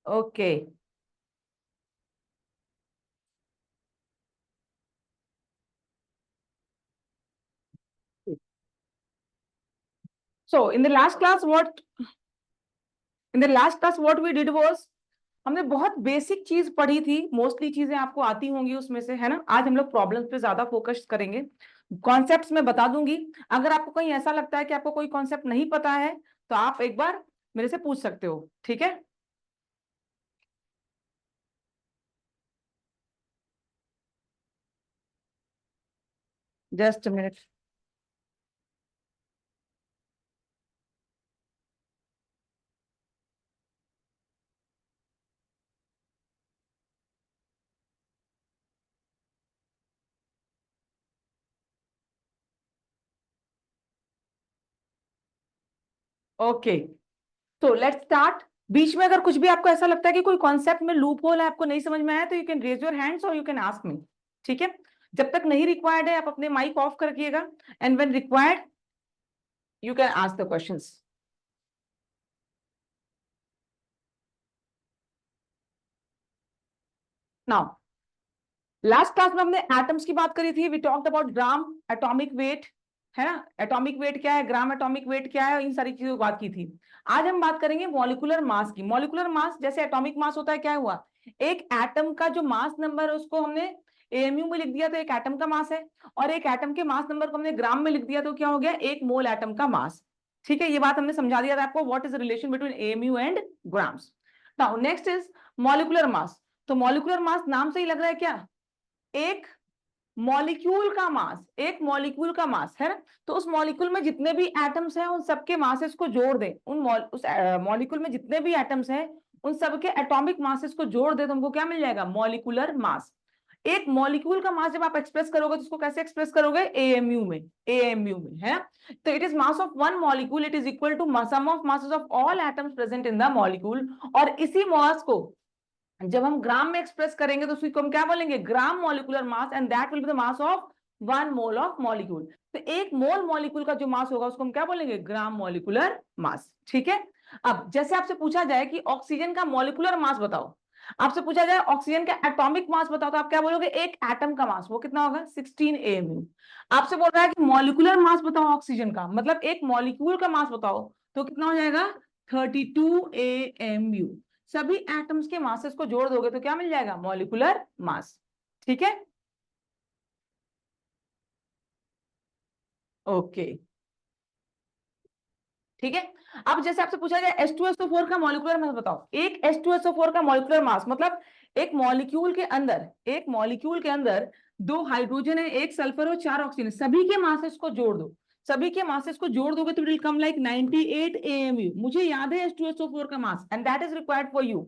Okay, so in the last class what we did was, हमने बहुत basic चीज पढ़ी थी, मोस्टली चीजें आपको आती होंगी उसमें से, है ना। आज हम लोग प्रॉब्लम्स पे ज्यादा फोकस करेंगे। कॉन्सेप्ट्स मैं बता दूंगी। अगर आपको कहीं ऐसा लगता है कि आपको कोई कॉन्सेप्ट नहीं पता है तो आप एक बार मेरे से पूछ सकते हो, ठीक है। Just minute. ओके, तो लेट्स स्टार्ट। बीच में अगर कुछ भी आपको ऐसा लगता है कि कोई कॉन्सेप्ट में लूप होल है, आपको नहीं समझ में आया, तो you can raise your hands और यू कैन आस्क मी, ठीक है। जब तक नहीं रिक्वायर्ड है आप अपने माइक ऑफ कर रखिएगा, and when required you can ask the questions. Now, last class में हमने एटम्स की बात करी थी। We talked about gram atomic weight, है ना। एटॉमिक वेट क्या है, ग्राम एटॉमिक वेट क्या है, इन सारी चीजों की बात की थी। आज हम बात करेंगे मॉलिक्यूलर मास की। मॉलिक्यूलर मास जैसे एटॉमिक मास होता है, क्या हुआ, एक एटम का जो मास नंबर है उसको हमने एएमयू में लिख दिया तो एक एटम का मास है, और एक एटम के मास नंबर को हमने ग्राम में लिख दिया तो क्या हो गया, एक मोल एटम का मास। ठीक है, ये बात हमने समझा दिया था आपको, what is the relation between AMU and grams. Now next is molecular mass. तो मॉलिक्यूलर मास नाम से ही लग रहा है क्या, एक मॉलिक्यूल का मास, एक मॉलिक्यूल का मास, है ना। तो उस मॉलिक्यूल में जितने भी एटम्स हैं उन सबके मासेस को जोड़ दे, उस मॉलिक्यूल में जितने भी एटम्स हैं उन सबके एटॉमिक मासेस को जोड़ दे तो हमको क्या मिल जाएगा, मॉलिक्यूलर मास। एक मॉलिक्यूल का मास जब आप एक्सप्रेस करोगे तो उसको कैसे एक्सप्रेस करोगे, एएमयू में, एएमयू में, है ना। तो it is mass of one molecule, it is equal to sum of masses of all atoms present in the molecule. और इसी मास को जब हम ग्राम में एक्सप्रेस करेंगे तो उसको हम क्या बोलेंगे, gram molecular mass, and that will be the mass of one mole of molecule. तो एक मोल मॉलिक्यूल का जो मास होगा उसको हम क्या बोलेंगे, ग्राम मॉलिक्यूलर मास, ठीक है। अब जैसे आपसे पूछा जाए कि ऑक्सीजन का मॉलिक्यूलर मास बताओ, आपसे पूछा जाए ऑक्सीजन का एटॉमिक मास बताओ, तो आप क्या बोलोगे, एक एटम का मास वो कितना होगा, 16 एएमयू। आपसे बोल रहा है कि मॉलिक्यूलर मास बताओ ऑक्सीजन का, मतलब एक मॉलिक्यूल का मास बताओ, तो कितना हो जाएगा, 32 एएमयू। सभी एटम्स के मासेस को जोड़ दोगे तो क्या मिल जाएगा, मॉलिक्यूलर मास, ठीक है। ओके, ठीक है। अब जैसे आपसे पूछा जाए H2SO4 का मॉलिक्यूलर मास बताओ, एक H2SO4 का मॉलिक्यूलर मास मतलब एक मॉलिक्यूल के अंदर, एक मॉलिक्यूल के अंदर दो हाइड्रोजन है, एक सल्फर और चार ऑक्सीजन, सभी के मासेस को जोड़ दो, सभी के मासेस को जोड़ दोगे तो it will come like 98 AMU. मुझे याद है H2SO4 का mass, and that is required for you.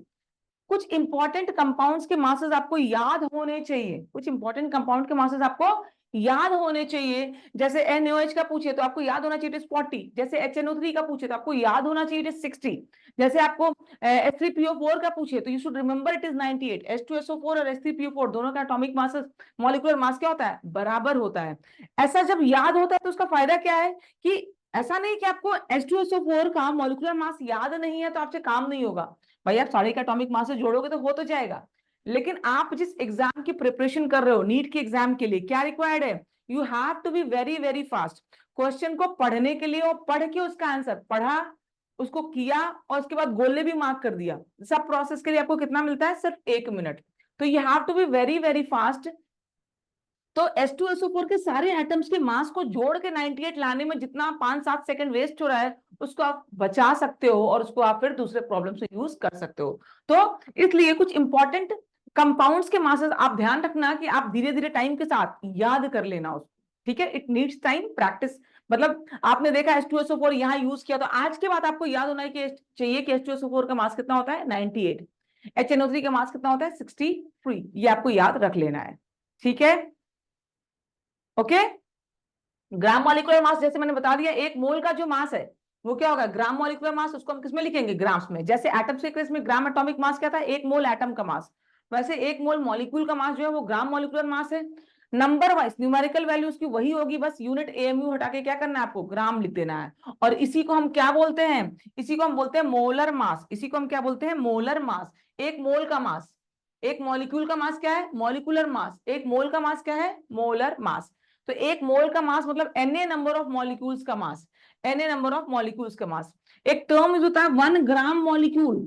कुछ इंपॉर्टेंट कंपाउंड्स के मासेस आपको याद होने चाहिए, कुछ इंपॉर्टेंट कंपाउंड के मासेस आपको याद होने चाहिए। जैसे NaOH का पूछे तो आपको याद होना चाहिए इट इज 40, जैसे HNO3 का पूछे तो आपको याद होना चाहिए इट इज 60, जैसे आपको H3PO4 का पूछे तो you should remember it is 98। H2SO4 और H3PO4 दोनों का एटॉमिक मास, मॉलिक्यूलर मास क्या होता है, बराबर होता है। ऐसा जब याद होता है तो उसका फायदा क्या है कि ऐसा नहीं कि आपको H2SO4 का मॉलिक्यूलर मास याद नहीं है तो आपसे काम नहीं होगा। भाई आप सारे का एटॉमिक मास से जोड़ोगे तो हो तो जाएगा, लेकिन आप जिस एग्जाम की प्रिपरेशन कर रहे हो, नीट के एग्जाम के लिए, क्या रिक्वायर्ड है, you have to be very very fast. Question को पढ़ने के लिए और पढ़ के उसका आंसर पढ़ा, उसको किया और उसके बाद गोले भी मार्क कर दिया, सब प्रोसेस के लिए आपको कितना मिलता है, सिर्फ 1 मिनट। तो you have to be very very fast. तो H2SO4 के सारे एटम्स के मास को जोड़ के 98 लाने में जितना 5-7 सेकंड वेस्ट हो रहा है उसको आप बचा सकते हो, और उसको आप फिर दूसरे प्रॉब्लम से यूज कर सकते हो। तो इसलिए कुछ इंपॉर्टेंट कंपाउंड्स के मासेस आप ध्यान रखना कि आप धीरे धीरे टाइम के साथ याद कर लेना उसको, ठीक है। It needs time practice. मतलब आपने देखा H2SO4 यहाँ यूज किया तो आज के बाद आपको याद होना है कि चाहिए कि H2SO4 का मास कितना होता है, 98। HNO3 का मास कितना होता है, 63। ये आपको याद रख लेना है, ठीक है। ओके, ग्राम मॉलिक्यूलर मास जैसे मैंने बता दिया, एक मोल का जो मास है वो क्या होगा, ग्राम मॉलिक्यूलर मास, उसको हम किसमें लिखेंगे, ग्राम्स में। जैसे एटम्स के केस में ग्राम एटॉमिक मास क्या था, एक मोल एटम का मास, वैसे एक मोल मॉलिक्यूल का मास जो है वो ग्राम मॉलिक्यूलर मास है। नंबर वाइज न्यूमेरिकल वैल्यू उसकी वही होगी, बस यूनिट एएमयू हटा के क्या करना है आपको, ग्राम लिख देना है। और इसी को हम क्या बोलते हैं, इसी को हम बोलते हैं मोलर मास, इसी को हम क्या बोलते हैं, मोलर मास। एक मोल का मास, एक मॉलिक्यूल का मास क्या है, मॉलिक्यूलर मास। एक मोल का मास क्या है, मोलर मास। तो एक मोल का मास मतलब एन नंबर ऑफ मॉलिक्यूल्स का मास, एन नंबर ऑफ मॉलिक्यूल्स का मास। एक टर्म यूज होता है 1 ग्राम मॉलिक्यूल।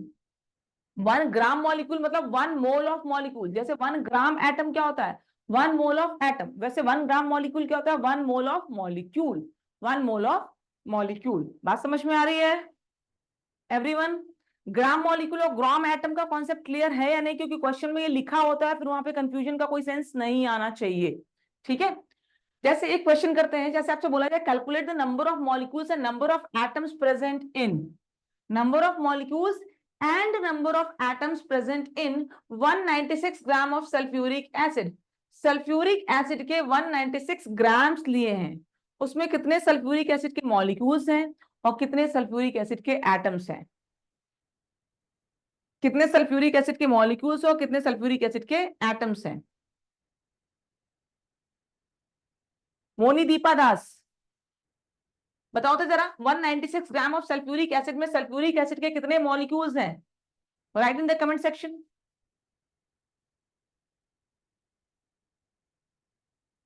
1 ग्राम मॉलिक्यूल मतलब 1 मोल ऑफ मॉलिक्यूल। जैसे 1 ग्राम एटम क्या होता है, 1 मोल ऑफ एटम, वैसे 1 ग्राम मॉलिक्यूल क्या होता है, 1 mole of molecule. 1 mole of molecule. बात समझ में आ रही है एवरीवन? ग्राम मॉलिक्यूल और ग्राम एटम का कॉन्सेप्ट क्लियर है या नहीं, क्योंकि क्वेश्चन में ये लिखा होता है, फिर वहां पे कंफ्यूजन का कोई सेंस नहीं आना चाहिए। ठीक है, जैसे एक क्वेश्चन करते हैं, जैसे आपसे बोला जाए calculate the number of molecules and number of atoms present in, number of molecules and number of atoms present in 196 gram of sulphuric acid. Sulphuric acid के 196 ग्राम्स लिए हैं, उसमें कितने सल्फ्यूरिक एसिड के मॉलिक्यूल्स हैं और कितने सल्फ्यूरिक एसिड के एटम्स हैं, कितने सल्फ्यूरिक एसिड के मॉलिक्यूल्स और कितने सल्फ्यूरिक एसिड के एटम्स हैं। मोनी दीपा दास बताओ तो जरा, 196 ग्राम ऑफ सल्फ्यूरिक एसिड में सल्फ्यूरिक एसिड के कितने मॉलिक्यूल्स हैं, right in the comment section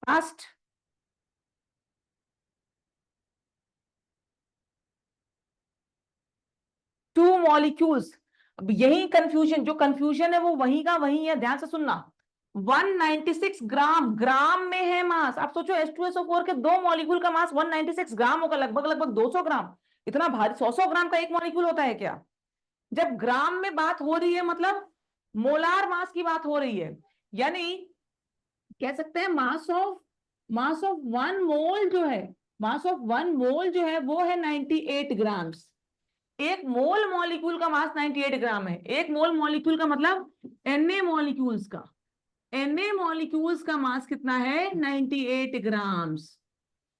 fast. 2 molecules. अब यही कंफ्यूजन, जो कंफ्यूजन है वो वही का वही है, ध्यान से सुनना। 196 ग्राम, ग्राम में है मास। आप सोचो H2SO4 के 2 मॉलिक्यूल का मास 196 ग्राम होगा, लगभग लगभग 200 ग्राम। इतना भारी, 100 ग्राम का एक मॉलिक्यूल होता है क्या? जब ग्राम में बात हो रही है मतलब मोलार मास की बात हो रही है, यानी कह सकते हैं मास ऑफ 1 मोल जो है, मास ऑफ 1 मोल जो है वो है 98 ग्राम्स। एक मोल मॉलिक्यूल का मास 98 ग्राम है। एक मोल मॉलिक्यूल का मतलब Na मॉलिक्यूल्स का, Na मॉलिक्यूल्स का मास कितना है, 98 ग्राम्स।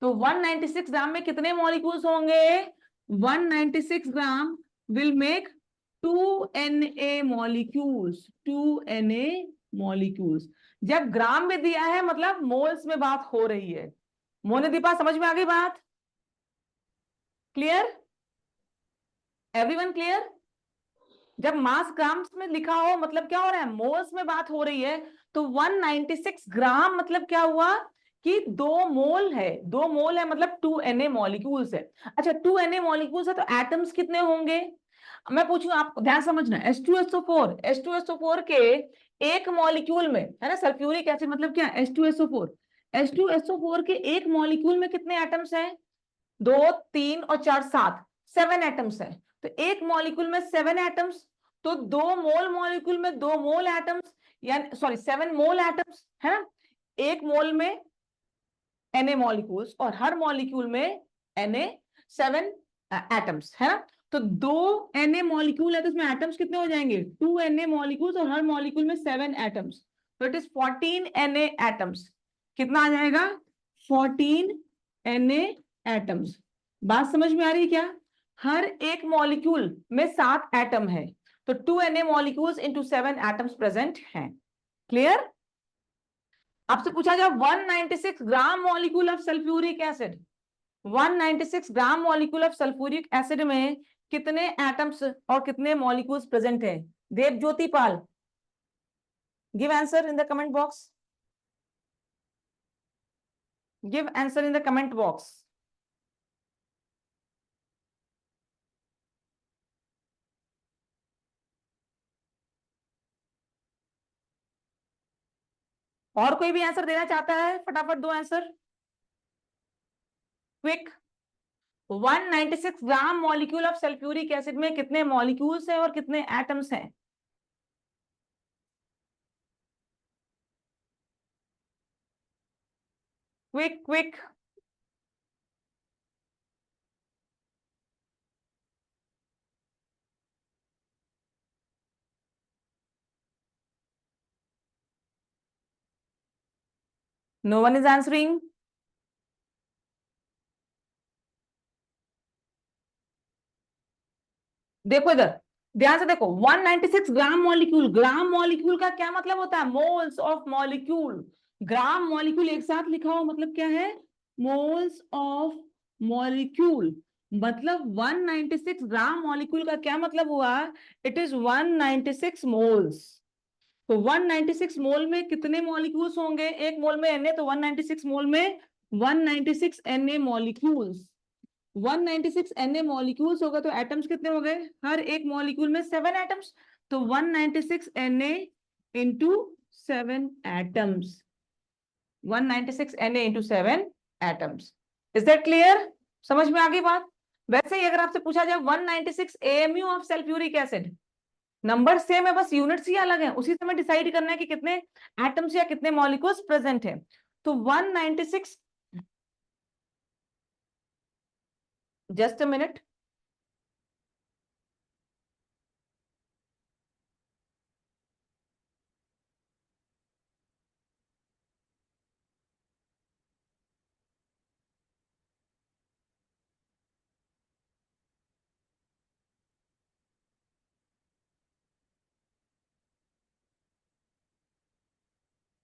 तो 196 ग्राम में कितने मॉलिक्यूल्स होंगे, 196 gram will make 2Na molecules, 2Na molecules. जब ग्राम में दिया है मतलब मोल्स में बात हो रही है। मोने दीपा समझ में आ गई बात? क्लियर? Everyone clear? जब मास ग्राम्स में लिखा हो मतलब क्या हो रहा है, मोल्स में बात हो रही है। तो 196 ग्राम मतलब क्या हुआ कि 2 मोल है, 2 मोल है मतलब 2Na मॉलिक्यूल्स है। अच्छा 2Na मॉलिक्यूल्स है तो एटम्स कितने होंगे? मैं पूछूं, आप ध्यान समझना, H2SO4, H2SO4 के एक मॉलिक्यूल में है ना, सल्फ्यूरिक एसिड मतलब क्या, H2SO4, H2SO4 के एक मॉलिक्यूल में कितने एटम्स हैं, 2 3 और 4 7, 7 एटम्स है। तो एक मॉलिक्यूल में 7 एटम्स, तो 2 मोल मॉलिक्यूल में 2 मोल एटम्स, यानी सॉरी 7 मोल एटम्स है ना। एक मोल में Na मॉलिक्यूल्स और हर मॉलिक्यूल में Na 7 एटम्स है ना। तो 2 Na मॉलिक्यूल है तो इसमें एटम्स कितने हो जाएंगे, 2 Na मॉलिक्यूल्स और हर मॉलिक्यूल में 7 एटम्स, तो इट इज 14 Na एटम्स। कितना आ जाएगा, 14 Na एटम्स। बात समझ में आ रही है क्या? हर एक मॉलिक्यूल में 7 एटम है, तो 2Na molecules into 7 atoms present हैं। क्लियर? आपसे पूछा जाए 196 gram molecule of sulphuric acid, 196 gram molecule of sulphuric acid में कितने एटम्स और कितने मॉलिक्यूल्स प्रेजेंट है? Dev Jyoti Pal, give answer in the comment box, give answer in the comment box. और कोई भी आंसर देना चाहता है, फटाफट दो answer quick. 196 gram molecule of sulphuric acid में कितने मॉलिक्यूल्स हैं और कितने एटम्स हैं? Quick quick. No one is answering. देखो इधर, ध्यान से देखो, 196 ग्राम मॉलिक्यूल, ग्राम मॉलिक्यूल का क्या मतलब होता है, moles of molecule. Gram molecule एक साथ लिखा हो मतलब क्या है, मोल्स ऑफ मॉलिक्यूल, मतलब 196 ग्राम मॉलिक्यूल का क्या मतलब हुआ, इट इज 196 मोल्स। तो 196 मोल में कितने मॉलिक्यूल्स होंगे, एक मोल में Na, तो 196 मोल में 196 Na मॉलिक्यूल्स। 196 Na मॉलिक्यूल्स होगा तो एटम्स कितने हो गए, हर एक मॉलिक्यूल में 7 एटम्स, तो 196 Na into 7 atoms, 196 Na into 7 atoms. Is that clear, समझ में आ गई बात। वैसे ही अगर आपसे पूछा जाए 196 AMU of sulphuric acid, number same है बस यूनिट्स ही अलग है, उसी समय डिसाइड करना है कि कितने एटम्स या कितने मॉलिक्यूल्स प्रेजेंट है। तो 196, जस्ट अ मिनट,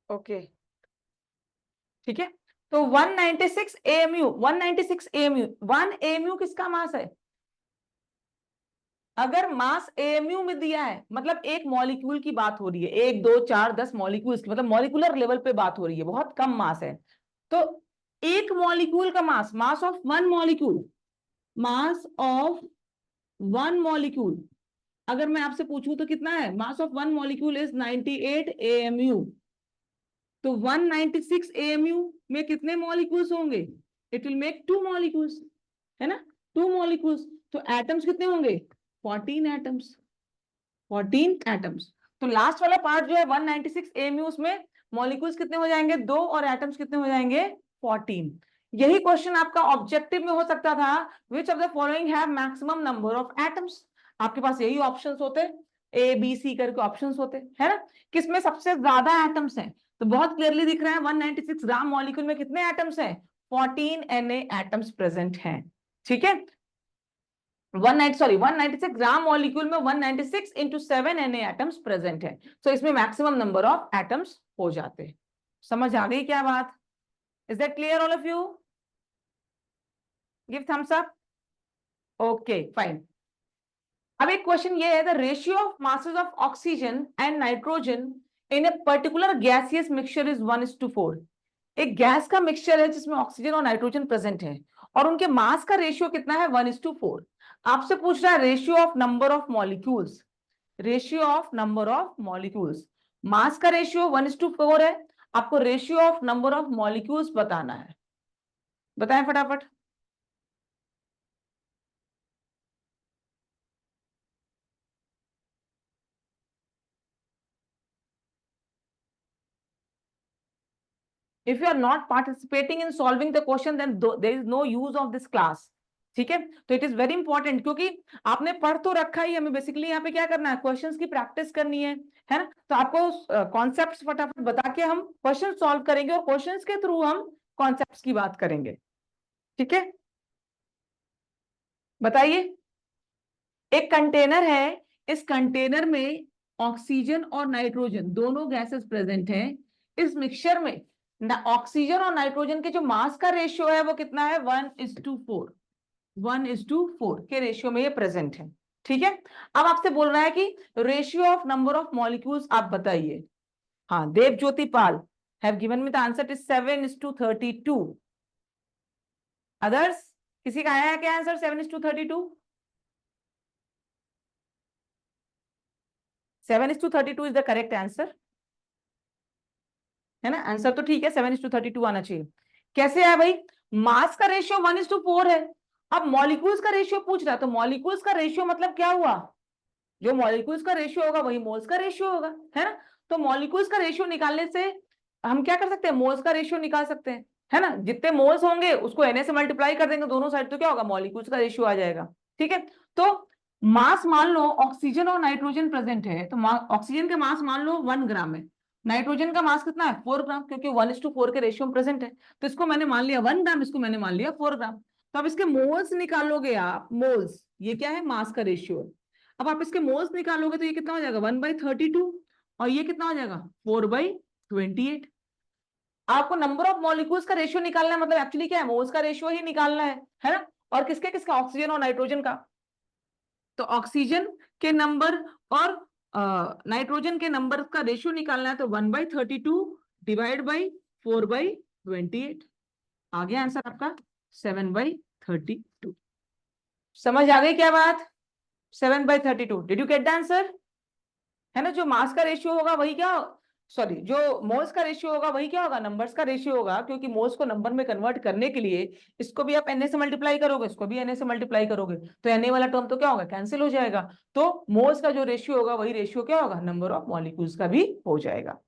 ओके ठीक है। तो 196 AMU, 196 AMU, 1 AMU किसका मास है, अगर मास AMU में दिया है मतलब एक मॉलिक्यूल की बात हो रही है, 1 2 4 10 मॉलिक्यूल्स की, मतलब मॉलिक्यूलर लेवल पे बात हो रही है, बहुत कम मास है। तो एक मॉलिक्यूल का mass, mass of one molecule, mass of one molecule, अगर मैं आपसे पूछूं तो कितना है, mass of one molecule is 98 AMU। तो 196 AMU में कितने मॉलिक्यूल्स होंगे, इट विल मेक 2 मॉलिक्यूल्स, है ना, 2 मॉलिक्यूल्स। तो एटम्स कितने होंगे, 14 एटम्स, 14 एटम्स। तो लास्ट वाला पार्ट जो है 196 AMU, उसमें मॉलिक्यूल्स कितने हो जाएंगे, 2, और एटम्स कितने हो जाएंगे, 14। यही क्वेश्चन आपका ऑब्जेक्टिव में हो सकता था, विच of the following have maximum number of atoms. आपके पास यही ऑप्शंस होते, ए बी सी करके ऑप्शंस होते, है ना, किसमें सबसे ज्यादा एटम्स हैं। तो बहुत क्लियरली दिख रहा है 196 ग्राम मॉलिक्यूल में कितने एटम्स हैं, 14 Na एटम्स प्रेजेंट हैं। ठीक है, 196 ग्राम मॉलिक्यूल में 196 इंटू 7 Na एटम्स प्रेजेंट है, तो इसमें मैक्सिमम नंबर ऑफ एटम्स हो जाते हैं। समझ आ गई क्या बात, is that clear all of you, give Thums up, okay fine. अब एक क्वेश्चन ये है, the ratio of masses of oxygen and nitrogen in a particular gaseous mixture is 1:4। एक गैस का मिक्सचर है जिसमें ऑक्सीजन और नाइट्रोजन प्रेजेंट है, और उनके मास का रेशियो कितना है, 1:4। आपसे पूछ रहा है ratio of number of molecules, ratio of number of molecules, mass का रेशियो 1:4 है, आपको ratio of number of molecules बताना है, बताएं फटाफट। If you are not participating in solving the question, then there is no use of this class. ठीक है, तो इट इज वेरी इंपॉर्टेंट, क्योंकि आपने पढ़ तो रखा ही, हमें बेसिकली यहाँ पे क्या करना है, क्वेश्चंस की प्रैक्टिस करनी है ना। तो आपको कॉन्सेप्ट्स फटाफट बता के हम क्वेश्चन सॉल्व करेंगे, और क्वेश्चंस के थ्रू हम कॉन्सेप्ट्स की बात करेंगे। ठीक है, बताइए। एक कंटेनर है, इस कंटेनर में ऑक्सीजन और नाइट्रोजन दोनों गैसेस प्रेजेंट हैं। इस मिक्सचर में ऑक्सीजन और नाइट्रोजन के जो मास का रेशियो है वो कितना है, 1:4, 1:4 के रेशियो में ये प्रेजेंट है। ठीक है, अब आपसे बोल रहा है कि ratio of number of molecules आप बताइए। हाँ, Dev Jyoti Pal have given me the answer is 7:32। Others, किसी का आया है क्या answer 7:32? 7:32 is the correct answer, है ना, आंसर तो ठीक है, 7:32 आना चाहिए। कैसे है भाई, मास का रेशियो 1:4 है, अब मॉलिक्यूल्स का रेशियो पूछ रहा है, तो मॉलिक्यूल्स का रेशियो मतलब क्या हुआ, जो मॉलिक्यूल्स का रेशियो होगा वही मोल्स का रेशियो होगा, है ना। तो मॉलिक्यूल्स का रेशियो निकालने से हम क्या कर सकते हैं, मोल्स का रेशियो निकाल सकते हैं, है ना, जितने मोल्स होंगे उसको Na से मल्टीप्लाई कर देंगे दोनों साइड, तो क्या होगा, मॉलिक्यूल्स का रेशियो आ जाएगा। ठीक है, तो मास मान लो ऑक्सीजन और नाइट्रोजन प्रेजेंट है, तो ऑक्सीजन का मास मान लो 1 ग्राम है, नाइट्रोजन का मास कितना है, 4 ग्राम, क्योंकि 1:4 के रेशियो में प्रेजेंट है, तो इसको मैंने मान लिया 1 ग्राम, इसको मैंने मान लिया 4 ग्राम। तो अब इसके मोल्स निकालोगे आप, मोल्स ये क्या है, मास का रेशियो। अब आप इसके मोल्स निकालोगे तो ये कितना हो जाएगा, 1/32, और ये कितना हो जाएगा, 4/28। आपको नंबर ऑफ मॉलिक्यूल्स का रेशियो निकालना है, मतलब एक्चुअली क्या है, मोल्स का रेशियो ही निकालना है ना। और किसके किसका, ऑक्सीजन और नाइट्रोजन का। तो ऑक्सीजन के नंबर और नाइट्रोजन के नंबर का रेशियो निकालना है, तो 1/32 डिवाइड बाई 4/28, आ गया आंसर आपका 7/32। समझ आ गई क्या बात? 7/32, did you get the answer? है ना, जो मास का रेशियो होगा वही क्या, सॉरी, जो मोल्स का रेशियो होगा वही क्या होगा, नंबर्स का रेशियो होगा, क्योंकि मोल्स को नंबर में कन्वर्ट करने के लिए इसको भी आप Na से मल्टीप्लाई करोगे, इसको भी Na से मल्टीप्लाई करोगे, तो Na वाला टर्म तो क्या होगा, कैंसिल हो जाएगा। तो मोल्स का जो रेशियो होगा वही रेशियो क्या होगा, नंबर ऑफ मॉलिक्यूल्स का भी हो जाएगा।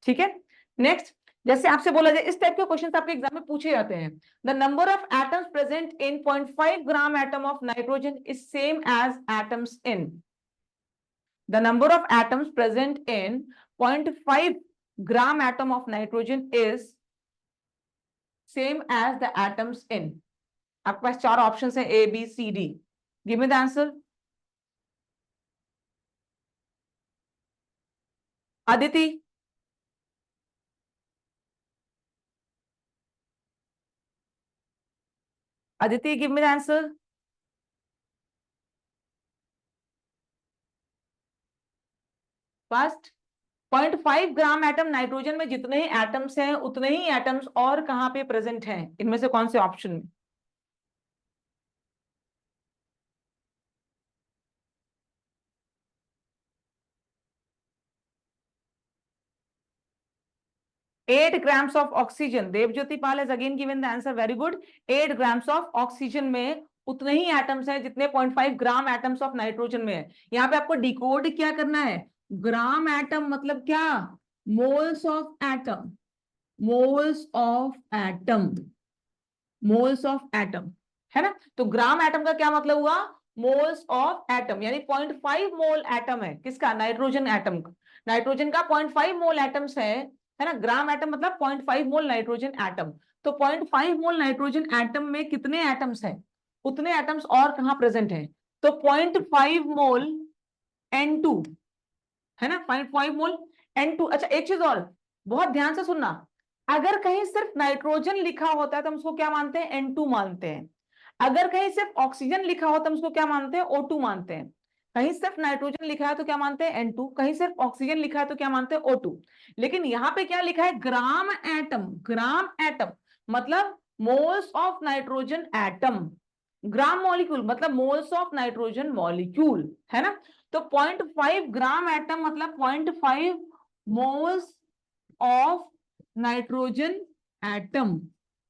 ठीक है, नेक्स्ट, जैसे आपसे बोला जाए, इस टाइप के क्वेश्चन आपके एग्जाम में पूछे जाते हैं। The number of atoms present in 0.5 gram atom of nitrogen is same as atoms in, the number of atoms present in 0.5 gram atom of nitrogen is same as the atoms in। आपके पास चार options हैं, A B C D, give me the answer. Aditi, Aditi give me the answer. First, 0.5 gram atom nitrogen में जितने ही atoms हैं उतने ही atoms और कहां पे प्रेजेंट हैं, इनमें से कौन से ऑप्शन में? 8 grams of oxygen, Devjyoti Pal has again given the answer, very good। 8 grams of oxygen में उतने ही एटम्स हैं जितने 0.5 ग्राम एटम्स ऑफ नाइट्रोजन में है। यहाँ पे आपको डिकोड क्या करना है, ग्राम एटम मतलब क्या, moles of atom, moles of atom, moles of atom, है ना। तो ग्राम एटम का क्या मतलब हुआ, मोल्स ऑफ एटम, यानी 0.5 मोल एटम है किसका, नाइट्रोजन एटम का। नाइट्रोजन का 0.5 मोल एटम्स है ना। ग्राम एटम मतलब 0.5 मोल नाइट्रोजन एटम। तो 0.5 मोल नाइट्रोजन एटम में कितने एटम्स हैं, उतने एटम्स और कहां प्रेजेंट हैं, तो 0.5 मोल N2, है ना, 0.5 मोल N2। अच्छा एक चीज और, बहुत ध्यान से सुनना, अगर कहीं सिर्फ नाइट्रोजन लिखा होता है तो हम उसको क्या मानते हैं, N2 मानते हैं। अगर कहीं सिर्फ ऑक्सीजन लिखा होता है हम उसको क्या मानते हैं, O2 मानते हैं। कहीं सिर्फ नाइट्रोजन लिखा है तो क्या मानते हैं, N2। कहीं सिर्फ ऑक्सीजन लिखा है तो क्या मानते हैं, O2। लेकिन यहाँ पे क्या लिखा है, ग्राम एटम, ग्राम एटम मतलब moles of nitrogen atom, gram molecule मतलब मोल्स ऑफ नाइट्रोजन मॉलिक्यूल, है ना। तो 0.5 ग्राम एटम मतलब 0.5 मोल्स ऑफ नाइट्रोजन एटम।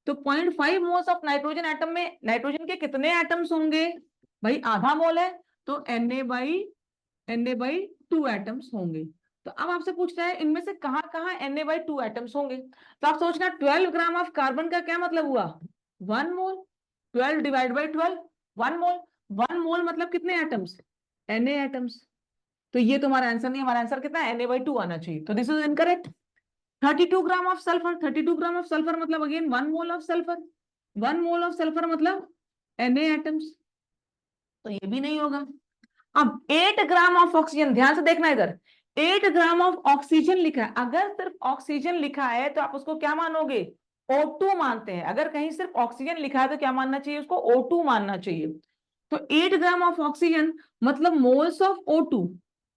तो 0.5 मोल्स ऑफ नाइट्रोजन एटम में नाइट्रोजन के कितने एटम्स होंगे, भाई आधा मोल है, तो Na/2 एटम्स होंगे। तो अब आपसे पूछ रहा है इनमें से कहां कहां Na/2 एटम्स होंगे। तो आप सोचना 12 ग्राम ऑफ कार्बन का क्या मतलब हुआ, 1 मोल, 12 डिवाइड बाई 12, 1 मोल। 1 मोल मतलब कितने एटम्स, Na एटम्स। तो ये तुम्हारा आंसर नहीं, हमारा आंसर कितना है, Na/2 आना चाहिए, तो this is incorrect. 32 gram of sulphur, 32 gram of sulphur मतलब again 1 mole of sulphur, 1 mole of sulphur मतलब Na एटम्स, तो ये भी नहीं होगा। अब 8 ग्राम ऑफ ऑक्सीजन, ध्यान से देखना इधर, 8 ग्राम ऑफ ऑक्सीजन लिखा है, अगर सिर्फ ऑक्सीजन लिखा है तो आप उसको क्या मानोगे, O2 मानते हैं। अगर कहीं सिर्फ ऑक्सीजन लिखा है तो क्या मानना चाहिए, उसको O2 मानना चाहिए। तो 8 ग्राम ऑफ ऑक्सीजन मतलब moles of O2,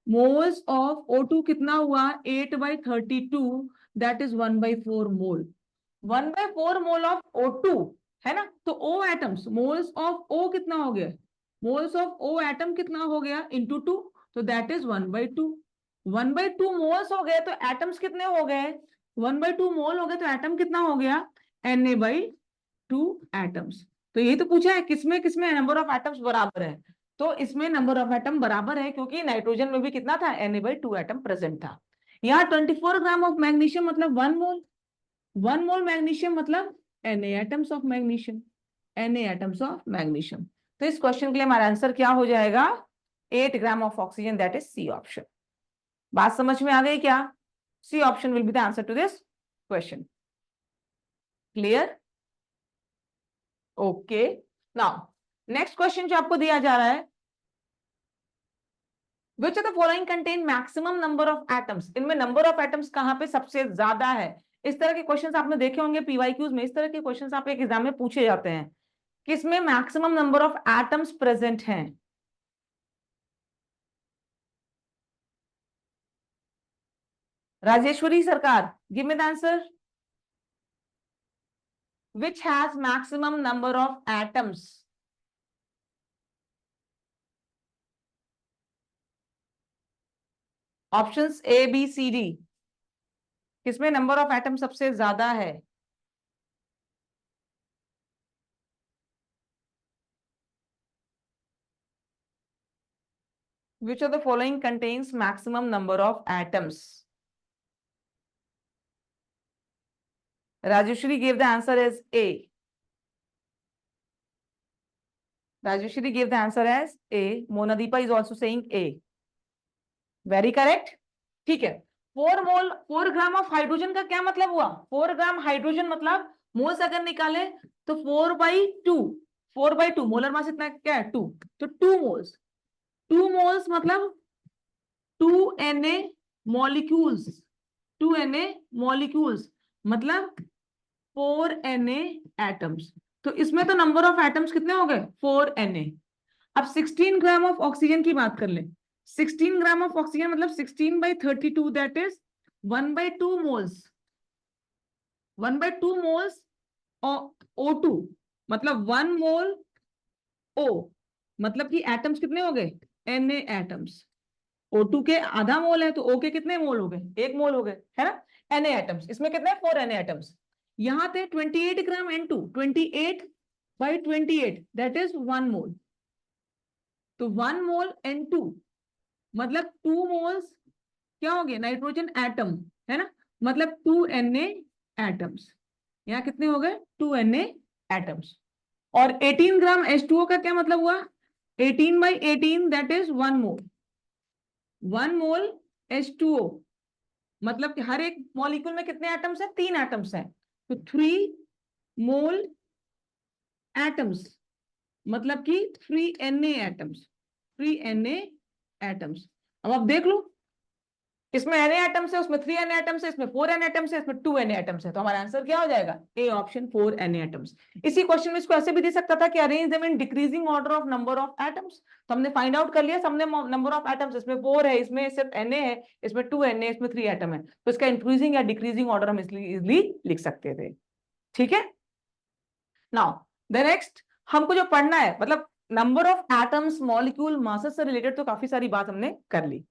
moles of O2 कितना हुआ, 8/32, that is 1/4 mole, 1/4 mole of O2, है ना। तो O atoms, moles of O कितना हो गया, मोल्स ऑफ O एटम कितना हो गया इंटू 2, तो दैट इज 1/2, 1/2 मोल्स हो गए, तो एटम्स कितने हो गए, 1/2 मोल हो गए, तो एटम कितना हो गया, Na/2 एटम्स। तो यही तो पूछा है, किसमें किसमें नंबर ऑफ एटम्स बराबर है, तो इसमें नंबर ऑफ एटम बराबर है, क्योंकि नाइट्रोजन में भी कितना था, Na/2 एटम प्रेजेंट था। यहाँ 24 ग्राम ऑफ मैग्नीशियम मतलब 1 मोल, 1 मोल मैग्नीशियम मतलब Na atoms of magnesium, Na atoms of magnesium. तो इस क्वेश्चन के लिए हमारा आंसर क्या हो जाएगा, 8 gram of oxygen, that is C option. बात समझ में आ गई क्या, C option will be the answer to this question. Clear, okay. Now next question जो आपको दिया जा रहा है, which of the following contain maximum number of atoms, इनमें नंबर ऑफ एटम्स कहां पे सबसे ज्यादा है, इस तरह के क्वेश्चंस आपने देखे होंगे पीवाईक्यूज में, इस तरह के क्वेश्चंस आप एक एग्जाम में पूछे जाते हैं, किसमें maximum number of atoms present हैं। Rajeshwari Sarkar, give me the answer. Which has maximum number of atoms? Options A B C D, किसमें नंबर ऑफ एटम सबसे ज्यादा है? Which of the following contains maximum number of atoms? Rajeshwari gave the answer as A. Rajeshwari gave the answer as A. Monadeepa is also saying A. Very correct. ठीक है। 4 gram of hydrogen का क्या मतलब हुआ? 4 gram hydrogen मतलब moles अगर निकाले तो 4/2, 4/2 मोलर मास इतना क्या है? 2, तो 2 मोल्स, 2 मोल्स मतलब 2 Na मॉलिक्यूल्स, 2 Na मॉलिक्यूल्स मतलब 4 Na एटम्स। तो इसमें तो नंबर ऑफ एटम्स कितने हो गए? 4 Na। अब 16 ग्राम ऑफ ऑक्सीजन की बात कर लें, 16 ग्राम ऑफ ऑक्सीजन मतलब 16/32, that is 1/2 moles, 1/2 moles O2 मतलब 1 मोल O, मतलब कि एटम्स कितने हो गए? Na atoms. O2 के आधा मोल है तो O के कितने मोल हो गए? 1 मोल हो गए, है ना? Na एटम्स, इसमें कितने? 4 Na एटम्स। यहां थे 28 ग्राम N2, 28/28 दैट इज 1 मोल, तो 1 मोल N2 मतलब 2 मोल्स क्या हो गए? नाइट्रोजन एटम, है ना? मतलब 2 Na एटम्स। यहाँ कितने हो गए? 2 Na एटम्स। और 18 ग्राम H2O का क्या मतलब हुआ? 18/18 that is 1 mole, 1 mole H2O मतलब कि हर एक मॉलिक्यूल में कितने एटम्स हैं? 3 एटम्स हैं, तो 3 मोल एटम्स मतलब कि 3 Na एटम्स, 3 Na एटम्स। अब आप देख लो, इसमें Na एटम्स है, उसमें 3 Na एटम्स है, इसमें 4 Na एटम्स है, इसमें 2 Na एटम्स है, तो हमारा आंसर क्या हो जाएगा? A option 4 Na atoms. इसी क्वेश्चन में इसको ऐसे भी दे सकता था कि arrange them in decreasing order of number of atoms, तो हमने फाइंड आउट कर लिया सबने नंबर ऑफ एटम्स, इसमें 4 है, इसमें सिर्फ Na है, इसमें 2 Na, इसमें 3 एटम है, तो इसका इंक्रीजिंग या डिक्रीजिंग ऑर्डर हम इजिली लिख सकते थे। ठीक है। नाउ द नेक्स्ट हमको जो पढ़ना है, मतलब number of atoms, molecule, masses से रिलेटेड तो काफी सारी बात हमने कर ली।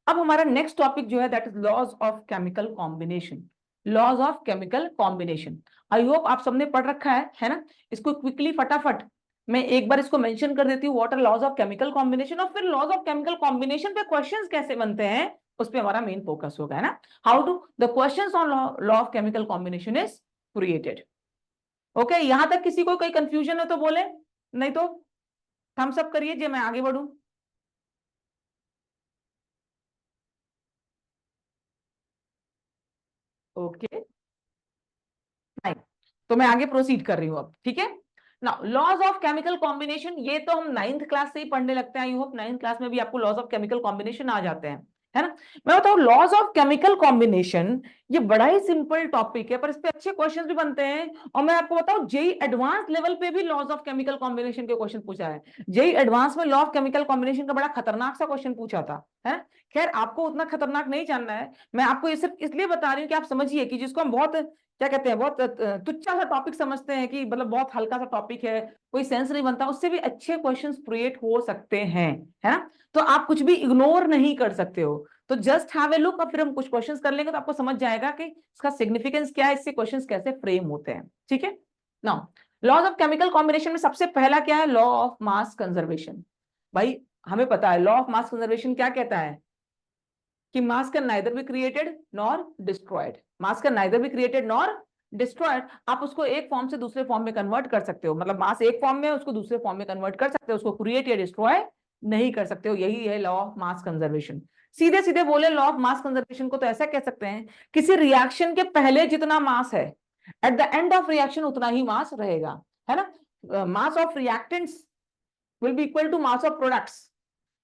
अब हमारा नेक्स्ट टॉपिक जो है that is laws of chemical combination, laws of chemical combination. I hope आप सबने पढ़ रखा है ना? इसको क्विकली फटाफट मैं एक बार इसको मेंशन कर देती हूँ, what are laws of chemical combination, और फिर लॉज ऑफ केमिकल कॉम्बिनेशन पे क्वेश्चंस कैसे बनते हैं उस पे हमारा मेन फोकस होगा, है ना? How do the questions on law of chemical combination is created. Okay, यहां तक किसी को कोई कंफ्यूजन है तो बोले, नहीं तो थम्स अप करिए जी, मैं आगे बढ़ूं। ओके, नहीं तो मैं आगे प्रोसीड कर रही हूँ अब, ठीक है ना? लॉज ऑफ केमिकल कॉम्बिनेशन ये तो हम 9th क्लास से ही पढ़ने लगते हैं, आई होप 9th क्लास में भी आपको लॉज ऑफ केमिकल कॉम्बिनेशन आ जाते हैं, है ना? मैं बताऊं लॉज ऑफ केमिकल कॉम्बिनेशन ये बड़ा ही सिंपल टॉपिक है, पर इस पे अच्छे क्वेश्चंस भी बनते हैं। और मैं आपको बताऊं जेई एडवांस लेवल पे भी लॉज ऑफ केमिकल कॉम्बिनेशन के क्वेश्चन पूछा है। जेई एडवांस में लॉ ऑफ केमिकल कॉम्बिनेशन का बड़ा खतरनाक सा क्वेश्चन पूछा था, है? खैर आपको उतना खतरनाक नहीं जानना है, मैं आपको ये सिर्फ इसलिए बता रही हूँ कि आप समझिए कि जिसको हम बहुत क्या कहते हैं, बहुत तुच्छा सा टॉपिक समझते हैं कि मतलब बहुत हल्का सा टॉपिक है, कोई सेंस नहीं बनता, उससे भी अच्छे क्वेश्चंस क्रिएट हो सकते हैं, है ना? तो आप कुछ भी इग्नोर नहीं कर सकते हो, तो जस्ट हैव ए लुक, और फिर हम कुछ क्वेश्चंस कर लेंगे तो आपको समझ जाएगा कि इसका सिग्निफिकेंस क्या है, इससे क्वेश्चंस कैसे फ्रेम होते हैं। ठीक है। Now laws of chemical combination में सबसे पहला क्या है? Law of mass conservation. भाई हमें पता है लॉ ऑफ मास कंजर्वेशन क्या कहता है कि मास can neither be created nor destroyed, mass can neither be created nor destroyed. आप उसको एक फॉर्म से दूसरे फॉर्म में कन्वर्ट कर सकते हो, मतलब मास एक फॉर्म में उसको दूसरे फॉर्म में कन्वर्ट कर सकते हो, उसको क्रिएट या डिस्ट्रॉय नहीं कर सकते हो। यही है लॉ ऑफ मास कंजर्वेशन। सीधे सीधे बोले लॉ ऑफ मास कंजर्वेशन को तो ऐसा कह सकते हैं, किसी रिएक्शन के पहले जितना मास है at the end of reaction उतना ही मास रहेगा, है ना? Mass of reactants will be equal to mass of products,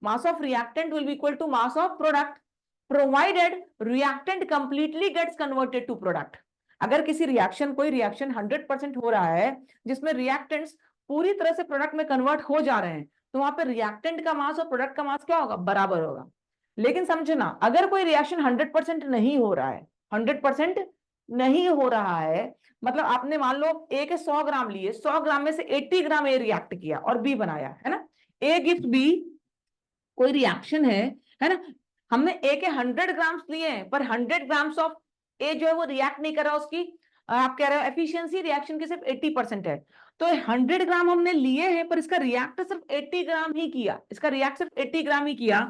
mass of reactant will be equal to mass of product provided reactant completely gets converted to product। अगर किसी reaction कोई reaction 100% हो रहा है जिसमें रिएक्टेंट्स पूरी तरह से प्रोडक्ट में कन्वर्ट हो जा रहे हैं, तो वहां पर रिएक्टेंट का मास और प्रोडक्ट का मास क्या होगा, बराबर होगा। लेकिन समझना, अगर कोई रिएक्शन 100% नहीं हो रहा है, 100% नहीं हो रहा है, मतलब आपने मान लो ए के 100 ग्राम लिए, 100 ग्राम में से 80 ग्राम ए रिएक्ट किया और बी बनाया, है ना, ए गिव्स बी, कोई रिएक्शन है ना, हमने ए के 100 ग्राम्स लिए हैं पर 100 ग्राम्स ऑफ ए जो है वो रिएक्ट नहीं कर रहा, उसकी आप कह रहे हो एफिशिएंसी रिएक्शन की सिर्फ 80% है। तो 100 ग्राम हमने लिए हैं पर इसका रिएक्ट सिर्फ 80 ग्राम ही किया, इसका रिएक्ट सिर्फ 80 ग्राम ही किया,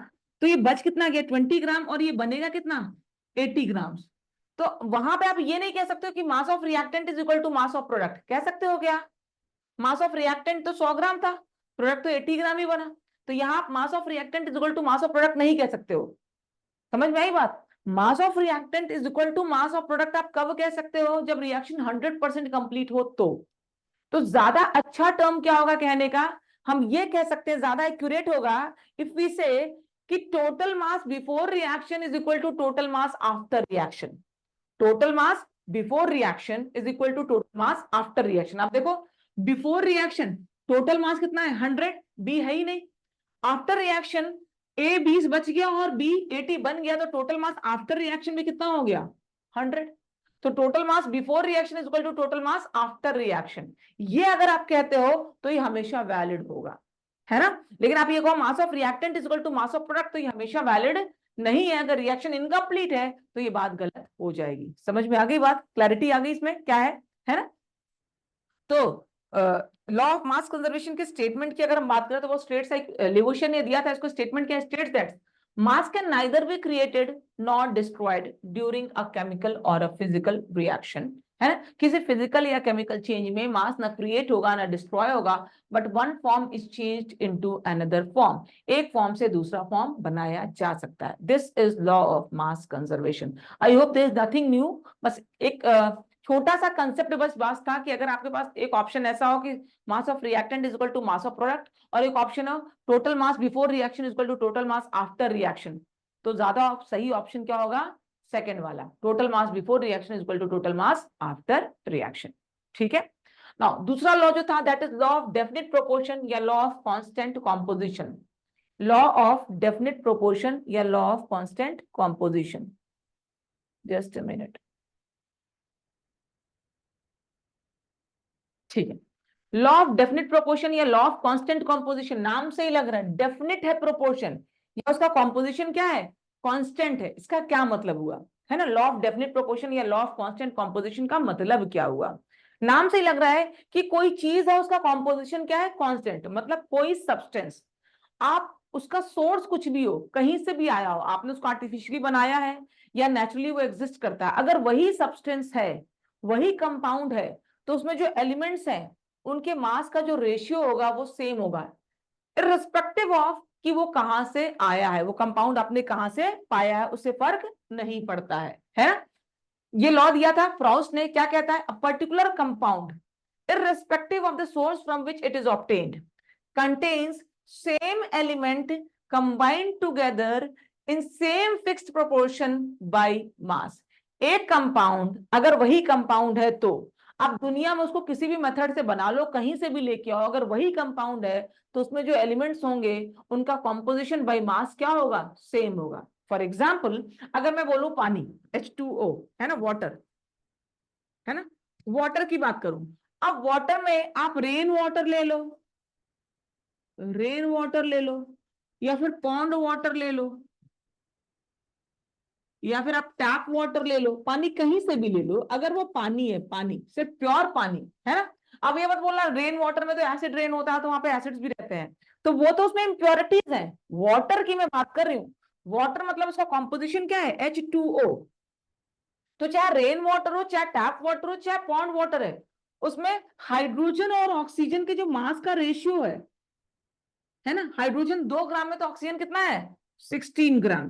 तो ये बच कितना गया, 20 ग्राम, और ये बनेगा कितना, 80 ग्राम। तो वहां पे आप ये नहीं कह सकते हो कि mass of reactant is equal to mass of product, कह सकते हो क्या, मास ऑफ रिएक्टेंट तो 100 ग्राम था, प्रोडक्ट तो 80 ग्राम ही बना, तो यहां आप mass of reactant is equal to mass of product नहीं कह सकते हो। समझ में आई बात, mass of reactant is equal to mass of product आप कब कह सकते हो, जब रिएक्शन 100% कंप्लीट हो तो ज्यादा अच्छा टर्म क्या होगा कहने का, हम ये कह सकते हैं, ज्यादा एक्यूरेट होगा इफ वी से कि total mass before reaction is equal to total mass after reaction, total mass before reaction is equal to total mass after reaction. आप देखो बिफोर रिएक्शन टोटल मास कितना है 100, बी है ही नहीं, आफ्टर रिएक्शन ए 20 बच गया और बी 80 बन गया, तो टोटल मास आफ्टर रिएक्शन भी कितना हो गया 100। तो total mass before reaction is equal to total mass after reaction, ये अगर आप कहते हो तो ये हमेशा वैलिड होगा, है ना। लेकिन आप ये कहो mass of reactant is equal to mass of product, तो ये हमेशा वैलिड नहीं है, अगर रिएक्शन इनकम्प्लीट है तो ये बात गलत हो जाएगी। समझ में आ गई बात, क्लैरिटी आ गई इसमें क्या है ना। तो लॉ ऑफ मास कंजर्वेशन के स्टेटमेंट की अगर हम बात करें तो वो स्टेट्स लिवोशियन ने दिया था इसको, स्टेटमेंट क्या है, states that mass can neither be created not destroyed during a chemical और अ फिजिकल रिएक्शन, है ना, किसी फिजिकल या केमिकल चेंज में मास ना क्रिएट होगा ना डिस्ट्रॉय होगा, but one form is changed into another form, एक फॉर्म से दूसरा फॉर्म बनाया जा सकता है। This is law of mass conservation. I hope there is nothing new, बस एक छोटा सा कंसेप्ट बस था कि अगर आपके पास एक ऑप्शन ऐसा हो कि mass of reactant is equal to mass of product, और एक ऑप्शन हो total mass before reaction is equal to total mass after reaction, तो ज्यादा सही ऑप्शन क्या होगा, सेकंड वाला, total mass before reaction is equal to total mass after reaction. ठीक है। नाउ दूसरा लॉ जो था that is law of definite proportion या law of constant composition, law of definite proportion या law of constant composition. Just a minute, ठीक है। Law of definite proportion या लॉ ऑफ कांस्टेंट कॉम्पोजिशन, नाम से ही लग रहा है डेफिनिट है प्रोपोर्शन, या उसका कॉम्पोजिशन क्या है, कांस्टेंट है, इसका क्या मतलब हुआ, है ना। लॉ ऑफ डेफिनिट प्रोपोर्शन या लॉ ऑफ कांस्टेंट कॉम्पोजिशन का मतलब क्या हुआ, नाम से ही लग रहा है कि कोई चीज है उसका कॉम्पोजिशन क्या है, कांस्टेंट, मतलब कोई सब्सटेंस, आप उसका सोर्स कुछ भी हो, कहीं से भी आया हो, आपने उसको आर्टिफिशियली बनाया है या नेचुरली वो एग्जिस्ट करता है, अगर वही सब्सटेंस है, वही कंपाउंड है, तो उसमें जो एलिमेंट्स हैं उनके मास का जो रेशियो होगा वो सेम होगा, इररिस्पेक्टिव ऑफ कि वो कहां से आया है, वो कंपाउंड आपने कहां से पाया है, उससे फर्क नहीं पड़ता है ना। ये लॉ दिया था फ्राउस्ट ने, क्या कहता है, a particular compound irrespective of the source from which it is obtained contains same element combined together in same fixed proportion by mass। एक कंपाउंड अगर वही कंपाउंड है तो आप दुनिया में उसको किसी भी मेथड से बना लो, कहीं से भी लेके आओ, अगर वही कंपाउंड है तो उसमें जो एलिमेंट्स होंगे उनका कॉम्पोजिशन बाय मास क्या होगा, सेम होगा। फॉर एग्जाम्पल अगर मैं बोलूं पानी H2O, है ना, वाटर, है ना, वाटर की बात करूं, अब वाटर में आप रेन वाटर ले लो, रेन वाटर ले लो, या फिर पॉन्ड वाटर ले लो, या फिर आप टैप वाटर ले लो, पानी कहीं से भी ले लो, अगर वो पानी है, पानी सिर्फ प्योर पानी है ना। अब ये मत बोलना रेन वाटर में तो एसिड रेन होता है तो वहां पे एसिड्स भी रहते हैं, तो वो तो उसमें इम्प्योरिटीज हैं, वाटर की मैं बात कर रही हूँ। वाटर मतलब उसका कॉम्पोजिशन क्या है, H2O। तो चाहे रेन वाटर हो, चाहे टैप वाटर हो, चाहे पॉन्ड वाटर है, उसमें हाइड्रोजन और ऑक्सीजन के जो मास का रेशियो है ना, हाइड्रोजन 2 ग्राम में तो ऑक्सीजन कितना है 16 ग्राम,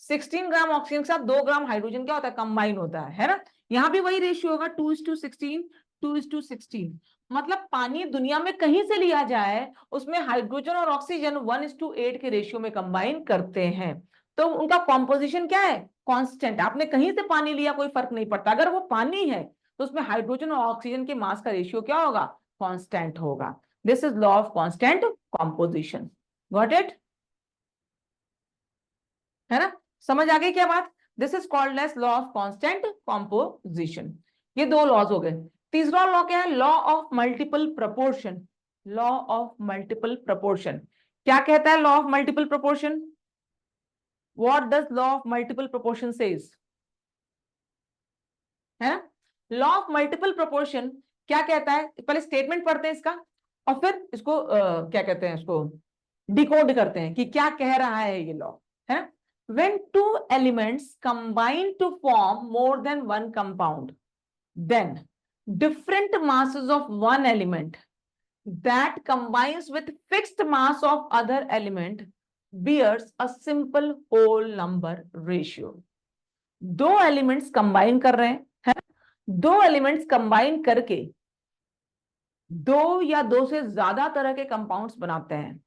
16 ग्राम ऑक्सीजन के साथ 2 ग्राम हाइड्रोजन क्या होता है, कंबाइन होता है ना। यहाँ भी वही रेशियो होगा 2:16, 2:16। मतलब पानी दुनिया में कहीं से लिया जाए उसमें हाइड्रोजन और ऑक्सीजन 1:8 के रेशियो में कंबाइन करते हैं। तो उनका कॉम्पोजिशन क्या है, कांस्टेंट। आपने कहीं से पानी लिया कोई फर्क नहीं पड़ता, अगर वो पानी है तो उसमें हाइड्रोजन और ऑक्सीजन के मास का रेशियो क्या होगा, कांस्टेंट होगा। This is law of constant composition. Got it, है ना, समझ आ गई क्या बात। This is called as law of constant composition. ये दो लॉज हो गए। तीसरा लॉ क्या है, law of multiple proportion. Law of multiple proportion क्या कहता है, law of multiple proportion, what does law of multiple proportion says, है ना। लॉ ऑफ मल्टीपल प्रोपोर्शन क्या कहता है, पहले स्टेटमेंट पढ़ते हैं इसका और फिर इसको क्या कहते हैं, इसको डिकोड करते हैं कि क्या कह रहा है ये लॉ, है ना। when two elements combine to form more than one compound, then different masses of one element that combines with fixed mass of other element bears a simple whole number ratio। दो elements combine कर रहे हैं, है ना, दो elements combine करके दो या दो से ज्यादा तरह के कंपाउंड्स बनाते हैं।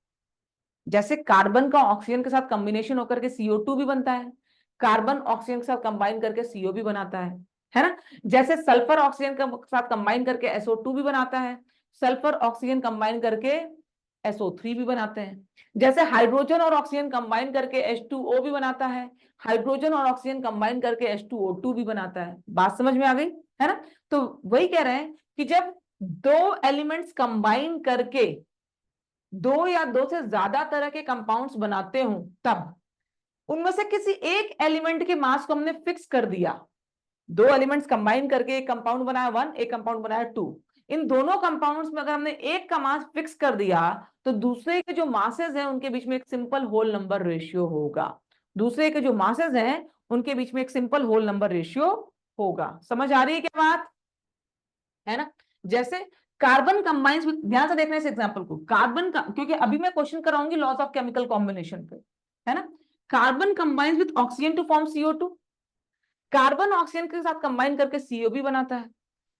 जैसे कार्बन का ऑक्सीजन के साथ कॉम्बिनेशन होकर के CO2 भी बनता है, कार्बन ऑक्सीजन के साथ कंबाइन करके CO भी बनाता है ना। जैसे सल्फर ऑक्सीजन के साथ कंबाइन करके SO2 भी बनाता है, सल्फर ऑक्सीजन कंबाइन करके SO3 भी बनाते हैं। जैसे हाइड्रोजन और ऑक्सीजन कंबाइन करके H2O भी बनाता है, हाइड्रोजन और ऑक्सीजन कंबाइन करके H2O2 भी बनाता है। बात समझ में आ गई, है ना। तो वही कह रहे हैं कि जब दो एलिमेंट्स कंबाइन करके दो या दो से ज्यादा तरह के कंपाउंड्स बनाते हो, तब उनमें से किसी एक एलिमेंट के मास को हमने फिक्स कर दिया। दो एलिमेंट्स कंबाइन करके एक कंपाउंड बनाया 1, एक कंपाउंड बनाया 2। इन दोनों कंपाउंड्स में अगर हमने एक का मास फिक्स कर दिया तो दूसरे के जो मासेस हैं उनके बीच में एक सिंपल होल नंबर रेशियो होगा। दूसरे के जो मासेस हैं उनके बीच में एक सिंपल होल नंबर रेशियो होगा। समझ आ रही है क्या बात, है ना। जैसे कार्बन कंबाइंस विद, ध्यान से देखना इस एग्जांपल को, कार्बन का, क्योंकि अभी मैं क्वेश्चन कराऊंगी लॉज ऑफ केमिकल कॉम्बिनेशन पे, है ना। Carbon combines with oxygen to form CO2। Carbon oxygen के साथ कंबाइन करके CO भी बनाता है,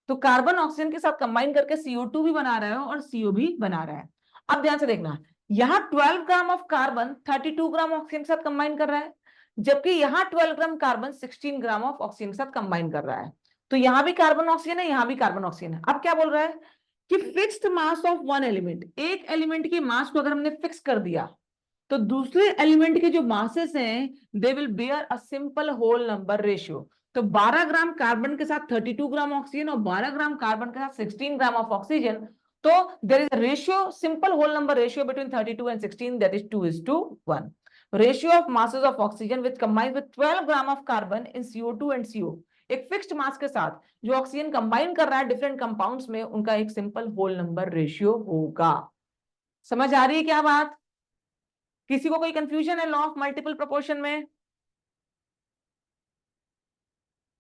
तो कार्बन ऑक्सीजन के साथ कंबाइन करके CO2 भी बना रहा है और CO भी बना रहा है। अब ध्यान से देखना, यहाँ 12 gram of carbon 32 gram oxygen के साथ कंबाइन कर रहा है, जबकि यहाँ 12 gram carbon 16 gram of oxygen के साथ कंबाइन कर रहा है। तो यहां भी कार्बन ऑक्सीजन है, यहां भी कार्बन ऑक्सीजन है। अब क्या बोल रहा है कि fixed mass of one element, एक एलिमेंट के मास को अगर हमने फिक्स कर दिया तो दूसरे एलिमेंट के जो मासेस हैं they will bear a simple whole number ratio. तो 12 ग्राम कार्बन के साथ 32 ग्राम ऑक्सीजन और 12 ग्राम कार्बन के साथ 16 ग्राम ऑफ ऑक्सीजन, तो there is a ratio, simple whole number ratio between 32 and 16, that is 2:1। Ratio of masses of oxygen which combined with 12 gram of carbon in CO2 and CO, एक fixed mass के साथ जो oxygen combine कर रहा है different compounds में, उनका एक सिंपल होल नंबर रेशियो होगा। समझ आ रही है क्या बात, किसी को कोई कंफ्यूजन है लॉ ऑफ मल्टीपल प्रोपोर्शन में,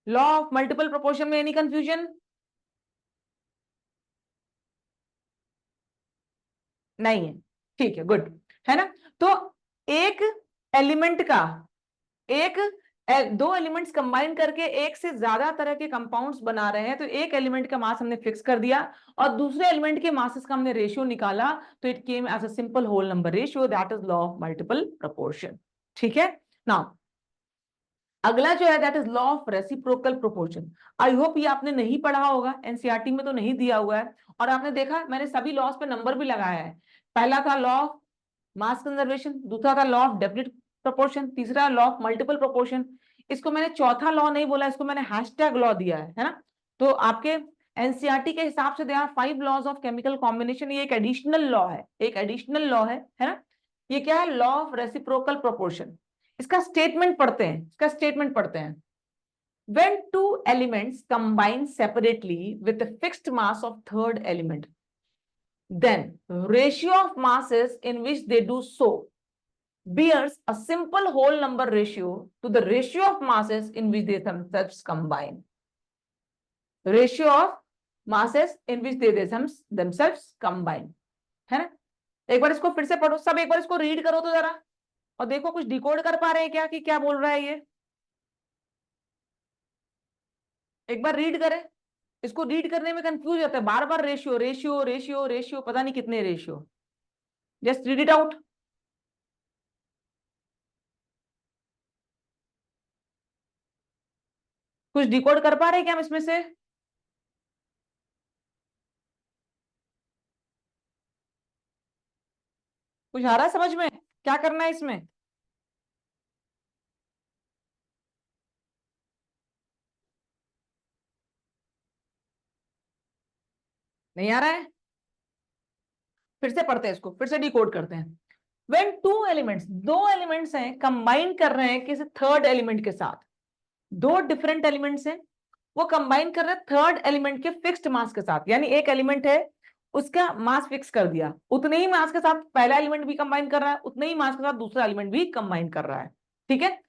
लॉ ऑफ मल्टीपल प्रोपोर्शन में एनी कंफ्यूजन, नहीं है, ठीक है, गुड, है ना। तो एक एलिमेंट का, एक दो एलिमेंट्स कंबाइन करके एक से ज्यादा तरह के कंपाउंड्स बना रहे हैं, तो एक एलिमेंट का मास हमने फिक्स कर दिया और दूसरे एलिमेंट के मासेस का हमने रेशियो निकाला, तो it came as a simple whole number ratio, that is law of multiple proportion. ठीक है, नाउ अगला जो है that is law of reciprocal proportion. I hope ये आपने नहीं पढ़ा होगा, एनसीईआरटी में तो नहीं दिया हुआ है। और आपने देखा मैंने सभी लॉस पे नंबर भी लगाया है। पहला था लॉ ऑफ मास कंजर्वेशन, दूसरा था लॉ ऑफ डेफिनेट प्रोपोर्शन, तीसरा लॉ ऑफ मल्टीपल प्रोपोर्शन। इसको मैंने चौथा लॉ नहीं बोला, इसको मैंने हैशटैग लॉ दिया है ना। तो आपके एनसीईआरटी के हिसाब से there are 5 laws of chemical combination, ये एक एडिशनल लॉ है, एक एडिशनल लॉ है ना। ये क्या है, लॉ ऑफ रेसिप्रोकल प्रोपोर्शन। इसका स्टेटमेंट पढ़ते हैं, इसका स्टेटमेंट पढ़ते हैं। When two elements combine separately with a fixed mass of third element, then ratio of masses in which they do so bears a simple whole number ratio to the ratio of masses in which they themselves combine. Ratio of masses in which they themselves combine, है ना। एक बार इसको फिर से पढ़ो सब, एक बार इसको रीड करो तो जरा, और देखो कुछ डिकोड कर पा रहे हैं क्या कि क्या बोल रहा है ये। एक बार रीड करें, इसको रीड करने में कंफ्यूज होता है बार बार, रेशियो रेशियो रेशियो रेशियो, पता नहीं कितने ratio. Just read it out. कुछ डिकोड कर पा रहे हैं क्या हम इसमें से? कुछ आ रहा है समझ में क्या करना है इसमें? नहीं आ रहा है? फिर से पढ़ते हैं इसको, फिर से डिकोड करते हैं। व्हेन टू एलिमेंट्स, दो एलिमेंट्स हैं, कंबाइन कर रहे हैं किसी थर्ड एलिमेंट के साथ, दो डिफरेंट एलिमेंट्स हैं, वो कंबाइन कर रहे हैं थर्ड एलिमेंट के फिक्स्ड मास के साथ। यानी एक एलिमेंट है, उसका मास फिक्स कर दिया, उतने ही मास के साथ पहला एलिमेंट भी कंबाइन कर रहा है, उतने ही मास के साथ दूसरा एलिमेंट भी कंबाइन कर रहा है। ठीक है,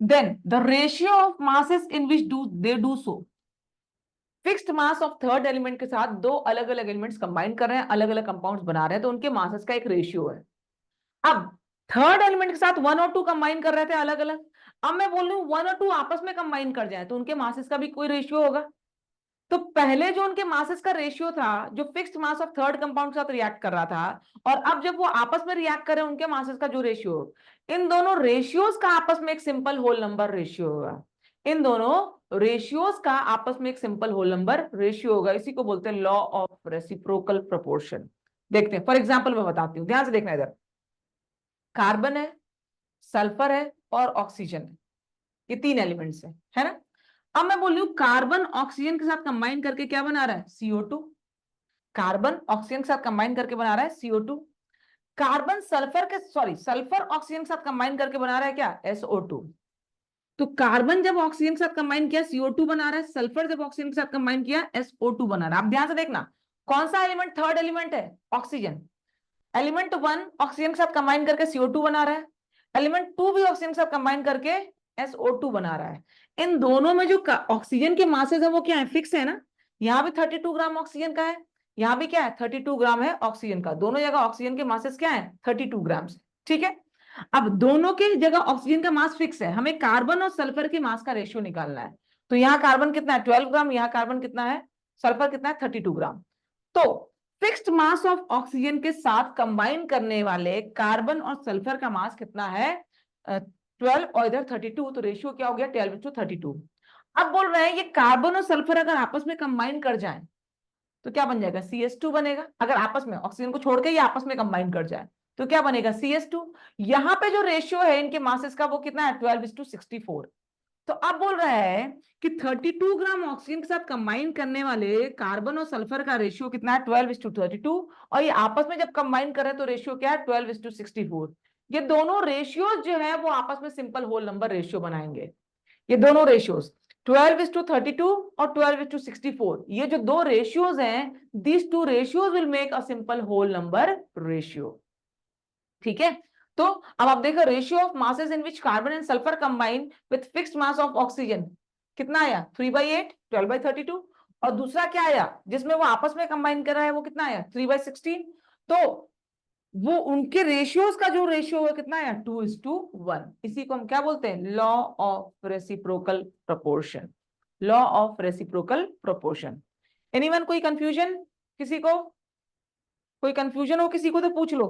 then the ratio of masses in which do they do so, fixed mass of third element के साथ दो अलग अलग एलिमेंट्स कंबाइन कर रहे हैं, अलग अलग कंपाउंड्स बना रहे हैं, तो उनके मासेस का एक रेशियो है। अब थर्ड एलिमेंट के साथ वन और टू कंबाइन कर रहे थे अलग अलग, अब मैं बोल रही हूं वन और टू आपस में कंबाइन कर जाए तो उनके मासेस का भी कोई रेशियो होगा। तो पहले जो उनके मासेस का रेशियो था, जो fixed mass of third compound के साथ रिएक्ट कर रहा था, और अब जब वो आपस में रिएक्ट कर रहे हैं उनके मासेस का जो रेशियो, इन दोनों रेशियोज का आपस में एक सिंपल होल नंबर रेशियो होगा। इन दोनों रेशियोज का आपस में एक सिंपल होल नंबर रेशियो होगा। इसी को बोलते हैं लॉ ऑफ रेसिप्रोकल प्रोपोर्शन। देखते हैं, फॉर एग्जाम्पल मैं बताती हूँ, ध्यान से देखना इधर। कार्बन है, सल्फर है और ऑक्सीजन है, ये तीन एलिमेंट्स है ना। अब मैं बोल रही हूं कार्बन ऑक्सीजन के साथ कंबाइन करके क्या बना रहा है? CO2। कार्बन ऑक्सीजन के साथ कंबाइन करके बना रहा है CO2। कार्बन सल्फर के, सॉरी, सल्फर ऑक्सीजन के साथ कंबाइन करके बना रहा है क्या? SO2। तो कार्बन जब ऑक्सीजन के साथ कंबाइन किया CO2 बना रहा है, सल्फर जब ऑक्सीजन के साथ कंबाइन किया SO2 बना रहा है। आप ध्यान से देखना, कौन सा एलिमेंट थर्ड एलिमेंट है? ऑक्सीजन। एलिमेंट वन ऑक्सीजन के साथ कंबाइन करके CO2 बना रहा है, एलिमेंट टू भी ऑक्सीजन के साथ कंबाइन करके SO2 बना रहा है। इन दोनों में जो ऑक्सीजन के मासेस है वो क्या है? फिक्स है ना। यहाँ भी 32 ग्राम ऑक्सीजन का है, यहाँ भी क्या है? 32 ग्राम है ऑक्सीजन का। दोनों जगह ऑक्सीजन के मासेस क्या है? 32 ग्राम। ठीक है, अब दोनों के जगह ऑक्सीजन का मास फिक्स है, हमें कार्बन और सल्फर के मास का रेशियो निकालना है। तो यहाँ कार्बन कितना है? 12 ग्राम। यहाँ कार्बन कितना है? सल्फर कितना है? 32 ग्राम। तो फिक्स्ड मास ऑफ ऑक्सीजन के साथ कंबाइन करने वाले कार्बन और सल्फर का मास कितना है? 12 और इधर 32, तो रेशियो क्या हो गया? 12:32। अब बोल रहे हैं ये कार्बन और सल्फर अगर आपस में कंबाइन कर जाएं तो क्या बन जाएगा? CS2 बनेगा। अगर आपस में ऑक्सीजन को छोड़ के ये आपस में कंबाइन कर जाए तो क्या बनेगा? CS2। यहाँ पे जो रेशियो है इनके मासेस का वो कितना है? 12:64। तो अब बोल रहा है कि 32 ग्राम ऑक्सीजन के साथ कंबाइन करने वाले कार्बन और सल्फर का रेशियो कितना है? 12:32। और ये आपस में जब कंबाइन कर रहे हैं तो रेशियो क्या है? 12:64। ये दोनों रेशियोज जो है वो आपस में सिंपल होल नंबर रेशियो बनाएंगे। ये दोनों रेशियोज 12:32 और 12:64, ये जो दो रेशियोज हैं, these two ratios will make a simple whole number ratio. ठीक है, तो अब आप देखो ratio of masses in which carbon and sulphur combine with fixed mass of oxygen कितना आया? 3/8, 12/32। और दूसरा क्या आया जिसमें वो आपस में कंबाइन कर रहा है, वो कितना आया? 3/16। तो वो उनके रेशियोज का जो रेशियो है कितना आया? 2:1। इसी को हम क्या बोलते हैं? Law of reciprocal proportion. Law of reciprocal proportion. Anyone कोई कंफ्यूजन किसी को? कोई कंफ्यूजन हो किसी को तो पूछ लो।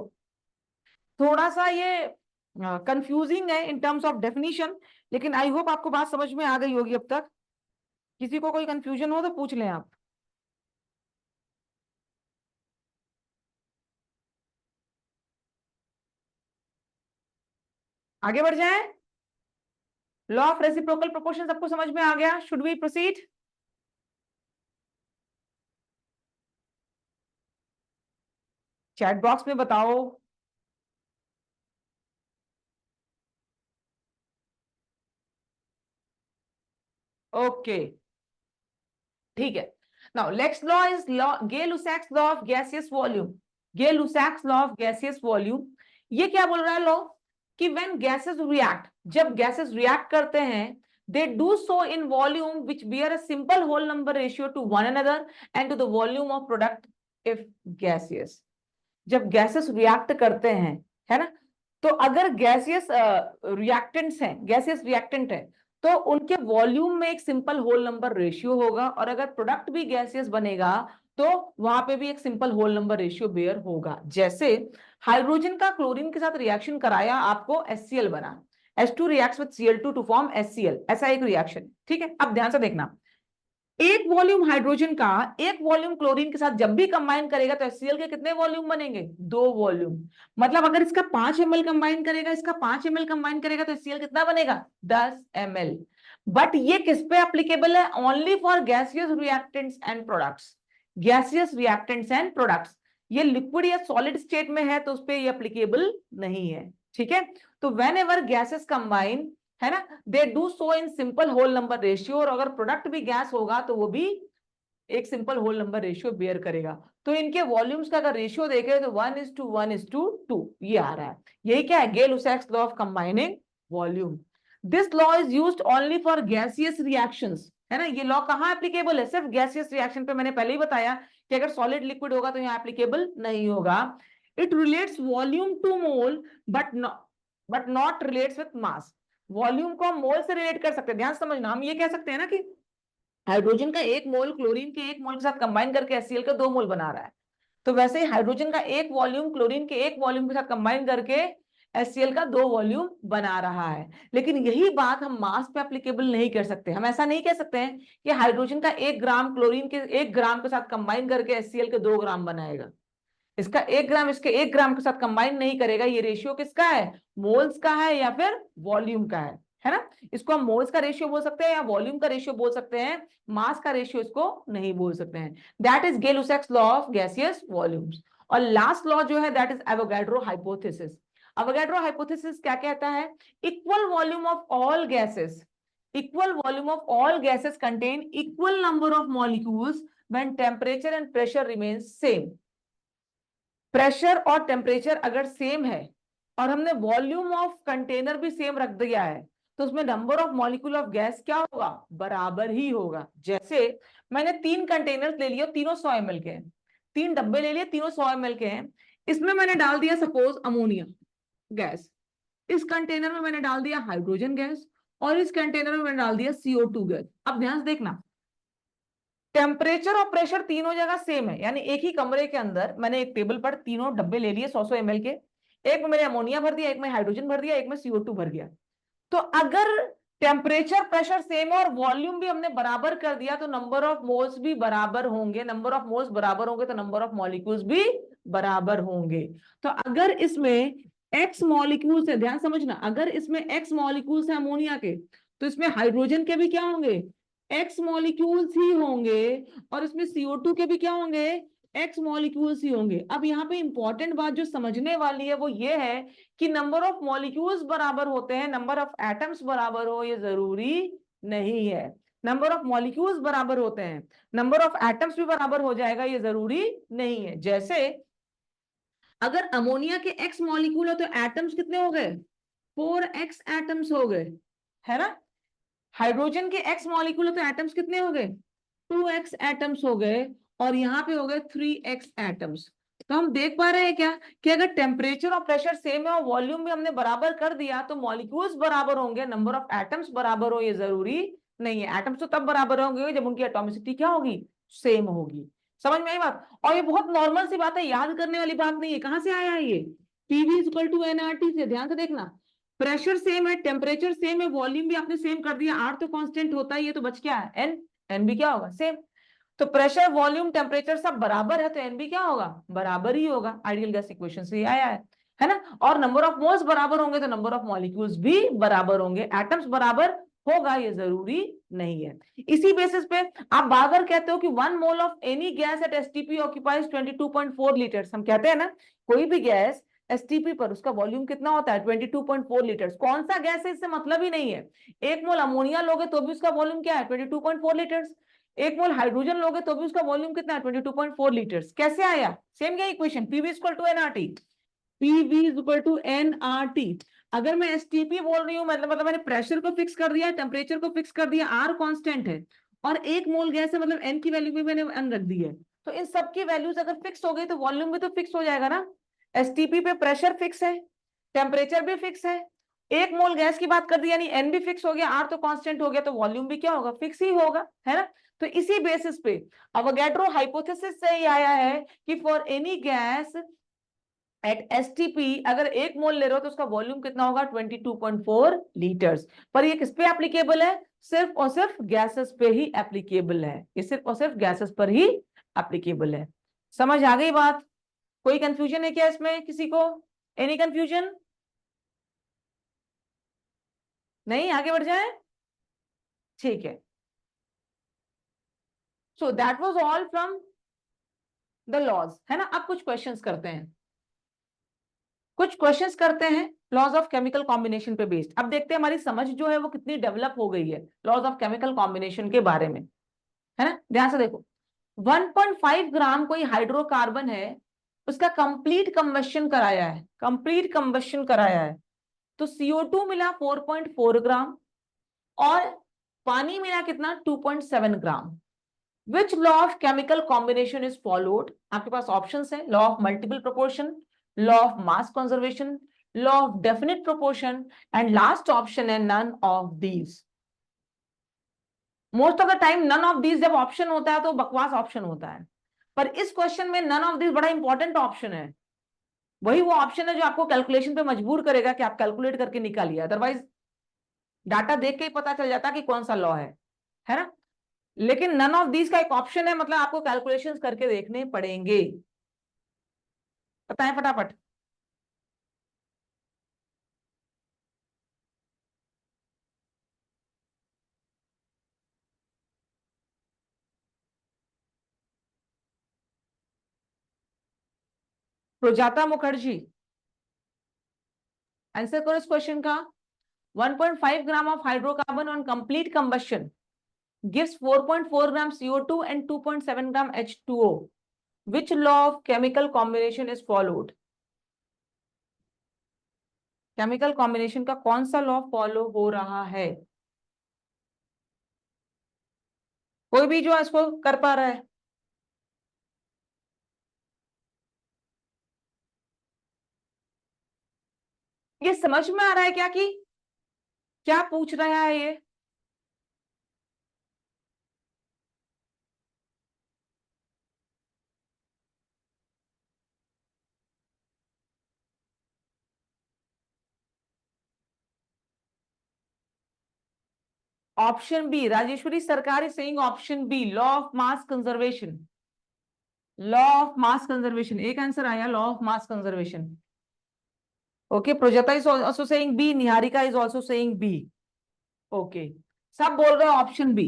थोड़ा सा ये कंफ्यूजिंग है इन टर्म्स ऑफ डेफिनेशन, लेकिन आई होप आपको बात समझ में आ गई होगी अब तक। किसी को कोई कंफ्यूजन हो तो पूछ लें आप। आगे बढ़ जाएं। लॉ ऑफ रेसिप्रोकल प्रोपोर्शन सबको समझ में आ गया? Should we proceed? Chat box में बताओ। ओके, ठीक है। Now next law is law Gay Lussac's law of gaseous volume. Gay Lussac's law of gaseous volume, ये क्या बोल रहा है लॉ? कि व्हेन गैसेस रिएक्ट, जब गैसेस रिएक्ट करते हैं, they do so in volume which bear a simple whole number ratio to one another and to the volume of product if gaseous. जब गैसेस रिएक्ट करते हैं, है ना, तो अगर गैसियस रिएक्टेंट्स हैं, गैसियस रिएक्टेंट है, तो उनके वॉल्यूम में एक सिंपल होल नंबर रेशियो होगा, और अगर प्रोडक्ट भी गैसियस बनेगा तो वहां पे भी एक simple whole number ratio bear होगा। जैसे हाइड्रोजन का क्लोरीन के साथ रिएक्शन कराया, आपको HCl बना। H2 reacts with Cl2 to form HCl, ऐसा एक रिएक्शन, ठीक है। अब ध्यान से देखना, एक वॉल्यूम हाइड्रोजन का एक वॉल्यूम क्लोरीन के साथ जब भी कंबाइन करेगा तो HCl के कितने वॉल्यूम बनेंगे? 2 वॉल्यूम। मतलब अगर इसका 5 ml कंबाइन करेगा, इसका 5 ml कंबाइन करेगा तो HCl कितना बनेगा? 10 ml। बट ये किस पे एप्लीकेबल है? Only for gaseous reactants and products. Gaseous reactants and products, ये लिक्विड या सॉलिड स्टेट में है तो उस पर ये एप्लीकेबल नहीं है, ठीक है। तो वेन एवर गैसेस कंबाइन, है ना, they do so in simple whole number ratio, और अगर प्रोडक्ट भी गैस होगा तो वो भी एक simple whole number ratio bear करेगा। तो इनके वॉल्यूम्स का अगर रेशियो देखें तो 1:1:2 ये आ रहा है। यही क्या है? Gay-Lussac's law of combining volume. This law is used only for gaseous reactions, है ना। ये लॉ कहाँ एप्लीकेबल है? सिर्फ गैसियस रिएक्शन पे। मैंने पहले ही बताया कि अगर सॉलिड लिक्विड होगा तो यहाँ एप्लीकेबल नहीं होगा। It relates volume to mole but not relates with mass. Volume को हम मोल से रिलेट कर सकते हैं। ध्यान समझना, हम ये कह सकते हैं ना कि हाइड्रोजन का 1 मोल क्लोरीन के 1 मोल के साथ कंबाइन करके HCl का 2 मोल बना रहा है, तो वैसे ही हाइड्रोजन का 1 वॉल्यूम क्लोरीन के 1 वॉल्यूम के साथ कंबाइन करके HCl का 2 वॉल्यूम बना रहा है। लेकिन यही बात हम मास पे एप्लीकेबल नहीं कर सकते। हम ऐसा नहीं कह सकते हैं कि हाइड्रोजन का 1 ग्राम क्लोरीन के 1 ग्राम के साथ कंबाइन करके HCl के 2 ग्राम बनाएगा। इसका 1 ग्राम इसके 1 ग्राम के साथ कंबाइन नहीं करेगा। ये रेशियो किसका है? मोल्स का है या फिर वॉल्यूम का है ना। इसको हम मोल्स का रेशियो बोल सकते हैं या वॉल्यूम का रेशियो बोल सकते हैं, मास का रेशियो इसको नहीं बोल सकते हैं। That is Gay-Lussac's law of gaseous volumes. और लास्ट लॉ जो है that is Avogadro hypothesis. Avogadro hypothesis क्या कहता है? Equal volume of all gases, equal volume of all gases contain equal number of molecules when temperature and pressure remains same. Pressure और temperature अगर same है और हमने वॉल्यूम ऑफ कंटेनर भी same रख दिया है तो उसमें number of molecule of gas क्या होगा? बराबर ही होगा। जैसे मैंने 3 कंटेनर ले लिए, तीनों 100 ml के हैं, 3 डब्बे ले लिए, तीनों 100 ml के हैं। इसमें मैंने डाल दिया सपोज अमोनिया गैस, इस कंटेनर में मैंने डाल दिया हाइड्रोजन गैस, और इस कंटेनर में मैंने डाल दिया CO2 गैस। अब ध्यान से देखना, टेम्परेचर और प्रेशर तीनों जगह सेम है, यानी एक ही कमरे के अंदर मैंने एक टेबल पर तीनों डब्बे ले लिए 100 ml के, एक में मैंने अमोनिया भर दिया, एक में हाइड्रोजन भर दिया, एक में CO2 भर दिया। तो अगर टेम्परेचर प्रेशर सेम है और वॉल्यूम भी हमने बराबर कर दिया तो नंबर ऑफ मोल्स भी बराबर होंगे। नंबर ऑफ मोल्स बराबर होंगे तो नंबर ऑफ मॉलिक्यूल्स भी बराबर होंगे। तो अगर इसमें x मॉलिक्यूल्स है, ध्यान समझना, अगर इसमें x मॉलिक्यूल्स है अमोनिया के तो इसमें हाइड्रोजन के भी क्या होंगे? x मॉलिक्यूल्स ही होंगे, और इसमें CO2 के भी क्या होंगे? x मॉलिक्यूल्स ही होंगे। अब यहाँ पे इंपॉर्टेंट बात जो समझने वाली है वो ये है कि नंबर ऑफ मॉलिक्यूल्स बराबर होते हैं, नंबर ऑफ एटम्स बराबर हो ये जरूरी नहीं है। नंबर ऑफ मॉलिक्यूल्स बराबर होते हैं, नंबर ऑफ एटम्स भी बराबर हो जाएगा ये जरूरी नहीं है। जैसे अगर अमोनिया के x मॉलिक्यूल हो तो एटम्स कितने हो गए? 4x एटम्स हो गए, है ना। हाइड्रोजन के x मॉलिक्यूल तो एटम्स कितने हो गए? 2x एटम्स हो गए, और यहाँ पे हो गए 3x एटम्स। तो हम देख पा रहे हैं क्या कि अगर टेम्परेचर और प्रेशर सेम है और वॉल्यूम भी हमने बराबर कर दिया तो मॉलिक्यूल्स बराबर होंगे, नंबर ऑफ एटम्स बराबर हो ये जरूरी नहीं है। एटम्स तो तब बराबर होंगे जब उनकी एटॉमिसिटी क्या होगी? सेम होगी। समझ में आई बात? और ये बहुत नॉर्मल सी बात है, याद करने वाली बात नहीं है। कहां से आया है ये? PV इक्वल टू nRT से। ध्यान से देखना, प्रेशर सेम है, टेम्परेचर सेम है, वॉल्यूम भी आपने सेम कर दिया, R तो कांस्टेंट होता ही है, तो बच क्या है? N भी क्या होगा? सेम। तो प्रेशर वॉल्यूम टेम्परेचर सब बराबर है तो N भी क्या होगा? बराबर ही होगा। आइडियल गैस इक्वेशन से आया है ना। और नंबर ऑफ मोल्स बराबर होंगे तो नंबर ऑफ मॉलिक्यूल्स भी बराबर होंगे, एटम्स बराबर होगा ये जरूरी नहीं है। इसी बेसिस पे आप बार बार कहते हो कि 1 mole of any gas at STP occupies 22.4 litres. हम कहते हैं ना कोई भी गैस STP पर उसका वॉल्यूम कितना होता है? 22.4 लीटर्स। कौन सा गैस है इससे मतलब ही नहीं है। 1 मोल अमोनिया लोगे तो भी उसका वॉल्यूम क्या है? 22.4 लीटर्स। 1 मोल हाइड्रोजन लोगे तो भी उसका वॉल्यूम कितना है? 22.4 लीटर्स। कैसे आया? सेम क्या equation, PV equal to nRT। PV equal to nRT। अगर मैं STP बोल रही हूँ मतलब मैंने प्रेशर को फिक्स कर दिया, टेम्परेचर को फिक्स कर दिया, R कांस्टेंट है, और 1 मोल गैस है मतलब N की वैल्यू भी मैंने N रख दी है, तो इन सब की वैल्यूज अगर फिक्स हो गई तो वॉल्यूम भी तो फिक्स हो जाएगा ना। STP पे प्रेशर फिक्स है, टेम्परेचर भी फिक्स है, 1 मोल गैस की बात कर दी यानी N भी फिक्स हो गया, R तो कांस्टेंट हो गया, तो वॉल्यूम भी क्या होगा? फिक्स ही होगा, है ना। तो इसी बेसिस पे अवोगाड्रो हाइपोथेसिस से ही आया है कि for any gas at STP अगर 1 मोल ले रहे हो तो उसका वॉल्यूम कितना होगा 22.4 लीटर्स। पर ये किस पे एप्लीकेबल है? सिर्फ और सिर्फ गैसेस पे ही एप्लीकेबल है, ये सिर्फ और सिर्फ गैसेस पर ही एप्लीकेबल है। समझ आ गई बात? कोई कंफ्यूजन है क्या इसमें किसी को? Any confusion? नहीं, आगे बढ़ जाए। ठीक है, so that was all from the laws, है ना। अब कुछ क्वेश्चंस करते हैं, कुछ क्वेश्चंस करते हैं लॉज ऑफ केमिकल कॉम्बिनेशन पे बेस्ड। अब देखते हैं हमारी समझ जो है वो कितनी डेवलप हो गई है लॉज ऑफ केमिकल कॉम्बिनेशन के बारे में, है ना। ध्यान से देखो, 1.5 ग्राम कोई हाइड्रोकार्बन है, उसका कंप्लीट कंबशन कराया है, कंप्लीट कंबशन कराया है, तो CO2 मिला 4.4 ग्राम और पानी मिला कितना 2.7 gram. Which law of chemical combination is followed? आपके पास ऑप्शंस है, law of multiple proportion, law of mass conservation, law of definite proportion, and last option है none of these. Most of the time none of these जब option होता है तो बकवास option होता है, पर इस क्वेश्चन में नन ऑफ दीज बड़ा इंपॉर्टेंट ऑप्शन है। वही वो ऑप्शन है जो आपको कैलकुलेशन पे मजबूर करेगा कि आप कैलकुलेट करके निकालिए, अदरवाइज डाटा देख के ही पता चल जाता कि कौन सा लॉ है ना। लेकिन नन ऑफ दीज का एक ऑप्शन है, मतलब आपको कैलकुलेशंस करके देखने पड़ेंगे। बताएं फटाफट। सुजाता मुखर्जी, आंसर करो इस क्वेश्चन का। 1.5 gram of hydrocarbon on complete combustion gives 4.4 gram CO2 and 2.7 gram H2O. Which law of chemical combination is followed? Chemical combination का कौन सा लॉ फॉलो हो रहा है? कोई भी जो इसको कर पा रहा है। ये समझ में आ रहा है क्या कि क्या पूछ रहा है ये? Option B, Rajeshwari Sarkar is saying option B, law of mass conservation. Law of mass conservation एक आंसर आया, law of mass conservation. Okay, Projata is also saying B, Niharika is also saying B. Okay, सब बोल रहे हैं ऑप्शन बी।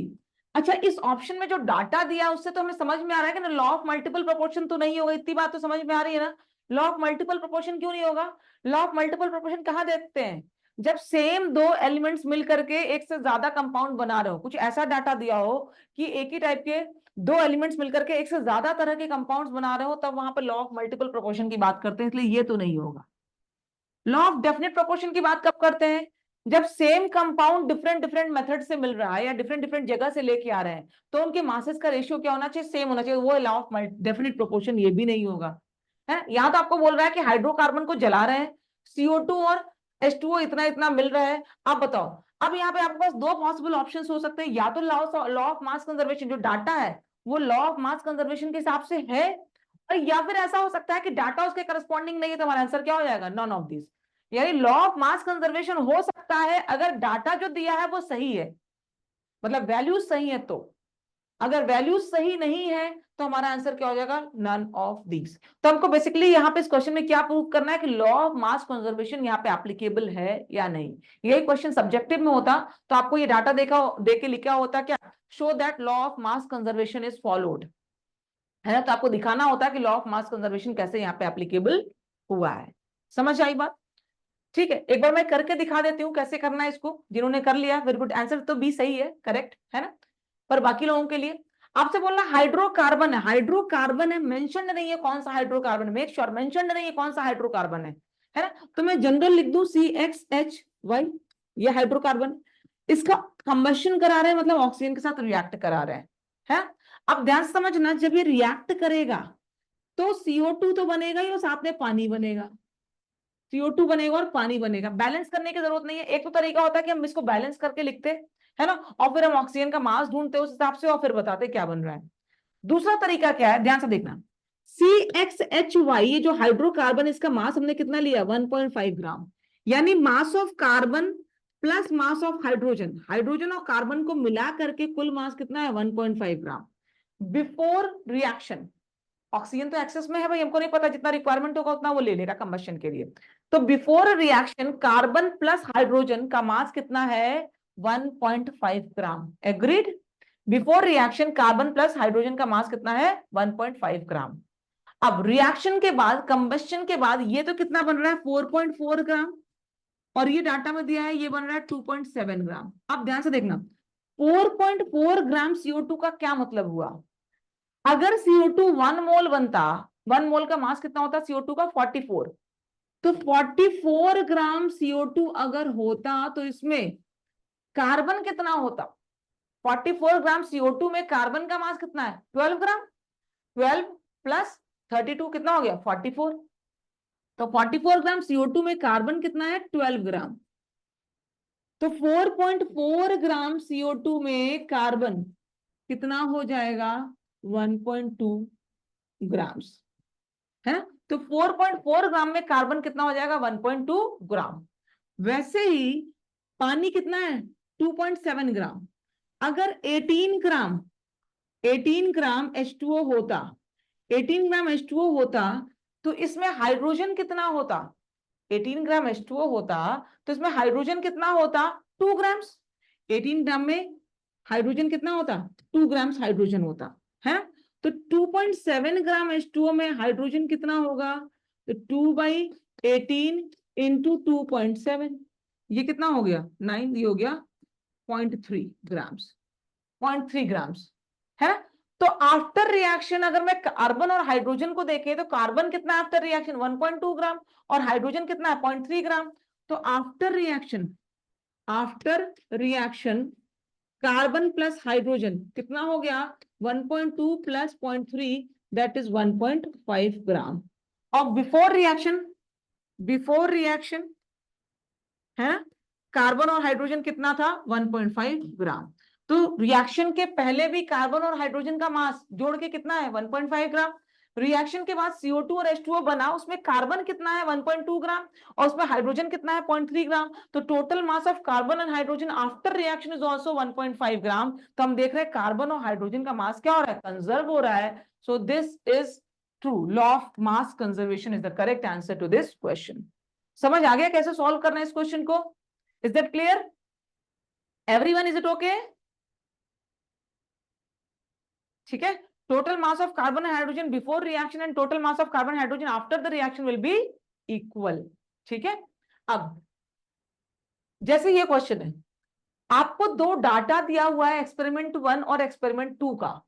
अच्छा, इस option में जो डाटा दिया उससे तो हमें समझ में आ रहा है कि ना लॉ ऑफ मल्टीपल प्रोपोर्शन तो नहीं होगा, इतनी बात तो समझ में आ रही है ना। लॉ ऑफ मल्टीपल प्रोपोर्शन क्यों नहीं होगा? लॉ ऑफ मल्टीपल प्रोपोर्शन कहाँ देखते हैं? जब सेम दो एलिमेंट्स मिल करके एक से ज्यादा कंपाउंड बना रहे हो, कुछ ऐसा डाटा दिया हो कि एक ही टाइप के दो एलिमेंट्स मिलकर के एक से ज्यादा तरह के कंपाउंड्स बना रहे हो, तब वहां पर लॉ ऑफ मल्टीपल प्रोपोर्शन की बात करते हैं, इसलिए ये तो नहीं होगा। लॉ ऑफ डेफिनेट प्रोपोर्शन की बात कब करते हैं? जब same compound different different method से मिल रहा है या डिफरेंट डिफरेंट जगह से लेके आ रहे हैं, तो उनके मासेस का रेशियो क्या होना चाहिए? सेम होना चाहिए, वो लॉ ऑफ डेफिनेट प्रोपोर्शन ये भी नहीं होगा। है, यहाँ तो आपको बोल रहा है कि हाइड्रोकार्बन को जला रहे हैं, CO2 और H2O इतना इतना मिल रहा है। आप बताओ, अब यहाँ पे आपके पास दो पॉसिबल ऑप्शन हो सकते हैं, या तो लॉ ऑफ मास कंजर्वेशन जो डाटा है वो लॉ ऑफ मास कंजर्वेशन के हिसाब से है, और या फिर ऐसा हो सकता है कि डाटा उसके करस्पॉन्डिंग नहीं है, तो हमारा आंसर क्या हो जाएगा? None of this. यानी लॉ ऑफ मास कंजर्वेशन हो सकता है अगर डाटा जो दिया है वो सही है, मतलब वैल्यूज सही है, तो अगर वैल्यूज सही नहीं है तो हमारा आंसर क्या हो जाएगा? None of these. तो हमको बेसिकली यहाँ पे इस क्वेश्चन में क्या प्रूव करना है कि लॉ ऑफ मास कंजर्वेशन यहाँ पे एप्लीकेबल है या नहीं। यही क्वेश्चन सब्जेक्टिव में होता तो आपको ये डाटा देखा दे के लिखा होता क्या, show that law of mass conservation is followed, है ना। तो आपको दिखाना होता है कि लॉ ऑफ मास कंजर्वेशन कैसे यहाँ पे एप्लीकेबल हुआ है। समझ आई बात? ठीक है, एक बार मैं करके दिखा देती हूँ कैसे करना है इसको। जिन्होंने कर लिया वेरी गुड, आंसर तो बी सही है, करेक्ट है ना। पर बाकी लोगों के लिए आपसे बोलना हाइड्रोकार्बन है, हाइड्रोकार्बन है, मेंशन नहीं है कौन सा हाइड्रोकार्बन, मेक श्योर मेंशन नहीं है कौन सा हाइड्रोकार्बन है ना। तो मैं जनरल लिख दूं CXH, ये हाइड्रोकार्बन, इसका कंबशन करा रहे हैं, मतलब ऑक्सीजन के साथ रिएक्ट करा रहे हैं, है। अब ध्यान से समझना, जब ये रिएक्ट करेगा तो CO2 तो बनेगा ही और साथ में पानी बनेगा, CO2 बनेगा और पानी बनेगा। बैलेंस करने की जरूरत नहीं है, एक तो तरीका होता है कि हम इसको बैलेंस करके लिखते है ना, और फिर हम ऑक्सीजन का मास ढूंढते उस हिसाब से और फिर बताते क्या बन रहा है। दूसरा तरीका क्या है, ध्यान से देखना, CXHY, ये जो हाइड्रोकार्बन, इसका मास हमने कितना लिया, 1.5 ग्राम। यानी mass of carbon plus mass of hydrogen, hydrogen और कार्बन को मिला करके कुल मास कितना है, 1.5 ग्राम। बिफोर रिएक्शन, ऑक्सीजन तो एक्सेस में है भाई, हमको नहीं पता, जितना रिक्वायरमेंट होगा उतना वो ले लेगा कंबशन के लिए। तो before reaction carbon plus hydrogen का मास कितना है, 1.5 gram. Agreed? Before reaction carbon plus hydrogen का मास कितना है, 1.5 ग्राम। अब रिएक्शन के बाद, कंबशन के बाद, ये तो कितना बन रहा है, 4.4 ग्राम, और ये डाटा में दिया है ये बन रहा है 2.7 ग्राम। अब ध्यान से देखना, 4.4 ग्राम CO2 का क्या मतलब हुआ। अगर CO2 1 मोल बनता, 1 मोल का मास कितना होता CO2 का, 44, तो 44 ग्राम CO2 अगर होता तो इसमें कार्बन कितना होता। 44 ग्राम CO2 में कार्बन का मास कितना है, 12 ग्राम। 12 प्लस 32 कितना हो गया, 44। तो 44 ग्राम CO2 में कार्बन कितना है, 12 ग्राम। तो 4.4 ग्राम CO2 में कार्बन कितना हो जाएगा, 1.2 ग्राम्स है। तो 4.4 ग्राम में कार्बन कितना हो जाएगा, 1.2 ग्राम। वैसे ही पानी कितना है, 2.7 ग्राम। अगर 18 ग्राम H2O होता, 18 ग्राम H2O होता, तो इसमें हाइड्रोजन कितना होता, 18 ग्राम H2O होता तो इसमें हाइड्रोजन कितना होता, 2 ग्राम्स। 18 ग्राम में हाइड्रोजन कितना होता, 2 ग्राम्स हाइड्रोजन होता है। तो 2.7 ग्राम H2O में हाइड्रोजन कितना होगा, तो 2/18 इंटू 2.7, ये कितना हो गया, 9, ये हो गया 0.3 ग्राम्स, 0.3 ग्राम्स है। तो आफ्टर रिएक्शन अगर मैं कार्बन और हाइड्रोजन को देखे तो कार्बन कितना आफ्टर रिएक्शन, 1.2 ग्राम, और हाइड्रोजन कितना है, 0.3 ग्राम। तो after reaction carbon plus hydrogen कितना हो गया, 1.2 प्लस 0.3, दैट इज 1.5 ग्राम। और बिफोर रिएक्शन है, कार्बन और हाइड्रोजन कितना था, 1.5 ग्राम। तो रिएक्शन के पहले भी कार्बन और हाइड्रोजन का मास जोड़ के कितना है, 1.5 ग्राम। रिएक्शन के बाद CO2 और H2O बना, उसमें कार्बन कितना है, 1.2 ग्राम, और उसमें हाइड्रोजन कितना है, 0.3 ग्राम। तो total mass of carbon and hydrogen after reaction is also 1.5 ग्राम। तो हम देख रहे हैं कार्बन और हाइड्रोजन का मास क्या हो रहा है, कंजर्व हो रहा है। So this is true, law of mass conservation is the correct answer to this question. समझ आ गया कैसे सॉल्व करना है इस क्वेश्चन को? Is that clear? Everyone, is it okay? ठीक है। Total mass of carbon and hydrogen before reaction and total mass of carbon hydrogen after the reaction will be equal. ठीक है। अब जैसे ये क्वेश्चन है, आपको दो डाटा दिया हुआ है, एक्सपेरिमेंट 1 और एक्सपेरिमेंट 2 का।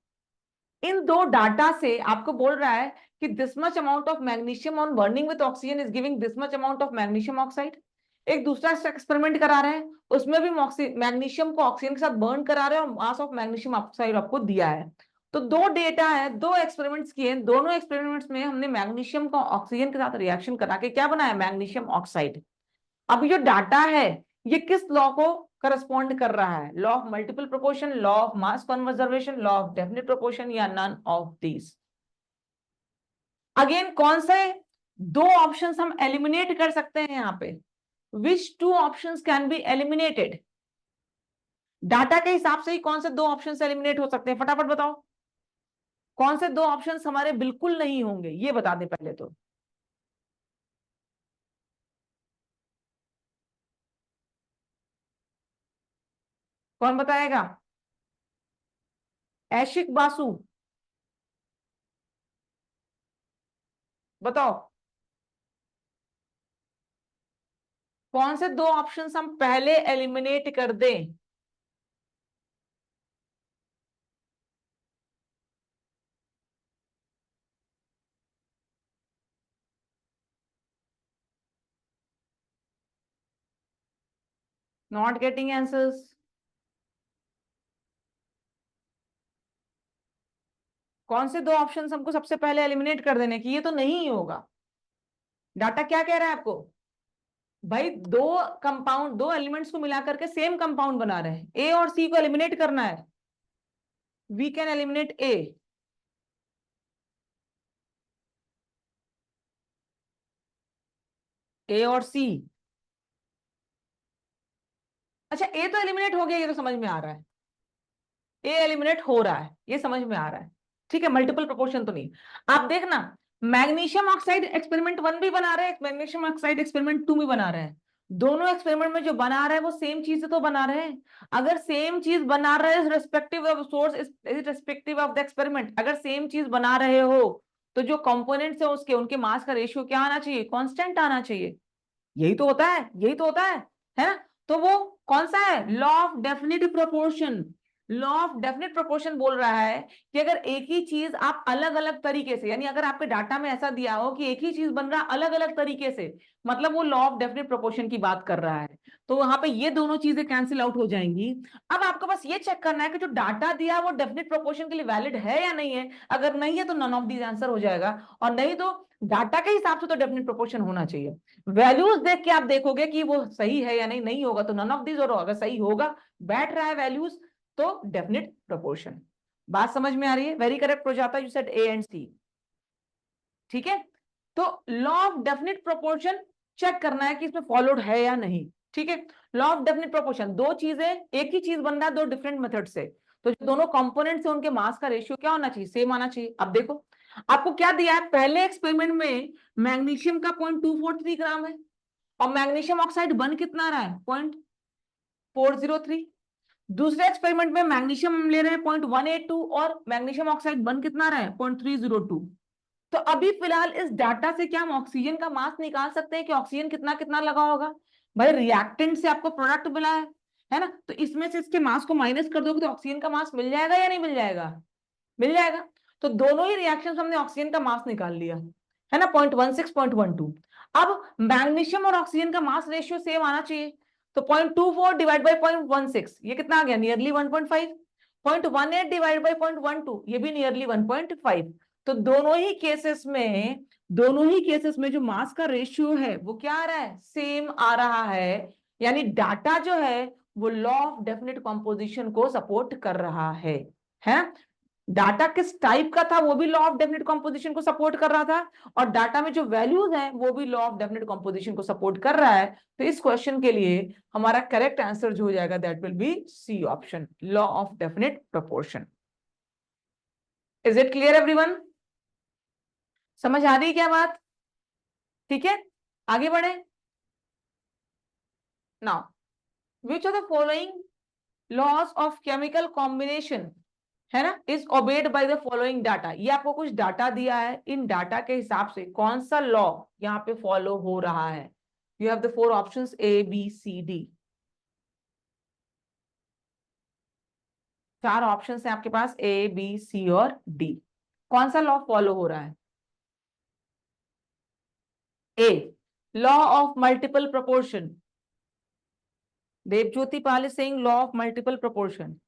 इन दो डाटा से आपको बोल रहा है कि this much amount of magnesium on burning with oxygen is giving this much amount of magnesium oxide. एक दूसरा एक्सपेरिमेंट करा रहे हैं, उसमें भी मैग्नीशियम को ऑक्सीजन के साथ बर्न करा रहे हैं और मास ऑफ मैग्नीशियम ऑक्साइड आपको दिया है। तो दो डेटा है, दो एक्सपेरिमेंट्स किए, दोनों एक्सपेरिमेंट्स में हमने मैग्नीशियम को ऑक्सीजन के साथ रिएक्शन करा के क्या बनाया, मैग्नीशियम ऑक्साइड। अब ये डाटा है, ये किस लॉ को करस्पॉन्ड कर रहा है, law of multiple proportion, law of mass conservation, law of definite proportion, या नन ऑफ दीज। अगेन कौन से दो ऑप्शंस हम एलिमिनेट कर सकते हैं यहां पे, which two options can be eliminated. Data के हिसाब से ही कौन से दो ऑप्शंस एलिमिनेट हो सकते हैं, फटाफट बताओ। कौन से दो ऑप्शंस हमारे बिल्कुल नहीं होंगे, ये बता दे पहले तो। कौन बताएगा? ऐशिक बासु, बताओ कौन से दो ऑप्शंस हम पहले एलिमिनेट कर दें। Not getting answers. कौन से दो ऑप्शंस हमको सबसे पहले एलिमिनेट कर देने की, ये तो नहीं होगा। डाटा क्या कह रहा है आपको, भाई दो कंपाउंड, दो एलिमेंट्स को मिलाकर के सेम कंपाउंड बना रहे हैं, ए और सी को एलिमिनेट करना है। वी कैन एलिमिनेट ए, ए और सी। अच्छा ए तो एलिमिनेट हो गया, ये तो समझ में आ रहा है, ए एलिमिनेट हो रहा है, ये समझ में आ रहा है। ठीक है, मल्टीपल प्रोपोर्शन तो नहीं। आप देखना, मैग्नीशियम ऑक्साइड एक्सपेरिमेंट 1 भी बना रहे हैं, मैग्नीशियम ऑक्साइड एक्सपेरिमेंट 2 भी बना रहे हैं। दोनों एक्सपेरिमेंट में जो बना रहे हैं वो सेम चीज तो बना रहे हैं। अगर सेम चीज बना रहे हैं respective of source, respective of the experiment, अगर सेम चीज बना रहे हो तो जो कंपोनेंट्स है उसके, उनके मास का रेशियो क्या आना चाहिए? कांस्टेंट आना चाहिए। यही तो होता है, यही तो होता है ना? तो वो कौन सा है? Law of definite proportion. Law of definite proportion बोल रहा है कि अगर एक ही चीज आप अलग अलग तरीके से, यानी अगर आपके डाटा में ऐसा दिया हो कि एक ही चीज बन रहा अलग अलग तरीके से, मतलब वो लॉ ऑफ डेफिनिट प्रोपोर्शन की बात कर रहा है, तो वहां पे ये दोनों चीजें कैंसिल आउट हो जाएंगी। अब आपको बस ये चेक करना है कि जो डाटा दिया है वो डेफिनिट प्रोपोर्शन के लिए वैलिड है या नहीं है। अगर नहीं है तो नन ऑफ दीज आंसर हो जाएगा, और नहीं तो डाटा के हिसाब से तो डेफिनिट प्रोपोर्शन होना चाहिए। वैल्यूज देख के आप देखोगे कि वो सही है या नहीं, नहीं होगा तो नन ऑफ दीज, और अगर सही होगा, बैठ रहा है वैल्यूज, तो डेफिनिट प्रोपोर्शन। बात समझ में आ रही है? Very correct Projata, you said A and C. ठीक है, तो law of definite proportion check करना है कि इसमें फॉलोड है या नहीं। ठीक है, लॉ ऑफ डेफिनिट प्रोपोर्शन, दो चीजें, एक ही चीज बन रहा है दो डिफरेंट मेथड से, तो जो दोनों कंपोनेंट्स है उनके मास का रेशियो क्या होना चाहिए? सेम आना चाहिए। अब देखो आपको क्या दिया है, पहले एक्सपेरिमेंट में मैग्नीशियम का 0.243 ग्राम है, और मैग्नीशियम ऑक्साइड बन कितना रहा है? 0.403। दूसरे एक्सपेरिमेंट में मैग्नीशियम हम ले रहे हैं 0.182, और मैग्नीशियम ऑक्साइड बन कितना रहा है? 0.302। तो अभी फिलहाल इस डाटा से क्या हम ऑक्सीजन का मास निकाल सकते हैं कि ऑक्सीजन कितना कितना लगा होगा? भाई रिएक्टेंट से आपको प्रोडक्ट मिला है ना? तो इसमें से इसके मास को माइनस कर दोगे तो ऑक्सीजन का मास मिल जाएगा या नहीं मिल जाएगा? मिल जाएगा। तो दोनों ही रिएक्शन हमने ऑक्सीजन का मास निकाल लिया, है ना? 0.16 0.12। अब मैग्नीशियम और ऑक्सीजन का मास रेशियो सेम आना चाहिए, तो 0.24 डिवाइड बाई 0.16, ये कितना आ गया? नियरली 1.5। 0.18 डिवाइड बाई 0.12, ये भी नियरली 1.5। तो दोनों ही केसेस में जो मास का रेशियो है वो क्या आ रहा है? सेम आ रहा है। यानी डाटा जो है वो लॉ ऑफ डेफिनेट कंपोजिशन को सपोर्ट कर रहा है? डाटा किस टाइप का था वो भी लॉ ऑफ डेफिनेट कंपोजिशन को सपोर्ट कर रहा था, और डाटा में जो वैल्यूज हैं वो भी लॉ ऑफ डेफिनेट कंपोजिशन को सपोर्ट कर रहा है। तो इस क्वेश्चन के लिए हमारा करेक्ट आंसर जो हो जाएगा that will be C option, law of definite proportion. Is it clear everyone? समझ आ रही है क्या बात? ठीक है, आगे बढ़े। Now which of the following laws of chemical combination, है ना, is obeyed by the following data. ये आपको कुछ डाटा दिया है, इन डाटा के हिसाब से कौन सा लॉ यहाँ पे फॉलो हो रहा है? You have the 4 options A B C D. 4 options हैं आपके पास, ए बी सी और डी। कौन सा लॉ फॉलो हो रहा है? A, law of multiple proportion. Devjyoti Pal is saying law of multiple proportion,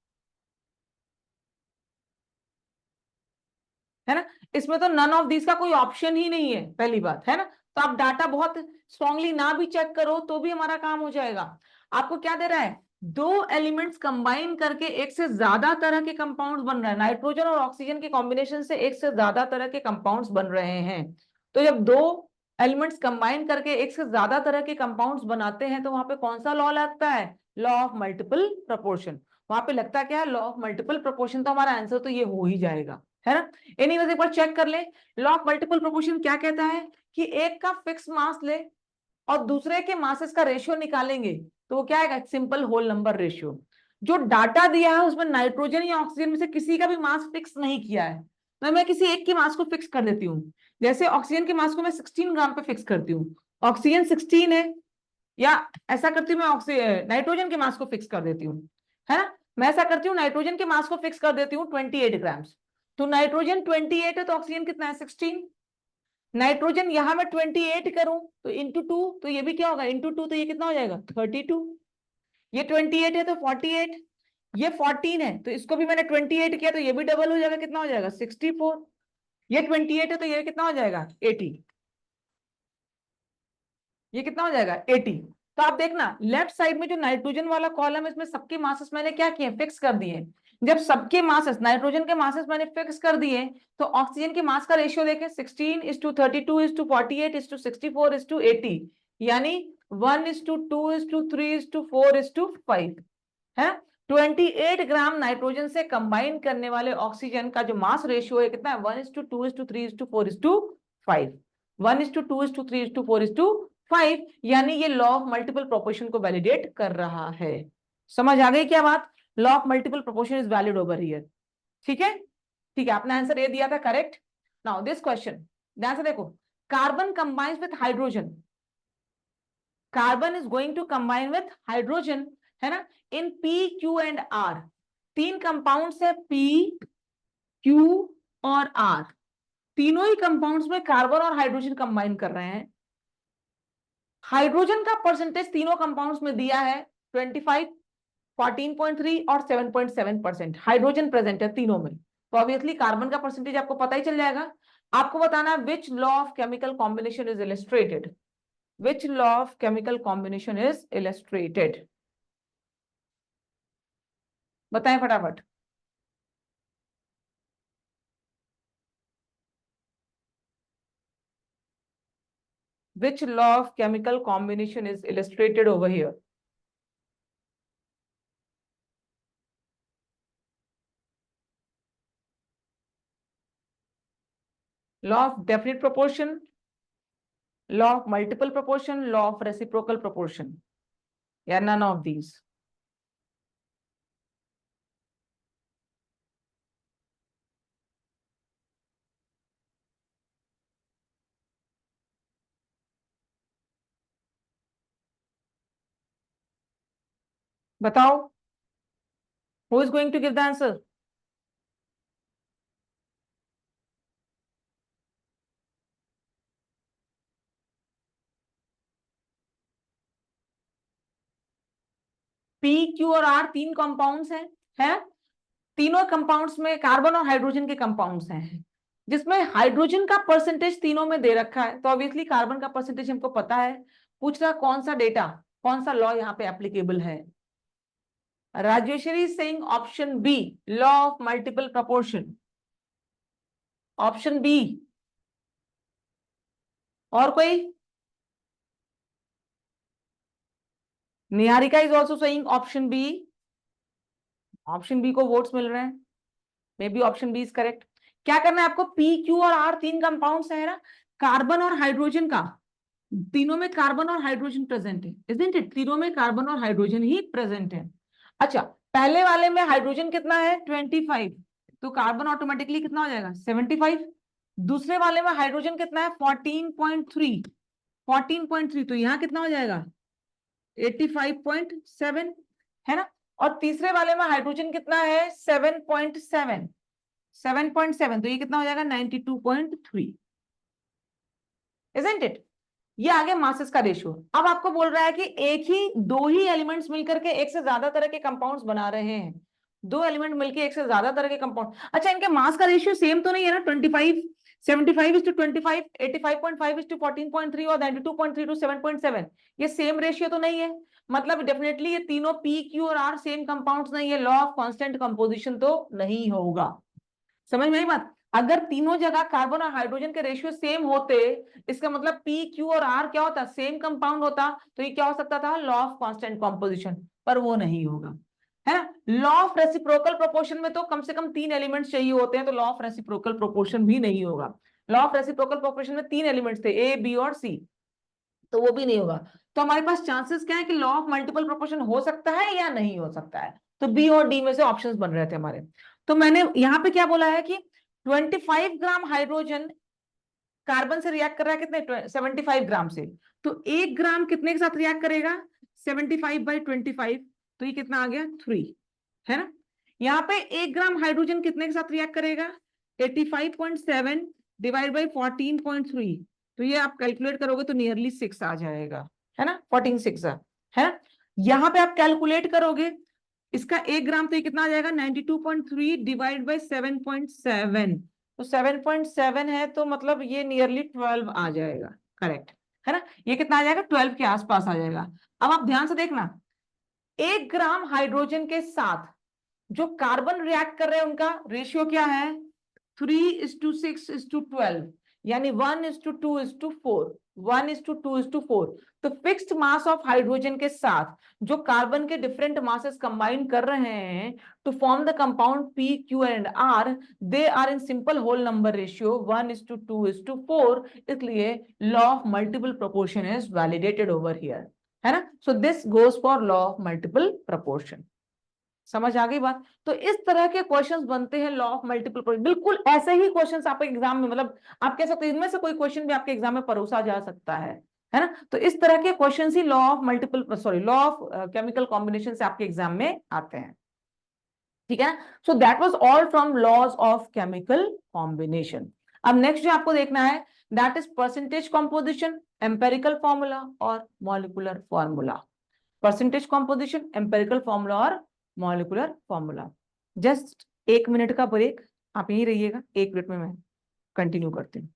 है ना? इसमें तो नन ऑफ दिस का कोई ऑप्शन ही नहीं है, पहली बात, है ना? तो आप डाटा बहुत स्ट्रांगली ना भी चेक करो तो भी हमारा काम हो जाएगा। आपको क्या दे रहा है? दो एलिमेंट्स कंबाइन करके एक से ज्यादा तरह के कंपाउंड्स बन रहे हैं, नाइट्रोजन और ऑक्सीजन के कॉम्बिनेशन से एक से ज्यादा तरह के कंपाउंड्स बन रहे हैं। तो जब दो एलिमेंट्स कंबाइन करके एक से ज्यादा तरह के कंपाउंड्स बनाते हैं तो वहां पे कौन सा लॉ लगता है? Law of multiple proportion. वहां पे लगता क्या है? Law of multiple proportion. तो हमारा आंसर तो ये हो ही जाएगा, है ना? एनीवेज एक बार चेक कर ले, लॉ ऑफ मल्टीपल प्रोपोर्शन क्या कहता है कि एक का फिक्स मास ले और दूसरे के मासेस का रेशियो निकालेंगे तो वो क्या आएगा? Simple whole number ratio. जो डाटा दिया है उसमें नाइट्रोजन या ऑक्सीजन में से किसी का भी मास फिक्स नहीं किया है, तो मैं किसी एक के मास को फिक्स कर देती हूँ। जैसे ऑक्सीजन के मास को मैं 16 ग्राम पे फिक्स करती हूँ, ऑक्सीजन 16 है, या ऐसा करती हूँ मैं ऑक्सीजन नाइट्रोजन के मास को फिक्स कर देती हूँ, है ना? मैं ऐसा करती हूँ नाइट्रोजन के मास को फिक्स कर देती हूँ 28 ग्राम्स। तो नाइट्रोजन 28 है तो ऑक्सीजन कितना है? 16। नाइट्रोजन यहां मैं 28 करूं तो इंटू 2, तो ये भी क्या होगा? इंटू 2, तो ये कितना हो जाएगा? 32। ये 28 है तो 48, ये 14 है तो इसको भी मैंने 28 किया तो ये भी डबल हो जाएगा, कितना हो जाएगा? 64। ये 28 है तो ये कितना हो जाएगा? 80। ये कितना हो जाएगा? 80। तो आप देखना लेफ्ट साइड में जो नाइट्रोजन वाला कॉलम है इसमें सबके मासेस मैंने क्या किए? फिक्स कर दिए। जब सबके मासेस, नाइट्रोजन के मासेस मैंने फिक्स कर दिए तो ऑक्सीजन के मास का रेशियो देखें, 16:32:48:64:80। यानी 1:2:3:4:5 है। 28 ग्राम नाइट्रोजन से कंबाइन करने वाले ऑक्सीजन का जो मास रेशियो है कितना है? 1:2:3:4:5। 1:2:3:4:5, यानी ये लॉ ऑफ मल्टीपल प्रोपोर्शन को वैलिडेट कर रहा है। समझ आ गई क्या बात? Law of multiple proportion is valid over here. ठीक है, ठीक है, आपने आंसर ये दिया था करेक्ट। नाउ दिस क्वेश्चन, ध्यान से देखो। Carbon combines with hydrogen, carbon is going to combine with hydrogen, है ना, in P Q and R. तीन कंपाउंड्स है, पी क्यू और आर। तीनों ही कंपाउंड्स में कार्बन और हाइड्रोजन कंबाइन कर रहे हैं। हाइड्रोजन का परसेंटेज तीनों कंपाउंड्स में दिया है 25, 14.3 और 7.7% हाइड्रोजन प्रेजेंट है तीनों में। तो ऑब्वियसली कार्बन का परसेंटेज आपको पता ही चल जाएगा। आपको बताना है विच law of chemical combination is illustrated. Which law of chemical combination is illustrated, बताएं फटाफट। Which law of chemical combination is illustrated over here? Law of definite proportion, law of multiple proportion, law of reciprocal proportion, या none of these? बताओ, who is going to give the answer? P Q और R तीन compounds हैं, तीनों compounds में carbon और hydrogen के compounds हैं, जिसमें हाइड्रोजन का परसेंटेज तीनों में दे रखा है। तो ऑब्वियसली कार्बन का परसेंटेज हमको पता है। पूछ रहा कौन सा डेटा, कौन सा लॉ यहाँ पे एप्लीकेबल है। Rajeshwari Singh option B, law of multiple proportion, option B. और कोई? Niharika is also saying option B. Option B को वोट्स मिल रहे हैं, maybe option B is correct. क्या करना है आपको? पी क्यू और आर तीन कंपाउंड्स है ना, कार्बन और हाइड्रोजन का, तीनों में कार्बन और हाइड्रोजन प्रेजेंट है, इजंट इट? तीनों में कार्बन और हाइड्रोजन ही प्रेजेंट है। अच्छा, पहले वाले में हाइड्रोजन कितना है? 25, तो कार्बन ऑटोमेटिकली कितना हो जाएगा? 75। दूसरे वाले में हाइड्रोजन कितना है? 14.3, 14.3, तो यहाँ कितना हो जाएगा? 85.7, है ना। और तीसरे वाले में हाइड्रोजन कितना है? 7.7, 7.7, तो ये कितना हो जाएगा? 92.3, इजंट इट? ये आगे मासेस का रेशियो। अब आपको बोल रहा है कि एक ही, दो ही एलिमेंट्स मिलकर के एक से ज्यादा तरह के कंपाउंड्स बना रहे हैं। दो एलिमेंट मिलकर एक से ज्यादा तरह के कंपाउंड। अच्छा, इनके मास का रेशियो सेम तो नहीं है ना? 25, 75:25, 85.5:14.3 और 92.3:7.7, ये सेम रेशियो तो नहीं है। मतलब डेफिनेटली ये तीनों पी क्यू और आर सेम कंपाउंड्स नहीं है। लॉ ऑफ कांस्टेंट कंपोजिशन तो नहीं होगा। समझ में आई बात? अगर तीनों जगह कार्बन और हाइड्रोजन के रेशियो सेम होते, इसका मतलब पी क्यू और आर क्या होता? सेम कंपाउंड होता। तो ये क्या हो सकता था? Law of constant composition. पर वो नहीं होगा, है ना। लॉ ऑफ रेसिप्रोकल प्रोपोर्शन में तो कम से कम तीन एलिमेंट्स चाहिए होते हैं, तो लॉ ऑफ रेसिप्रोकल प्रोपोर्शन भी नहीं होगा। लॉ ऑफ रेसिप्रोकल प्रोपोर्शन में तीन एलिमेंट्स थे, ए बी और सी, तो वो भी नहीं होगा। तो हमारे पास चांसेस क्या है कि लॉ ऑफ मल्टीपल प्रोपोर्शन हो सकता है या नहीं हो सकता है? तो बी और डी में से ऑप्शंस बन रहे थे हमारे। तो मैंने यहाँ पे क्या बोला है कि 25 ग्राम हाइड्रोजन कार्बन से रिएक्ट कर रहा है कितने? 75 ग्राम से। तो 1 ग्राम कितने के साथ रिएक्ट करेगा? 75/25, तो ये कितना आ गया? 3, है ना। यहाँ पे 1 ग्राम हाइड्रोजन कितने के साथ रिएक्ट करेगा? 85.7 डिवाइड बाई 14.3, तो ये आप कैलकुलेट करोगे तो नियरली 6 आ जाएगा, है ना। 14/6 है ना। यहाँ पे आप कैलकुलेट करोगे इसका 1 ग्राम, तो ये कितना आ जाएगा? 92.3 डिवाइड बाई 7.7, तो 7.7 है, तो मतलब ये नियरली 12 आ जाएगा, करेक्ट, है ना। ये कितना आ जाएगा? 12 के आसपास आ जाएगा। अब आप ध्यान से देखना, 1 ग्राम हाइड्रोजन के साथ जो कार्बन रिएक्ट कर रहे हैं उनका रेशियो क्या है? 3:6:12, यानी 1:2:4, 1:2:4। तो फिक्स्ड मास ऑफ हाइड्रोजन के साथ जो कार्बन के डिफरेंट मासेस कंबाइन कर रहे हैं to form the compound P, Q and R, they are in simple whole number ratio 1:2:4। इसलिए law of multiple proportion is validated over here, है ना। So this goes for law of multiple proportion. समझ आ गई बात। तो इस तरह के क्वेश्चंस बनते हैं लॉ ऑफ मल्टीपल प्रोपोर्शन। बिल्कुल ऐसे ही क्वेश्चंस आपके एग्जाम में, मतलब आप कह सकते हैं इनमें से कोई क्वेश्चन भी आपके एग्जाम में परोसा जा सकता है ना। तो इस तरह के क्वेश्चंस ही law of multiple law of chemical combination से आपके एग्जाम में आते हैं, ठीक है। So that was all from laws of chemical combination. अब नेक्स्ट जो आपको देखना है that is percentage composition, empirical formula और molecular formula. Percentage composition, empirical formula और मॉलिक्यूलर फॉर्मूला। जस्ट 1 मिनट का ब्रेक, आप यहीं रहिएगा, 1 मिनट में मैं कंटिन्यू करती हूँ।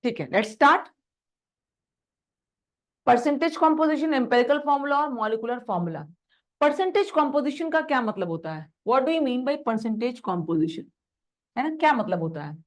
ठीक है, let's start. Percentage composition, empirical formula और मॉलिक्यूलर फॉर्मूला। परसेंटेज कॉम्पोजिशन का क्या मतलब होता है? What do you mean by percentage composition, है ना, क्या मतलब होता है?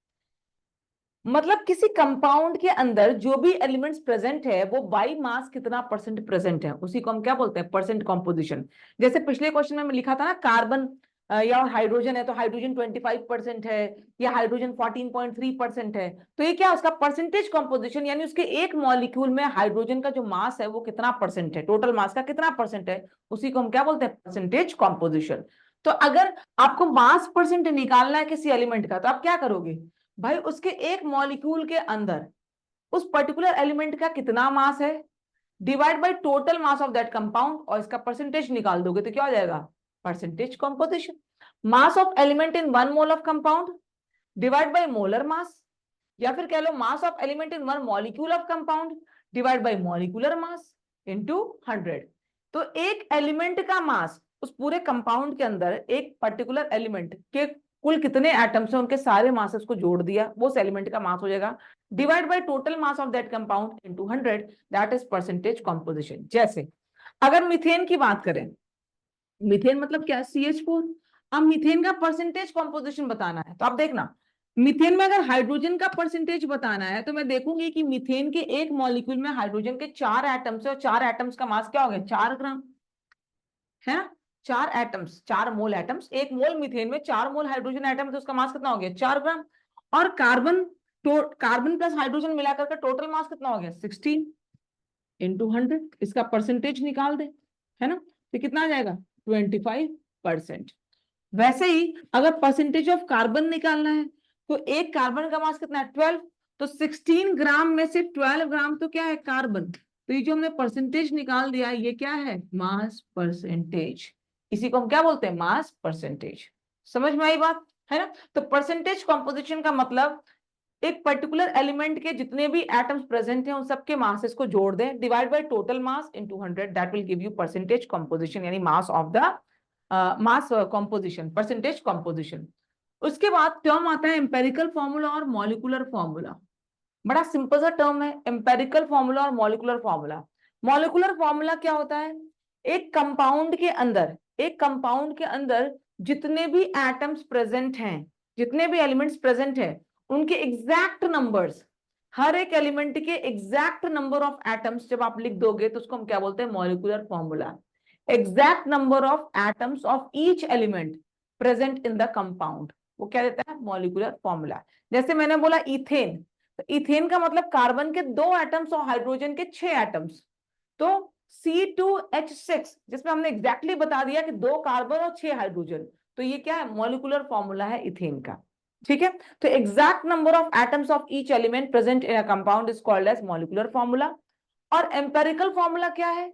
मतलब किसी कंपाउंड के अंदर जो भी एलिमेंट्स प्रेजेंट है वो बाई मास कितना परसेंट प्रेजेंट है, उसी को हम क्या बोलते हैं? Percent composition. जैसे पिछले क्वेश्चन में लिखा था ना, कार्बन या हाइड्रोजन है तो हाइड्रोजन 25% है या हाइड्रोजन 14.3% है, तो ये क्या उसका परसेंटेज कॉम्पोजिशन, यानी उसके एक मॉलिक्यूल में हाइड्रोजन का जो मास है वो कितना परसेंट है, टोटल मास का कितना परसेंट है, उसी को हम क्या बोलते हैं? Percentage composition. तो अगर आपको मास परसेंट निकालना है किसी एलिमेंट का, तो आप क्या करोगे भाई? उसके एक मॉलिक्यूल के अंदर उस पर्टिकुलर एलिमेंट का कितना मास है, divide by total mass of that compound, और इसका परसेंटेज निकाल दोगे तो क्या हो जाएगा? Percentage composition. Mass of element in 1 mole of compound divide by molar mass, या फिर कह लो mass of element in 1 molecule of compound divide by molecular mass into 100। तो एक एलिमेंट का मास उस पूरे कंपाउंड के अंदर एक पर्टिकुलर एलिमेंट के कुल कितने एटम्स हैं उनके सारे मासेस को जोड़ दिया, वो उस एलिमेंट का मास हो जाएगा, divide by total mass of that compound into 100, that is percentage composition. जैसे अगर मीथेन की बात करें, मीथेन मतलब क्या? CH4। अब मीथेन का परसेंटेज कॉम्पोजिशन बताना है तो आप देखना, मीथेन में अगर हाइड्रोजन का परसेंटेज बताना है तो मैं देखूंगी कि मीथेन के एक मॉलिक्यूल में हाइड्रोजन के 4 एटम्स है, और 4 एटम्स का मास क्या हो गया? 4 ग्राम, है ना। 4 एटम्स, 4 मोल एटम्स, 1 मोल मीथेन में 4 मोल हाइड्रोजन एटम, तो उसका मास कितना हो गया? 4 ग्राम। और कार्बन, तो कार्बन प्लस हाइड्रोजन मिलाकर का टोटल मास कितना हो गया? 16 इंटू 100। इसका परसेंटेज निकाल दे, है ना, तो कितना आ जाएगा? 25%। वैसे ही अगर परसेंटेज ऑफ कार्बन निकालना है तो एक कार्बन का मास कितना है? 12। तो 16 ग्राम में से 12 ग्राम तो क्या है? कार्बन। तो ये जो हमने परसेंटेज निकाल दिया ये क्या है? Mass percentage. इसी को हम क्या बोलते हैं? Mass percentage. समझ में आई बात, है ना। तो परसेंटेज कॉम्पोजिशन का मतलब एक पर्टिकुलर एलिमेंट के जितने भी एटम्स प्रेजेंट हैं उन सबके मासेस को जोड़ दें, divide by total mass into 100, that will give you percentage composition, यानी mass of the mass composition, percentage composition. उसके बाद टर्म आता है एम्पेरिकल फॉर्मूला और मॉलिक्यूलर फॉर्मूला। बड़ा सिंपल सा टर्म है, एम्पेरिकल फॉर्मूला और मॉलिक्यूलर फॉर्मूला। मॉलिक्यूलर फॉर्मूला क्या होता है? एक कंपाउंड के अंदर जितने भी एटम्स प्रेजेंट हैं, जितने भी एलिमेंट्स प्रेजेंट हैं, उनके एग्जैक्ट नंबर्स, हर एक एलिमेंट के एग्जैक्ट नंबर ऑफ एटम्स जब आप लिख दोगे तो उसको हम क्या बोलते हैं, molecular formula. Exact number of atoms of each element present in the compound, वो क्या देता है, मॉलिक्यूलर फॉर्मूला। जैसे मैंने बोला इथेन, तो इथेन का मतलब कार्बन के 2 एटम्स और हाइड्रोजन के 6 एटम्स। तो C2H6 जिसमें हमने एग्जैक्टली बता दिया कि 2 कार्बन और 6 हाइड्रोजन, तो ये क्या है, मॉलिक्यूलर फॉर्मूला है इथेन का। ठीक है, तो exact number of atoms of each element present in a compound is called as molecular formula. और एम्पेरिकल फॉर्मूला क्या है,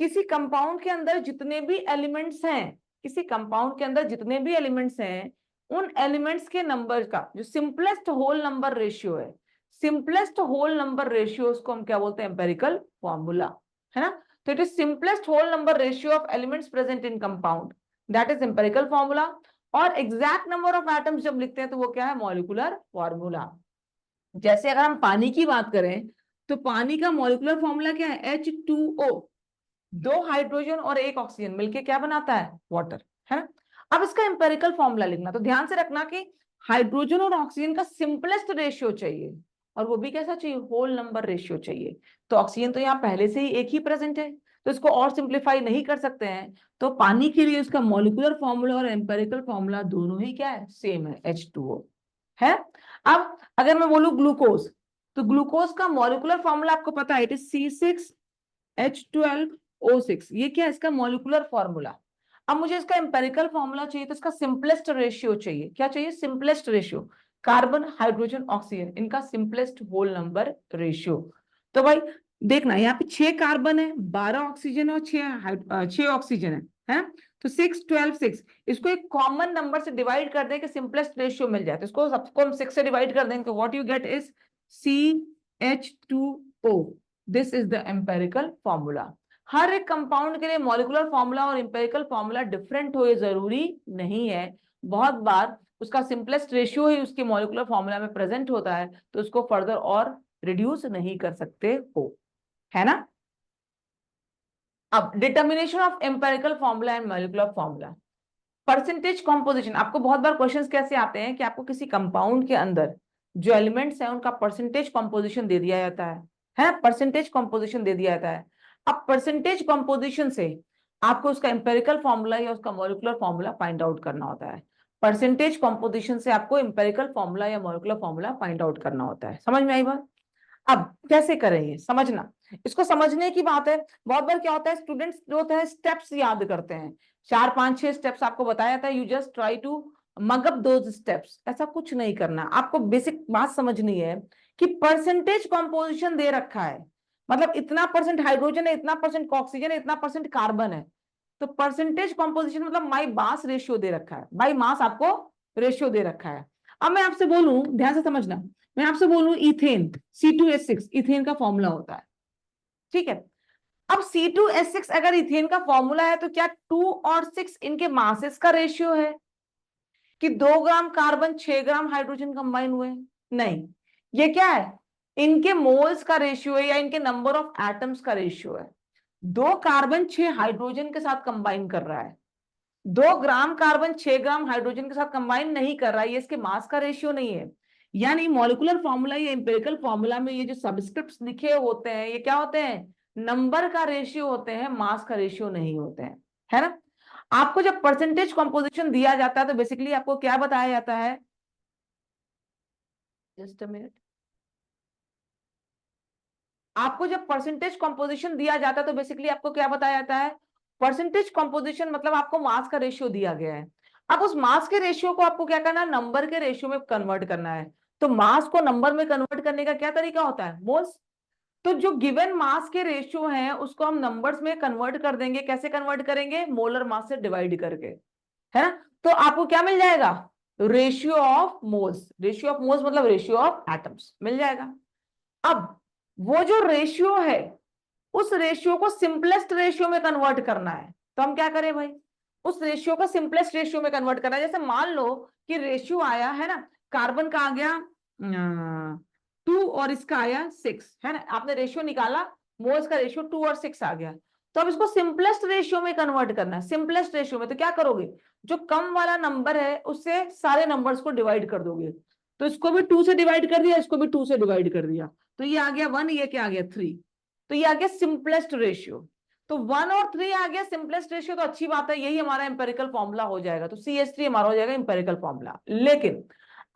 किसी कंपाउंड के अंदर जितने भी एलिमेंट्स हैं, किसी कंपाउंड के अंदर जितने भी एलिमेंट्स हैं, उन एलिमेंट्स के नंबर का जो सिंपलेस्ट होल नंबर रेशियो है, सिंपलेस्ट होल नंबर रेशियो, उसको हम क्या बोलते हैं, एम्पेरिकल फॉर्मूला, है ना। तो it is simplest whole number ratio of elements present in compound, that is empirical formula. और एग्जैक्ट नंबर ऑफ एटम्स जब लिखते हैं तो वो क्या है, मॉलिक्यूलर फॉर्मूला। जैसे अगर हम पानी की बात करें तो पानी का मॉलिक्यूलर फॉर्मूला क्या है, H2O, 2 हाइड्रोजन और 1 ऑक्सीजन मिलके क्या बनाता है, वाटर, है ना। अब इसका एम्पेरिकल फॉर्मूला लिखना, तो ध्यान से रखना कि हाइड्रोजन और ऑक्सीजन का सिंपलेस्ट रेशियो चाहिए, और वो भी कैसा चाहिए, होल नंबर रेशियो चाहिए। तो ऑक्सीजन तो यहाँ पहले से ही एक ही प्रेजेंट है, तो इसको और सिंप्लीफाई नहीं कर सकते हैं, तो पानी के लिए उसका मॉलिक्यूलर फॉर्मूला और एम्पेरिकल फॉर्मूला दोनों ही क्या है, सेम है, H2O है। अब अगर मैं बोलूं ग्लूकोज, तो ग्लूकोज का मॉलिक्यूलर फॉर्मूला आपको पता है, इट इज C6H12O6, ये क्या है, इसका मॉलिक्यूलर फॉर्मूला। अब मुझे इसका एम्पेरिकल फॉर्मूला चाहिए, तो इसका सिंपलेस्ट रेशियो चाहिए, क्या चाहिए, simplest ratio, carbon hydrogen oxygen, इनका सिंपलेस्ट होल नंबर रेशियो। तो भाई देखना, यहाँ पे 6 कार्बन है, 12 ऑक्सीजन और 6 ऑक्सीजन है ना। तो 6 12 6, इसको एक कॉमन नंबर से डिवाइड कर दें कि सिंपलेस्ट रेशियो मिल जाए, तो इसको सबको हम 6 से डिवाइड कर देंगे, तो what you get is CH2O। This is the empirical formula. हर एक कंपाउंड के लिए मॉलिक्यूलर फॉर्मूला और एम्पेरिकल फॉर्मूला डिफरेंट हो, ये जरूरी नहीं है। बहुत बार उसका सिंपलेस्ट रेशियो ही उसके मॉलिक्यूलर फॉर्मूला में प्रेजेंट होता है, तो उसको फर्दर और रिड्यूस नहीं कर सकते हो, है ना। अब determination of empirical formula and molecular formula. Percentage composition, आपको बहुत बार क्वेश्चंस कैसे आते हैं कि आपको किसी कंपाउंड के अंदर जो एलिमेंट्स हैं उनका परसेंटेज कॉम्पोजिशन दे दिया जाता है परसेंटेज कॉम्पोजिशन दे दिया जाता है। अब परसेंटेज कॉम्पोजिशन से आपको उसका एम्पेरिकल फॉर्मूला या उसका मॉलिक्यूलर फॉर्मूला फाइंड आउट करना होता है। परसेंटेज कॉम्पोजिशन से आपको एम्पेरिकल फॉर्मूला या मॉलिक्यूलर फॉर्मूला फाइंड आउट करना होता है। समझ में आई बात। अब कैसे करेंगे समझना, इसको समझने की बात है। बहुत बार क्या होता है, स्टूडेंट्स जो होते हैं स्टेप्स याद करते हैं, 4 5 6 स्टेप्स आपको बताया था, you just try to mug up those steps. ऐसा कुछ नहीं करना, आपको बेसिक बात समझनी है कि परसेंटेज कॉम्पोजिशन दे रखा है, मतलब इतना परसेंट हाइड्रोजन है, इतना परसेंट ऑक्सीजन है, इतना परसेंट कार्बन है। तो परसेंटेज कॉम्पोजिशन मतलब माई मास रेशियो दे रखा है, बाई मास आपको रेशियो दे रखा है। अब मैं आपसे बोलूं, ध्यान से समझना, मैं आपसे बोलूं इथेन C2H6 इथेन का फॉर्मूला होता है, ठीक है। अब C2H6 अगर इथेन का फॉर्मूला है तो क्या 2 और 6 इनके मासेस का रेशियो है कि 2 gram carbon 6 gram hydrogen combine हुए, नहीं, ये क्या है, इनके मोल्स का रेशियो है या इनके नंबर ऑफ एटम्स का रेशियो है। 2 कार्बन 6 हाइड्रोजन के साथ कंबाइन कर रहा है, 2 ग्राम कार्बन 6 ग्राम हाइड्रोजन के साथ कंबाइन नहीं कर रहा है, ये इसके मास का रेशियो नहीं है। यानी मॉलिक्यूलर फॉर्मूला या एम्पिरिकल फॉर्मूला में ये जो सब्सक्रिप्ट्स लिखे होते हैं, ये क्या होते हैं, नंबर का रेशियो होते हैं, मास का रेशियो नहीं होते हैं, है ना। आपको जब परसेंटेज कॉम्पोजिशन दिया जाता है तो बेसिकली आपको क्या बताया जाता है, जस्ट अ मिनट, आपको जब परसेंटेज कॉम्पोजिशन दिया जाता है तो बेसिकली आपको क्या बताया जाता है, परसेंटेज कॉम्पोजिशन मतलब आपको मास का रेशियो दिया गया है। अब उस मास के रेशियो को आपको क्या करना है, नंबर के रेशियो में कन्वर्ट करना है। तो मास को नंबर में कन्वर्ट करने का क्या तरीका होता है, मोल्स। तो जो गिवन मास के रेशियो हैं उसको हम नंबर्स में कन्वर्ट कर देंगे, कैसे कन्वर्ट करेंगे, मोलर मास से डिवाइड करके, है ना। तो आपको क्या मिल जाएगा, ratio of moles, ratio of moles मतलब रेशियो ऑफ एटम्स मिल जाएगा। अब वो जो रेशियो है उस रेशियो को सिंपलेस्ट रेशियो में कन्वर्ट करना है, तो हम क्या करें भाई, उस रेशियो को सिंपलेस्ट रेशियो में कन्वर्ट करना है। जैसे मान लो कि रेशियो आया है ना, कार्बन का आ गया 2 और इसका आया 6, है ना, आपने रेशियो निकाला, मोल्स का रेशियो 2 और 6 आ गया। तो अब इसको सिंपलेस्ट रेशियो में कन्वर्ट करना है। सिंपलेस्ट रेशियो में तो क्या करोगे, जो कम वाला नंबर है उससे सारे नंबर्स को डिवाइड कर दोगे। तो इसको भी 2 से डिवाइड कर दिया, इसको भी 2 से डिवाइड कर दिया, तो ये आ गया 1, ये क्या आ गया 3। तो ये आ गया सिंपलेस्ट रेशियो। तो 1 और 3 आ गया सिंपलेस्ट रेशियो, तो अच्छी बात है, यही हमारा एम्पेरिकल फॉर्मूला हो जाएगा। तो CH3 हमारा हो जाएगा एम्पेरिकल फॉर्मूला। लेकिन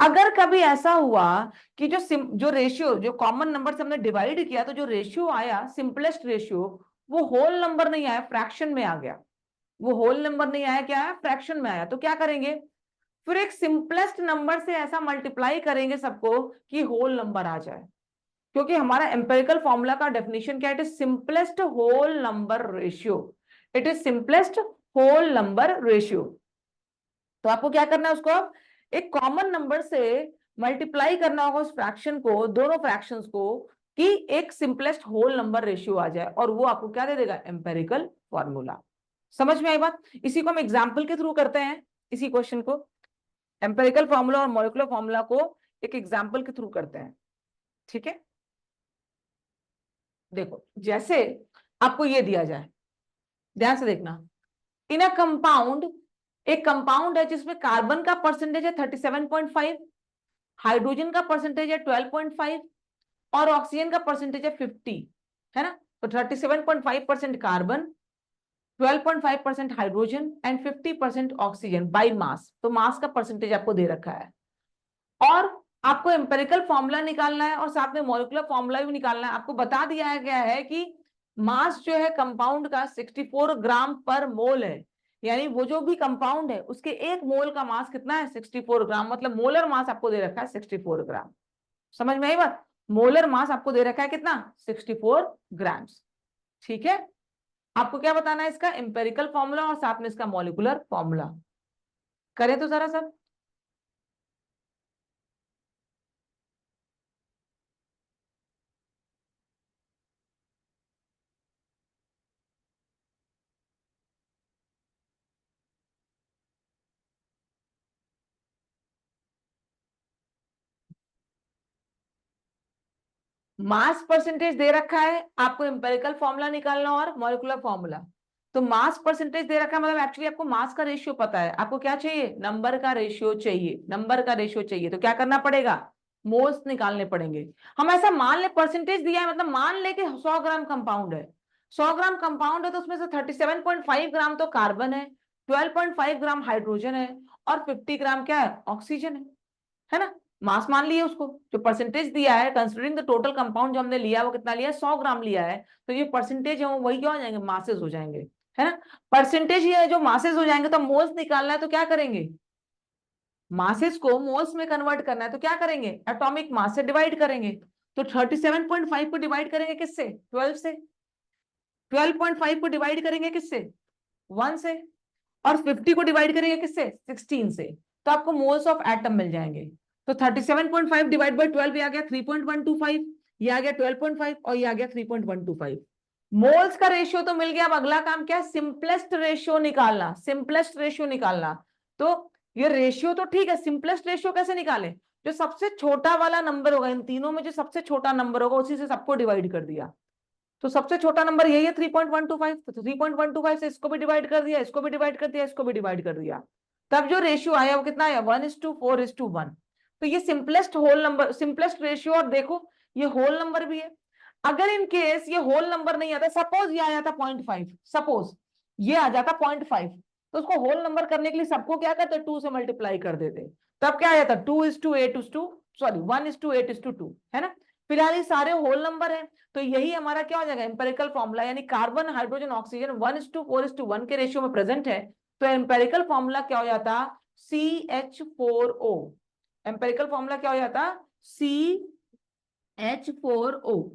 अगर कभी ऐसा हुआ कि जो रेशियो, जो कॉमन नंबर से हमने डिवाइड किया, तो जो रेशियो आया सिंपलेस्ट रेशियो, वो होल नंबर नहीं आया, फ्रैक्शन में आ गया। वो होल नंबर नहीं आया, क्या है, फ्रैक्शन में आया। तो क्या करेंगे, फिर एक सिंपलेस्ट नंबर से ऐसा मल्टीप्लाई करेंगे सबको कि होल नंबर आ जाए। क्योंकि हमारा एम्पेरिकल फॉर्मूला का डेफिनेशन क्या है, it is simplest whole number ratio. It is simplest whole number ratio. तो आपको क्या करना है, उसको अब एक कॉमन नंबर से मल्टीप्लाई करना होगा उस फ्रैक्शन को, दोनों फ्रैक्शंस को, कि एक सिंपलेस्ट होल नंबर रेशियो आ जाए, और वो आपको क्या दे देगा, एम्पेरिकल फॉर्मूला। समझ में आई बात। इसी को हम एग्जाम्पल के थ्रू करते हैं, इसी क्वेश्चन को, एम्पेरिकल फॉर्मूला और मॉलिक्यूलर फॉर्मूला को एक एग्जाम्पल के थ्रू करते हैं। ठीक है, देखो जैसे आपको ये दिया जाए, ध्यान से देखना, इन अ कंपाउंड, एक कंपाउंड है जिसमें कार्बन का परसेंटेज है 37.5, हाइड्रोजन का परसेंटेज है 12.5, और ऑक्सीजन का परसेंटेज है 50, है ना। तो 37.5% carbon, 12.5% hydrogen and 50% oxygen by mass. तो मास का परसेंटेज आपको दे रखा है, और आपको एम्पेरिकल फॉर्मूला निकालना है, और साथ में मॉलिक्यूलर फॉर्मूला भी निकालना है। आपको बता दिया गया है कि मास जो है कंपाउंड का 64 ग्राम पर मोल है, यानी वो जो भी कंपाउंड है उसके एक मोल का मास कितना है, 64 ग्राम, मतलब मोलर मास आपको दे रखा है 64 ग्राम। समझ में आई बात, मोलर मास आपको दे रखा है कितना, 64 ग्राम्स। ठीक है, आपको क्या बताना है, इसका एम्पेरिकल फॉर्मूला और साथ में इसका मॉलिक्यूलर फॉर्मूला। करें तो जरा सब। मास परसेंटेज दे रखा है, आपको एम्पेरिकल फॉर्मूला निकालना और मॉलिक्यूलर फॉर्मूला। तो मास परसेंटेज दे रखा है, मतलब एक्चुअली आपको मास का रेशियो पता है, आपको क्या चाहिए, नंबर का रेशियो चाहिए, नंबर का रेशियो चाहिए। तो क्या करना पड़ेगा, मोल्स निकालने पड़ेंगे। हम ऐसा मान ले, परसेंटेज दिया है, मतलब मान ले कि 100 ग्राम कंपाउंड है, 100 ग्राम कंपाउंड है, तो उसमें से 37.5 ग्राम तो कार्बन है, 12.5 ग्राम हाइड्रोजन है, और 50 ग्राम क्या है, ऑक्सीजन है ना। मास मान लिए उसको, जो परसेंटेज दिया है, कंसिडरिंग द टोटल कंपाउंड जो हमने लिया वो कितना लिया, 100 ग्राम लिया है, तो ये परसेंटेज है वो वही क्या हो जाएंगे, मासेस हो जाएंगे, है ना। परसेंटेज ये जो मासेस हो जाएंगे, तो मोल्स निकालना है, तो क्या करेंगे, मासेस को मोल्स में कन्वर्ट करना है, तो क्या करेंगे, एटॉमिक मास से डिवाइड करेंगे। तो 37.5 को डिवाइड करेंगे किससे, 12 से, 12.5 को डिवाइड करेंगे किससे, 1 से, और 50 को डिवाइड करेंगे किससे, 16 से। तो आपको मोल्स ऑफ एटम मिल जाएंगे। तो 37.5 डिवाइड बाई 12, ये आ गया 3.125, ये आ गया 12.5, और ये आ गया 3.125। मोल्स का रेशियो तो मिल गया। अब अगला काम क्या है, सिंपलेस्ट रेशियो निकालना, सिंपलेस्ट रेशियो निकालना। तो ये रेशियो तो ठीक है, सिंपलेस्ट रेशियो कैसे निकाले, जो सबसे छोटा वाला नंबर होगा, इन तीनों में जो सबसे छोटा नंबर होगा उसी से सबको डिवाइड कर दिया। तो सबसे छोटा नंबर यही है 3.125, तो 3.125 से इसको भी डिवाइड कर दिया, इसको भी डिवाइड कर दिया, इसको भी डिवाइड कर दिया। तब जो रेशियो आया वो कितना आया, 1:4:1। तो ये simplest whole number, simplest ratio. और देखो ये होल नंबर भी है। अगर इन केस ये होल नंबर नहीं आता, सपोज ये आया था 0.5, सपोज ये आ जाता 0.5, तो उसको होल नंबर करने के लिए सबको क्या करते, 2 से मल्टीप्लाई कर देते। तब क्या आया था, 2:8:2, सॉरी 1:8:2, है ना। फिलहाल ये सारे होल नंबर है, तो यही हमारा क्या हो जाएगा, एम्पेरिकल फॉर्मूला, यानी कार्बन हाइड्रोजन ऑक्सीजन 1:4:1 के रेशियो में प्रेजेंट है। तो एम्पेरिकल फॉर्मूला क्या हो जाता, CH4O। एम्पेरिकल फॉर्मूला क्या हो जाता, CH4O।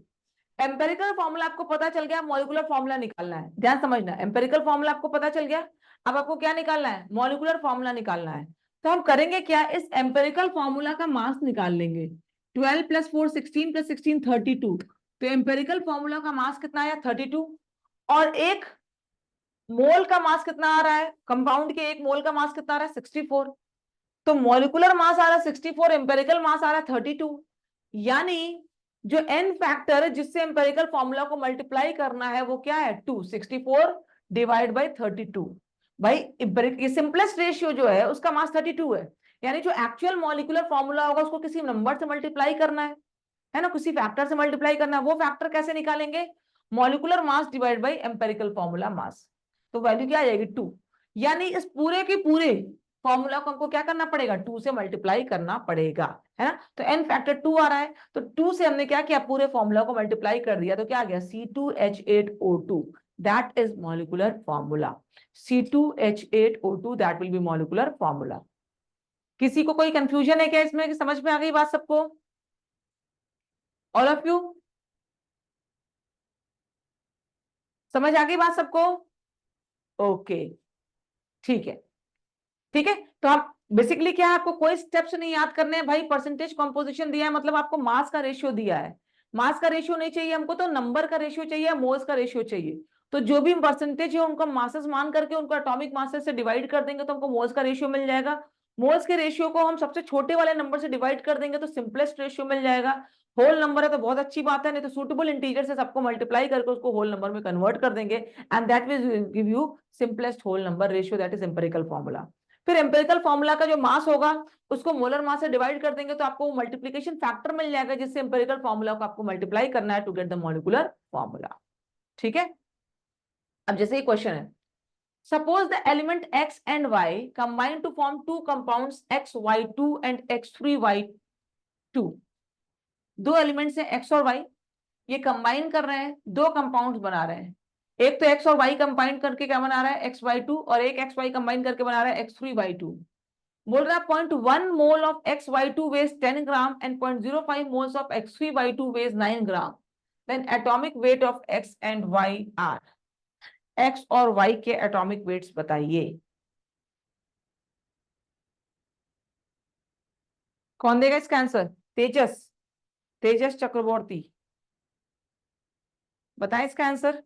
एम्पेरिकल फॉर्मूला आपको पता चल गया, मॉलिक्यूलर फॉर्मूला निकालना है, ध्यान समझना। एम्पेरिकल फॉर्मूला आपको पता चल गया, अब आपको क्या निकालना है, मॉलिक्यूलर फॉर्मूला निकालना है। तो हम करेंगे क्या, इस एम्पेरिकल फॉर्मूला का मास निकाल लेंगे। 12 + 4 16 + 16 32। तो एम्पेरिकल फॉर्मूला का मास कितना आया, 32, और एक मोल का मास कितना आ रहा है, कंपाउंड के एक मोल का मास कितना आ रहा है, 64। तो मॉलिक्यूलर मास आ रहा है 64, एम्पेरिकल मास आ रहा है 32, यानी जो n फैक्टर है जिससे एम्पेरिकल फॉर्मूला को मल्टीप्लाई करना है वो क्या है 264 डिवाइड बाई 32। भाई ये सिंपलेस्ट रेशियो जो है उसका मास 32 है, यानी जो एक्चुअल मॉलिक्यूलर फॉर्मूला होगा उसको किसी नंबर से मल्टीप्लाई करना है ना, किसी फैक्टर से मल्टीप्लाई करना है। वो फैक्टर कैसे निकालेंगे, molecular mass divide by empirical formula mass, तो वैल्यू क्या आ जाएगी 2। यानी इस पूरे के पूरे फॉर्मूला को हमको क्या करना पड़ेगा 2 से मल्टीप्लाई करना पड़ेगा, है ना। तो n फैक्टर 2 आ रहा है, तो 2 से हमने क्या किया पूरे फॉर्मूला को मल्टीप्लाई कर दिया, तो क्या आ गया C2H8O2, that is molecular formula. C2H8O2 that will B molecular formula. किसी को कोई कंफ्यूजन है क्या इसमें, कि समझ में आ गई बात सबको, ऑल ऑफ यू समझ आ गई बात सबको? ओके ठीक है, ठीक है। तो आप बेसिकली क्या है, आपको कोई स्टेप्स नहीं याद करने हैं भाई, परसेंटेज कंपोजिशन दिया है मतलब आपको मास का रेशियो दिया है। मास का रेशियो नहीं चाहिए हमको, तो नंबर का रेशियो चाहिए, मोल्स का रेशियो चाहिए। तो जो भी परसेंटेज है उनको मासेस मान करके उनको एटॉमिक मासेस से डिवाइड कर देंगे तो हमको मोल्स का रेशियो मिल जाएगा। मोल्स के रेशियो को हम सबसे छोटे वाले नंबर से डिवाइड कर देंगे तो सिंपलेस्ट रेशियो मिल जाएगा। होल नंबर है तो बहुत अच्छी बात है, नहीं तो सूटेबल इंटीजर से सबको मल्टीप्लाई करके उसको होल नंबर में कन्वर्ट कर देंगे, and that will give you simplest whole number ratio, that is empirical formula. फिर एम्पिरिकल फॉर्मूला का जो मास होगा उसको मोलर मास से डिवाइड कर देंगे तो आपको मल्टीप्लिकेशन फैक्टर मिल जाएगा, जिससे एम्पिरिकल फॉर्मूला को आपको मल्टीप्लाई करना है to get the molecular formula. ठीक है, अब जैसे ये क्वेश्चन है, suppose the element x and y combine to form two compounds XY2 and X3Y2। दो एलिमेंट्स हैं x और y, ये कंबाइन कर रहे हैं, दो कंपाउंड्स बना रहे हैं। एक तो x और y कंबाइन करके क्या बना रहा है XY2, और एक XY कंबाइन करके बना रहा है X3Y2। बोल रहा है 0.1 mole of XY2 weighs 10 gram and 0.05 moles of X3Y2 weighs 9 gram, then atomic weight of x and y are. x और y के एटॉमिक वेट्स बताइए। कौन देगा इसका आंसर? तेजस, तेजस चक्रवर्ती बताएं इसका आंसर।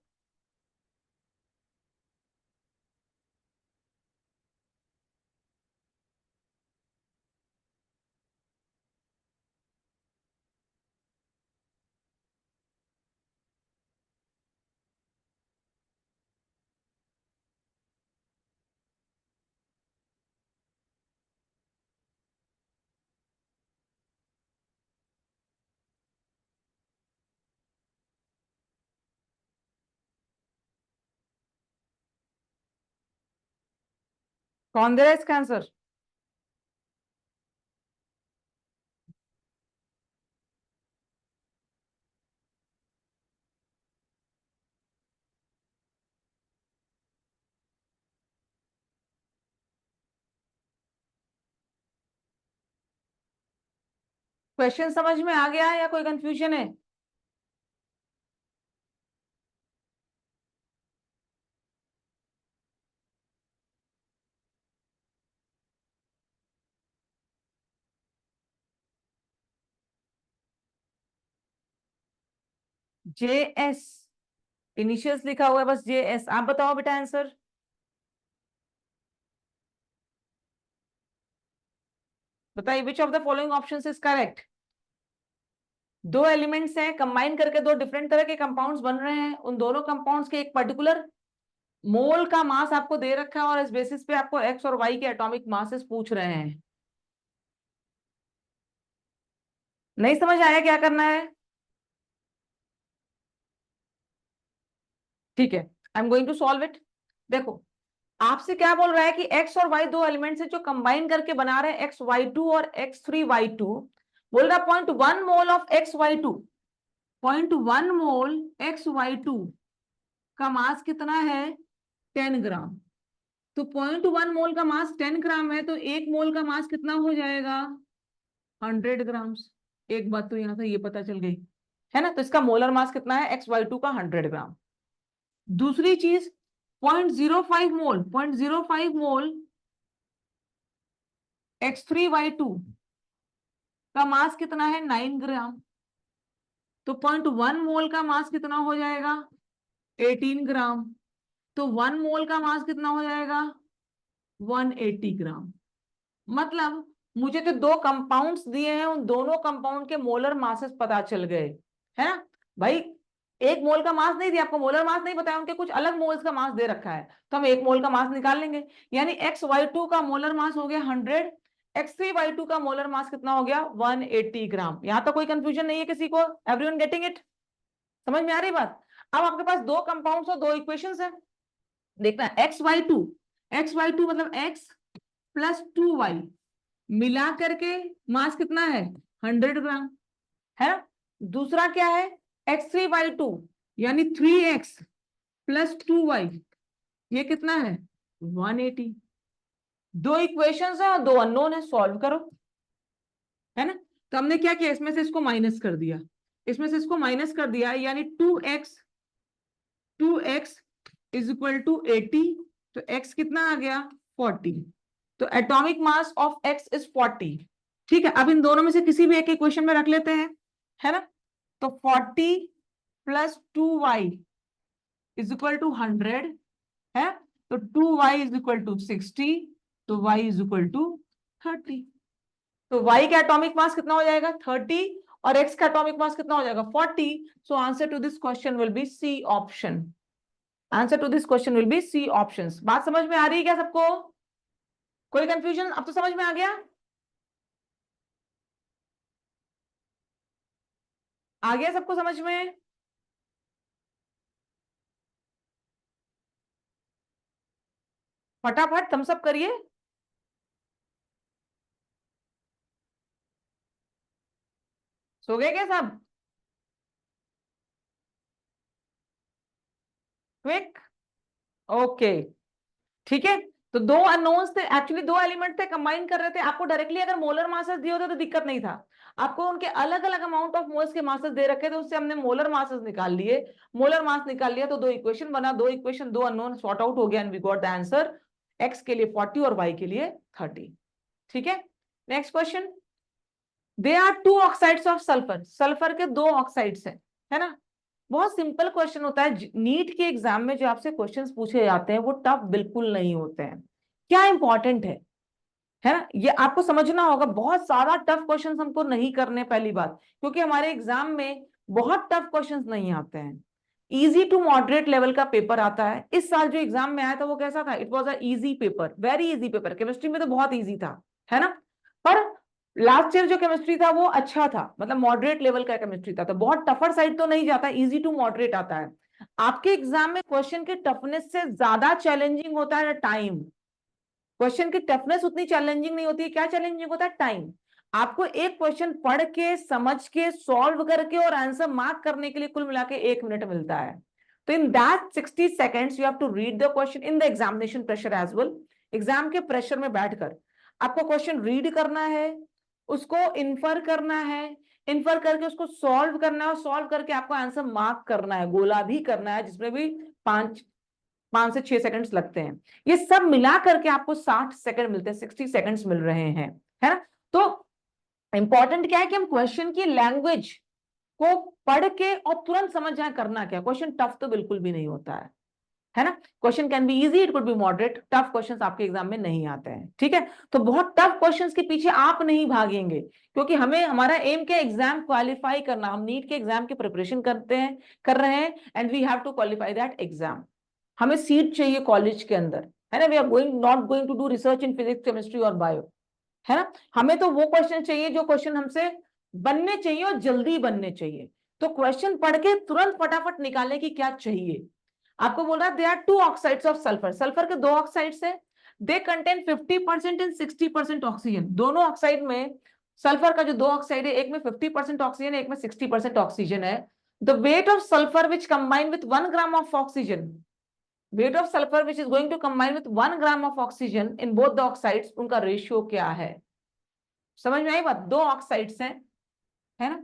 कौन दे रहा है इसका आंसर? क्वेश्चन समझ में आ गया है या कोई कंफ्यूजन है? JS इनिशियल्स लिखा हुआ है बस, JS। आप बताओ बेटा आंसर, बताइए विच of the following options is correct. दो एलिमेंट्स हैं, कंबाइन करके दो डिफरेंट तरह के कंपाउंड्स बन रहे हैं, उन दोनों कंपाउंड्स के एक पर्टिकुलर मोल का मास आपको दे रखा है और इस बेसिस पे आपको एक्स और वाई के एटॉमिक मासेस पूछ रहे हैं। नहीं समझ आया क्या करना है? ठीक है, I am going to solve it. देखो, आपसे क्या बोल रहा है कि एक्स और वाई दो एलिमेंट्स है जो कंबाइन करके बना रहे हैं XY2 और X3Y2। बोल रहा है 0.1 mole of XY2, 0.1 mole XY2 का मास कितना है 10 ग्राम। तो 0.1 मोल का मास 10 ग्राम है, तो एक मोल का मास कितना हो जाएगा 100 ग्राम्स। एक बात तो यहां से ये पता चल गई, है ना। तो इसका मोलर मास कितना है XY2 का 100 ग्राम। दूसरी चीज 0.05 मोल, 0.05 मोल X3Y2 का मास कितना है 9 ग्राम। तो 0.1 मोल का मास कितना हो जाएगा 18 ग्राम। तो 1 मोल का मास कितना हो जाएगा 180 ग्राम। मतलब मुझे जो दो कंपाउंड्स दिए हैं उन दोनों कंपाउंड के मोलर मासेस पता चल गए। है ना भाई, एक मोल का मास नहीं दिया आपको, मोलर मास नहीं बताया, उनके कुछ अलग मोल्स का मास दे रखा है, तो हम एक मोल का मास निकाल लेंगे। यानी XY2 का मोलर मास हो गया 100, X3Y2 का मोलर मास कितना हो गया 180 ग्राम। यहां तक कोई कंफ्यूजन नहीं है किसी को? Everyone getting it? समझ में आ रही बात? अब आपके पास दो कंपाउंड्स और दो इक्वेशंस है, देखना XY2 मतलब X प्लस 2Y मिला करके मास कितना है 100 ग्राम, है ना। दूसरा क्या है X3Y2 यानी 3X प्लस 2Y, ये कितना है 180। दो इक्वेशंस है और दो अननोन है, सॉल्व करो, है ना। तो हमने क्या किया, इसमें से इसको माइनस कर दिया, इसमें से इसको माइनस कर दिया, यानी 2x इज इक्वल टू 80, तो x कितना आ गया 40, तो atomic mass of x is 40। ठीक है, अब इन दोनों में से किसी भी एक इक्वेशन में रख लेते हैं, है ना। तो 40 plus 2y is equal to 100 है, तो 2y इज इक्वल टू 60, तो y इज इक्वल टू 30। तो y का एटॉमिक मास कितना हो जाएगा 30 और x का एटॉमिक मास कितना हो जाएगा 40। So answer to this question will be C option. Answer to this question will be C option. बात समझ में आ रही है क्या सबको? कोई कंफ्यूजन? अब तो समझ में आ गया, आ गया सबको समझ में? फटाफट थम्स अप करिए। सो गए क्या सब? क्विक, ओके, ठीक है। तो दो अननोन्स थे, एक्चुअली दो एलिमेंट थे, कंबाइन कर रहे थे। आपको डायरेक्टली अगर मोलर मासेस दिए होते तो दिक्कत नहीं था, आपको उनके अलग अलग अमाउंट ऑफ मोल्स के मासेस दे रखे थे, उससे हमने मोलर मासेस निकाल लिए, मोलर मास निकाल लिया, तो दो इक्वेशन बना, दो इक्वेशन दो अननोन सॉर्ट आउट हो गया and we got the answer, x के लिए 40 और वाई के लिए 30। ठीक है, next question. They are two oxides of sulphur, sulphur के दो ऑक्साइड्स हैं, है ना। बहुत सिंपल क्वेश्चन होता है, नीट के एग्जाम में जो आपसे क्वेश्चंस पूछे जाते हैं वो टफ बिल्कुल नहीं होते हैं। क्या इंपॉर्टेंट है ना, ये आपको समझना होगा। बहुत सारा टफ क्वेश्चंस हमको नहीं करने, पहली बात, क्योंकि हमारे एग्जाम में बहुत टफ क्वेश्चंस नहीं आते हैं, इजी टू मॉडरेट लेवल का पेपर आता है। इस साल जो एग्जाम में आया था वो कैसा था, it was a easy paper, very easy paper. Chemistry में तो बहुत इजी था, है ना, पर लास्ट ईयर जो केमिस्ट्री था वो अच्छा था, मतलब मॉडरेट लेवल का केमिस्ट्री था, तो बहुत टफर साइड तो नहीं जाता, इजी टू मॉडरेट आता है। आपके एग्जाम में क्वेश्चन के टफनेस से ज्यादा चैलेंजिंग होता है टाइम। क्वेश्चन की टफनेस उतनी चैलेंजिंग नहीं होती है, क्या चैलेंजिंग होता है टाइम। आपको एक क्वेश्चन पढ़ के समझ के सॉल्व करके और आंसर मार्क करने के लिए कुल मिला के 1 मिनट मिलता है। तो in that 60 seconds you have to read the question in the examination pressure as well. Exam के प्रेशर में बैठकर आपको क्वेश्चन रीड करना है, उसको इन्फर करना है, इन्फर करके उसको सॉल्व करना है, और सॉल्व करके आपको आंसर मार्क करना है, गोला भी करना है, जिसमें भी 5 से 6 सेकंड्स लगते हैं। ये सब मिला करके आपको 60 सेकंड मिलते हैं, 60 सेकंड्स मिल रहे हैं, है ना। तो इंपॉर्टेंट क्या है कि हम क्वेश्चन की लैंग्वेज को पढ़ के और तुरंत समझ जाए करना क्या। क्वेश्चन टफ तो बिल्कुल भी नहीं होता है ना। Question can be easy, it could be moderate, tough questions आपके एग्जाम में नहीं आते हैं, ठीक है। तो बहुत टफ क्वेश्चंस के पीछे आप नहीं भागेंगे, क्योंकि हमें, हमारा एम क्या, एग्जाम क्वालिफाई करना। हम नीट के एग्जाम की प्रिपरेशन कर रहे हैं and we have to qualify that exam. हमें सीट चाहिए कॉलेज के अंदर, है ना। We are going not going to do research in physics chemistry और बायो, है ना। हमें तो वो क्वेश्चन चाहिए जो क्वेश्चन हमसे बनने चाहिए और जल्दी बनने चाहिए। तो क्वेश्चन पढ़ के तुरंत फटाफट निकालने की क्या चाहिए। आपको बोल रहा है they are two oxides of sulphur, sulphur के दो ऑक्साइड्स है, दे कंटेन 50% एंड 60% ऑक्सीजन। दोनों ऑक्साइड में, सल्फर का जो दो ऑक्साइड है, एक में 50% ऑक्सीजन है, एक में 60% ऑक्सीजन है। The weight of sulphur which combine with 1 gram of oxygen, weight of sulphur which is going to combine with 1 gram of oxygen in both the oxides, उनका रेशियो क्या है। समझ में आई बात? दो ऑक्साइड्स हैं, है ना,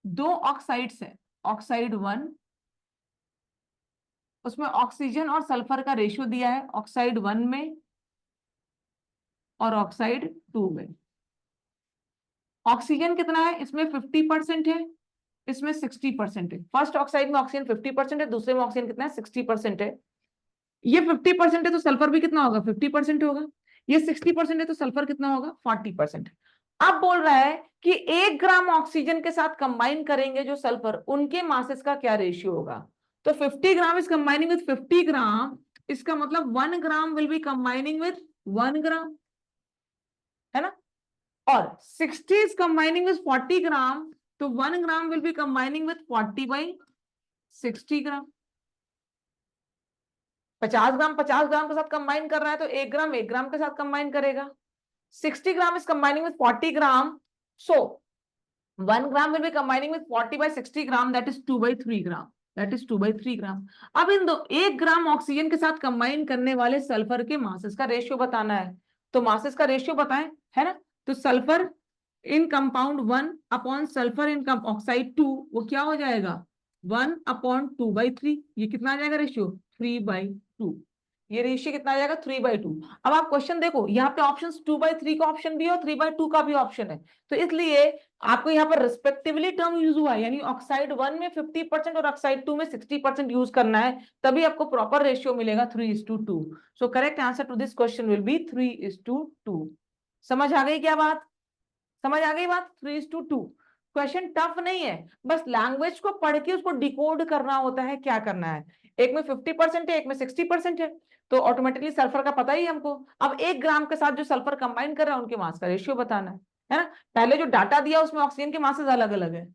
दो ऑक्साइड्स हैं, ऑक्साइड 1, उसमें ऑक्सीजन और सल्फर का रेशियो दिया है, ऑक्साइड 1 में और ऑक्साइड 2 में। ऑक्सीजन कितना है इसमें 50% है, इसमें 60% है। फर्स्ट ऑक्साइड में ऑक्सीजन 50% है, दूसरे में ऑक्सीजन कितना है 60% है। ये 50% है तो सल्फर भी कितना होगा 50% होगा। ये 60% है तो सल्फर कितना होगा 40%। अब बोल रहा है कि 1 ग्राम ऑक्सीजन के साथ कंबाइन करेंगे जो सल्फर, उनके मासेस का क्या रेशियो होगा। तो 50 ग्राम इज कंबाइनिंग विथ 50 ग्राम, इसका मतलब 1 ग्राम विल बी कंबाइनिंग विथ 1 ग्राम, है ना। और 60 इज कंबाइनिंग विथ 40 ग्राम, तो 1 ग्राम विल बी कंबाइनिंग विथ 40/60 ग्राम। 50 ग्राम 50 ग्राम के साथ कंबाइन कर रहा है तो 1 ग्राम 1 ग्राम के साथ कंबाइन करेगा। 60 ग्राम is combining with 40 gram, so 1 gram will be combining with 40/60 gram, that is 2/3 gram, that is 2/3 ग्राम। अब इन दो 1 ग्राम ऑक्सीजन के साथ कंबाइन करने वाले सल्फर के मासेस का रेशियो बताना है, तो मासेस का रेशियो बताएं, है ना। तो sulphur in compound 1 upon sulphur in oxide 2, वो क्या हो जाएगा 1/2/3, ये कितना आ जाएगा रेशियो 3/2, ये रेशियो कितना आ जाएगा 3/2। अब आप क्वेश्चन देखो, यहाँ पे ऑप्शन 2/3 का ऑप्शन भी है और 3/2 का भी ऑप्शन है, तो इसलिए आपको यहाँ पर रिस्पेक्टिवली टर्म यूज हुआ है, यानी ऑक्साइड 1 में 50% और ऑक्साइड 2 में 60% यूज करना है, तभी आपको प्रॉपर रेशियो मिलेगा 3:2। So correct answer to this question will be 3:2। समझ आ गई क्या बात, समझ आ गई बात, 3:2। क्वेश्चन टफ नहीं है, बस लैंग्वेज को पढ़ के उसको डिकोड करना होता है, क्या करना है। एक में 50% है, एक में 60% है, तो ऑटोमेटिकली सल्फर का पता ही है हमको। अब 1 ग्राम के साथ जो सल्फर कंबाइन कर रहा है उनके मास का रेशियो बताना है ना। पहले जो डाटा दिया उसमें ऑक्सीजन के मासेस अलग अलग है,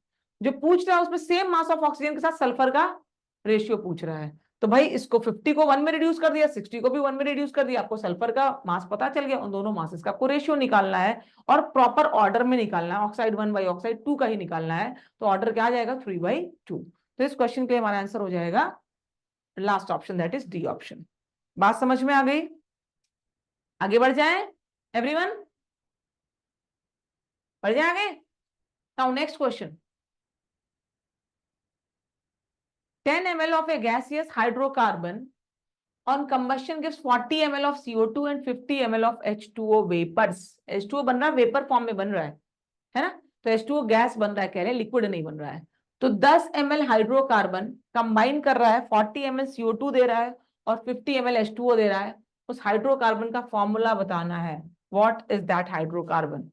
जो पूछ रहा है उसमें सेम मास ऑफ ऑक्सीजन के साथ सल्फर का रेशियो पूछ रहा है। तो भाई इसको 50 को 1 में रिड्यूस कर दिया, 60 को भी 1 में रिड्यूस कर दिया, आपको सल्फर का मास पता चल गया, उन दोनों मासेस का आपको रेशियो निकालना है और प्रॉपर ऑर्डर में निकालना है, ऑक्साइड 1 बाई ऑक्साइड 2 का ही निकालना है, तो ऑर्डर क्या आ जाएगा 3/2। तो इस क्वेश्चन के लिए हमारा आंसर हो जाएगा last option, that is D option. बात समझ में आ गई, आगे बढ़ जाए एवरीवन, बढ़ जाए आगे। Now next question, 10 ml of a gaseous hydrocarbon on combustion gives 40 ml of CO2 and 50 ml of H2O vapors। H2O बन रहा है वेपर फॉर्म में बन रहा है ना, तो H2O गैस बन रहा है, कह रहे हैं लिक्विड नहीं बन रहा है। तो 10 ml हाइड्रोकार्बन कंबाइन कर रहा है, 40 ml CO2 दे रहा है और 50 ml H2O दे रहा है, उस हाइड्रोकार्बन का फॉर्मूला बताना है, व्हाट इज दैट हाइड्रोकार्बन।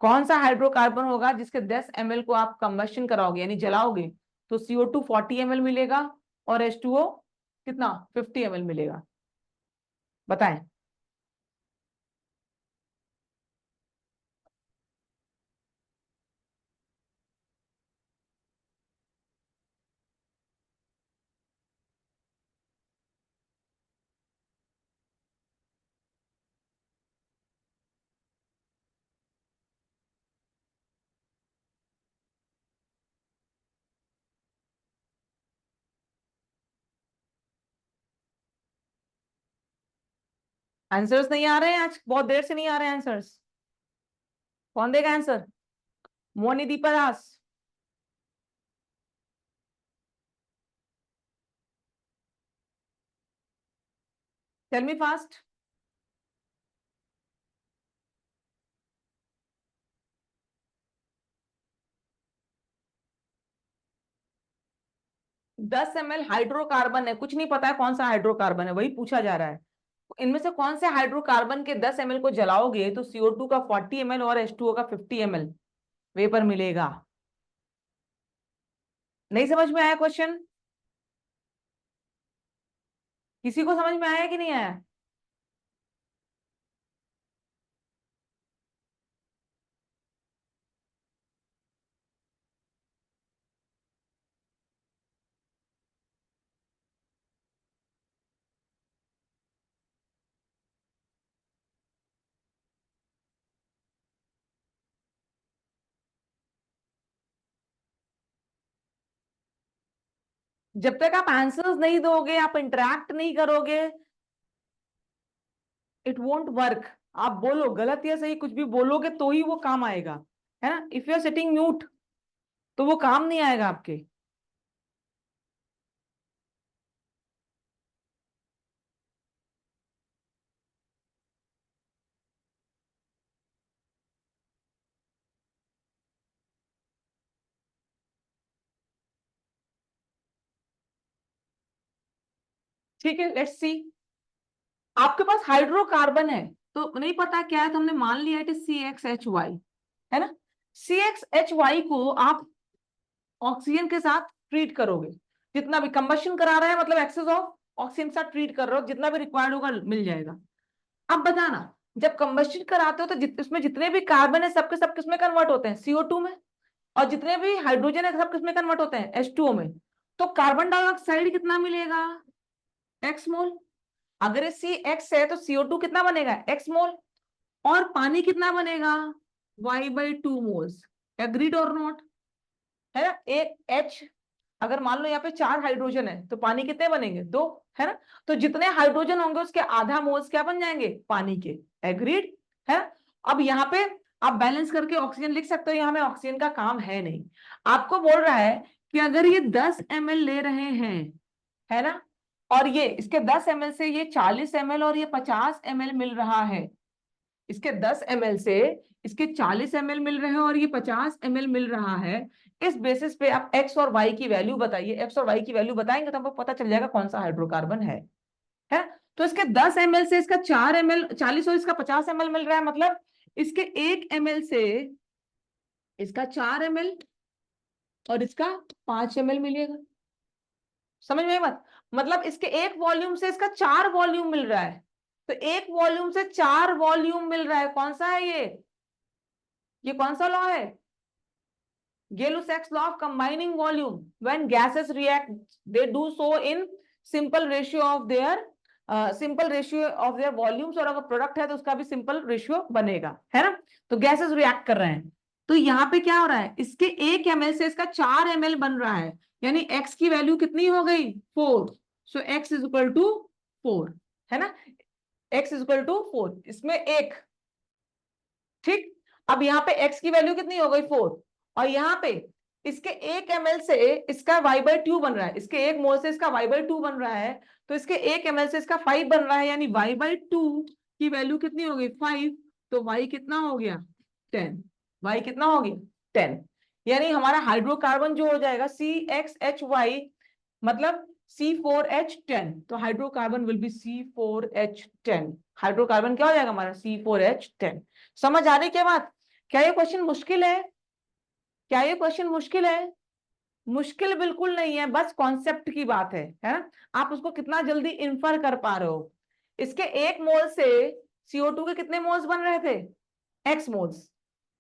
कौन सा हाइड्रोकार्बन होगा जिसके 10 ml को आप कंबशन कराओगे यानी जलाओगे, तो CO2 40 ml मिलेगा और H2O कितना 50 ml मिलेगा, बताएं। आंसर्स नहीं आ रहे हैं, आज बहुत देर से नहीं आ रहे हैं आंसर्स, कौन देगा answer, Moni Dipa Das, tell me fast. 10 ml hydrocarbon है, कुछ नहीं पता है कौन सा हाइड्रोकार्बन है, वही पूछा जा रहा है। इनमें से कौन से हाइड्रोकार्बन के 10 ml को जलाओगे तो CO2 का 40 ml और H2O का 50 ml वेपर मिलेगा। नहीं समझ में आया क्वेश्चन, किसी को समझ में आया कि नहीं आया। जब तक आप आंसर्स नहीं दोगे, आप इंटरेक्ट नहीं करोगे, इट वोंट वर्क। आप बोलो गलत या सही कुछ भी बोलोगे तो ही वो काम आएगा, है ना। If you are sitting mute तो वो काम नहीं आएगा आपके। ठीक है, लेट्स सी। आपके पास हाइड्रोकार्बन है तो नहीं पता क्या है, तो हमने मान लिया इट इज CXHY, है ना। CXHY को आप ऑक्सीजन के साथ ट्रीट करोगे, जितना भी कंबशन करा रहा है मतलब एक्सेस ऑफ ऑक्सीजन के साथ ट्रीट कर रहे हो, जितना भी रिक्वायर्ड होगा मिल जाएगा। अब बताना, जब कंबशन कराते हो तो इसमें जितने भी कार्बन है सबके सब किसमें कन्वर्ट होते हैं, CO2 में, और जितने भी हाइड्रोजन है सब किसमें कन्वर्ट होते हैं, H2O में। तो कार्बन डाइऑक्साइड कितना मिलेगा, X मोल। अगर ये CX है तो CO2 कितना बनेगा, X मोल, और पानी कितना बनेगा, Y/2 मोल्स। एग्रीड और नॉट, है ना। एक H, अगर मान लो यहाँ पे 4 हाइड्रोजन है तो पानी कितने बनेंगे, 2, है ना। तो जितने हाइड्रोजन होंगे उसके आधा मोल्स क्या बन जाएंगे, पानी के। एग्रीड, है। अब यहाँ पे आप बैलेंस करके ऑक्सीजन लिख सकते हो, यहाँ में ऑक्सीजन का काम है नहीं। आपको बोल रहा है कि अगर ये 10 ml ले रहे हैं, है ना, और ये इसके 10 ml से ये 40 ml और ये 50 ml मिल रहा है, इसके 10 ml से इसके 40 ml मिल रहे हैं और ये 50 ml मिल रहा है। इस बेसिस पे आप एक्स और वाई की वैल्यू बताइए, एक्स और वाई की वैल्यू बताएंगे तो हमको पता चल जाएगा कौन सा हाइड्रोकार्बन है। तो इसके 10 ml से इसका 4 ml 40 और इसका 50 ml मिल रहा है, मतलब इसके 1 ml से इसका 4 ml और इसका 5 ml मिलेगा। समझ में बात, मतलब इसके एक वॉल्यूम से इसका 4 वॉल्यूम मिल रहा है, तो एक वॉल्यूम से 4 वॉल्यूम मिल रहा है। कौन सा है ये कौन सा लॉ है, Gay-Lussac's law of combining volume. When gases react, they do so in simple ratio of their volumes, और अगर प्रोडक्ट है तो उसका भी सिंपल रेशियो बनेगा, है ना। तो गैसेस रिएक्ट कर रहे हैं, तो यहाँ पे क्या हो रहा है, इसके 1 ml से इसका 4 ml बन रहा है, यानी x की वैल्यू कितनी हो गई, 4। सो x इज इक्वल टू 4, है ना। x इज इक्वल टू 4, इसमें एक, ठीक। अब यहाँ पे x की वैल्यू कितनी हो गई, 4, और यहाँ पे इसके 1 ml से इसका y/2 बन रहा है, इसके 1 मोल से इसका y/2 बन रहा है, तो इसके 1 ml से इसका 5 बन रहा है, यानी y/2 की वैल्यू कितनी हो गई, 5। तो y कितना हो गया, 10। y कितना हो गया, 10। यानी हमारा हाइड्रोकार्बन जो हो जाएगा CXHY, मतलब C4H10। तो hydrocarbon will be C4H10। Hydrocarbon क्या हो जाएगा हमारा, C4H10। समझ आ रही क्या बात, क्या ये क्वेश्चन मुश्किल है, क्या ये क्वेश्चन मुश्किल है, मुश्किल बिल्कुल नहीं है, बस कॉन्सेप्ट की बात है ना। आप उसको कितना जल्दी इन्फर कर पा रहे हो। इसके 1 मोल से CO2 के कितने मोल्स बन रहे थे, X मोल्स,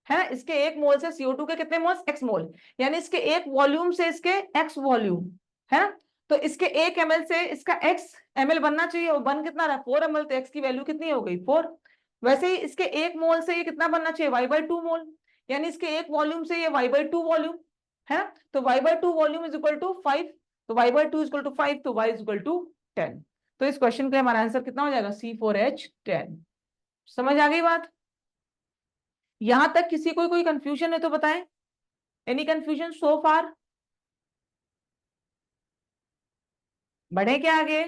है ना। इसके 1 मोल से CO2 के कितने मोल्स, X मोल, यानी इसके 1 वॉल्यूम से इसके X वॉल्यूम, है ना। तो इसके 1 ml से इसका X ml बनना चाहिए, वो बन कितना रहा, 4 ml, तो X की वैल्यू कितनी हो गई, 4। वैसे ही इसके 1 मोल से ये कितना बनना चाहिए, y/2 मोल, यानी इसके 1 वॉल्यूम से ये y/2 वॉल्यूम, है ना। तो y/2 volume is equal to 5, तो y/2 इज इक्वल टू 5, तो y इज इक्वल टू 10। तो इस क्वेश्चन का हमारा आंसर कितना हो जाएगा, C4H10। समझ आ गई बात, यहां तक किसी को कोई कंफ्यूजन है तो बताएं, एनी कंफ्यूजन सो फार, बढ़े क्या आगे,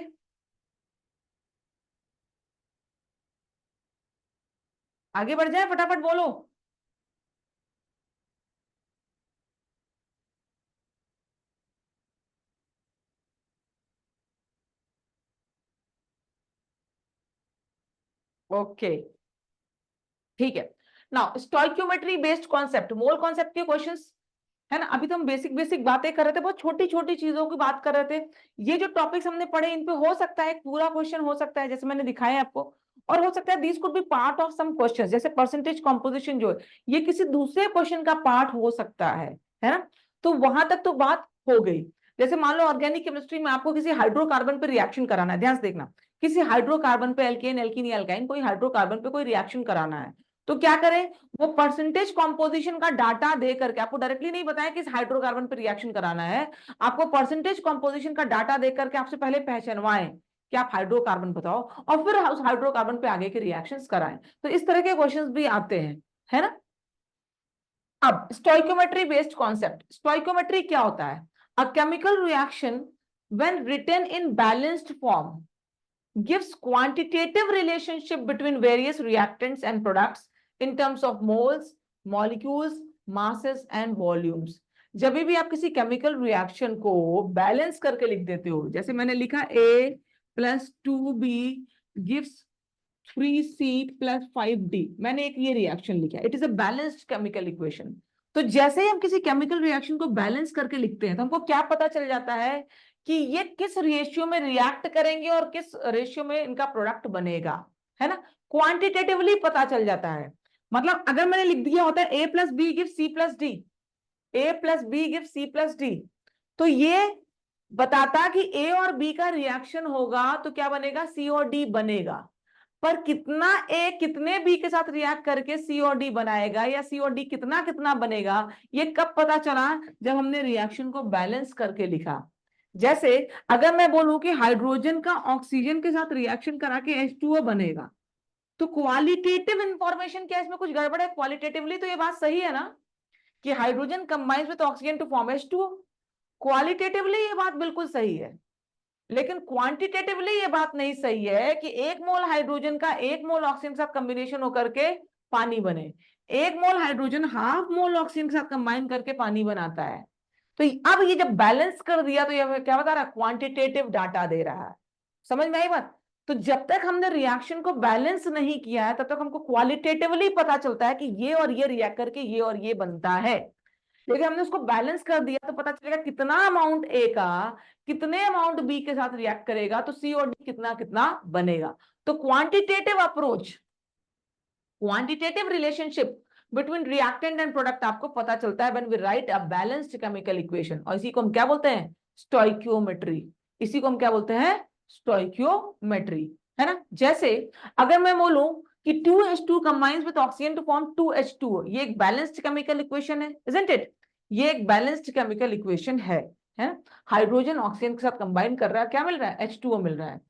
आगे बढ़ जाए, फटाफट बोलो। ओके, ठीक है। Now stoichiometry based concept, mole concept के क्वेश्चंस, है ना। अभी तो हम बेसिक बेसिक बातें कर रहे थे, बहुत छोटी छोटी चीजों की बात कर रहे थे। ये जो टॉपिक्स हमने पढ़े इन पे हो सकता है एक पूरा क्वेश्चन हो सकता है, जैसे मैंने दिखाया आपको, और हो सकता है this could be part of some question, जैसे परसेंटेज कॉम्पोजिशन जो है ये किसी दूसरे क्वेश्चन का पार्ट हो सकता है ना। तो वहां तक तो बात हो गई। जैसे मान लो ऑर्गेनिक केमिस्ट्री में आपको किसी हाइड्रोकार्बन पे रिएक्शन कराना है, ध्यान से देखना, किसी हाइड्रोकार्बन पे एल्केन एल्कीन या एल्काइन कोई हाइड्रोकार्बन पे कोई रिएक्शन कराना है, तो क्या करें, वो परसेंटेज कॉम्पोजिशन का डाटा दे करके, आपको डायरेक्टली नहीं बताया कि इस हाइड्रोकार्बन पर रिएक्शन कराना है, आपको परसेंटेज कॉम्पोजिशन का डाटा दे करके आपसे पहले पहचानवाएं कि आप हाइड्रोकार्बन बताओ, और फिर उस हाइड्रोकार्बन पे आगे के रिएक्शंस कराएं। तो इस तरह के क्वेश्चंस भी आते हैं, है ना। अब स्टोइकोमेट्री बेस्ड कॉन्सेप्ट, स्टोइकोमेट्री क्या होता है, a chemical reaction when written in balanced form gives quantitative relationship between various reactants and products in terms of moles, molecules, masses and volumes। जब भी आप किसी केमिकल रिएक्शन को बैलेंस करके लिख देते हो, जैसे मैंने लिखा A + 2B gives 3C+5D, मैंने एक ये रिएक्शन लिखा, it is a balanced chemical equation. तो जैसे ही हम किसी केमिकल रिएक्शन को बैलेंस करके लिखते हैं तो हमको क्या पता चल जाता है कि ये किस रेशियो में रिएक्ट करेंगे और किस रेशियो में इनका प्रोडक्ट बनेगा, है ना। क्वांटिटेटिवली पता चल जाता है। मतलब अगर मैंने लिख दिया होता है A+B give C+D, A+B give C+D, तो ये बताता कि ए और बी का रिएक्शन होगा तो क्या बनेगा, सी और डी बनेगा। पर कितना ए कितने बी के साथ रिएक्ट करके सी और डी बनाएगा, या सी और डी कितना कितना बनेगा, ये कब पता चला, जब हमने रिएक्शन को बैलेंस करके लिखा। जैसे अगर मैं बोलूं कि हाइड्रोजन का ऑक्सीजन के साथ रिएक्शन करा के H2O बनेगा, तो क्वालिटेटिव इंफॉर्मेशन क्या इसमें कुछ गड़बड़ है? क्वालिटेटिवली तो ये बात सही है ना कि hydrogen combines with oxygen to form H2O। Qualitatively ये बात बिल्कुल सही है, लेकिन क्वांटिटेटिवली ये बात नहीं सही है कि एक मोल हाइड्रोजन का एक मोल ऑक्सीजन के साथ कॉम्बिनेशन होकर के पानी बने। एक मोल हाइड्रोजन हाफ मोल ऑक्सीजन के साथ कंबाइन करके पानी बनाता है। तो अब ये जब बैलेंस कर दिया तो ये क्या बता रहा है, क्वांटिटेटिव डाटा दे रहा है। समझ में आई बात? तो जब तक हमने रिएक्शन को बैलेंस नहीं किया है तब तक हमको क्वालिटेटिवली पता चलता है कि ये और ये रिएक्ट करके ये और ये बनता है। लेकिन हमने उसको बैलेंस कर दिया तो पता चलेगा कितना अमाउंट ए का कितने अमाउंट बी के साथ रिएक्ट करेगा, तो सी और डी कितना कितना बनेगा। तो quantitative approach, quantitative relationship between reactant and product आपको पता चलता है when we write a balanced chemical equation. और इसी को हम क्या बोलते हैं, स्टोइकियोमेट्री। इसी को हम क्या बोलते हैं, स्टोइकियोमेट्री, है ना। जैसे अगर मैं बोलूं कि 2H2 combines with oxygen to form 2H2O, ये एक बैलेंस्ड केमिकल इक्वेशन है, इजंट इट? ये एक बैलेंस्ड केमिकल इक्वेशन है। हाइड्रोजन ऑक्सीजन के साथ कंबाइन कर रहा है, क्या मिल रहा है, H2O मिल रहा है।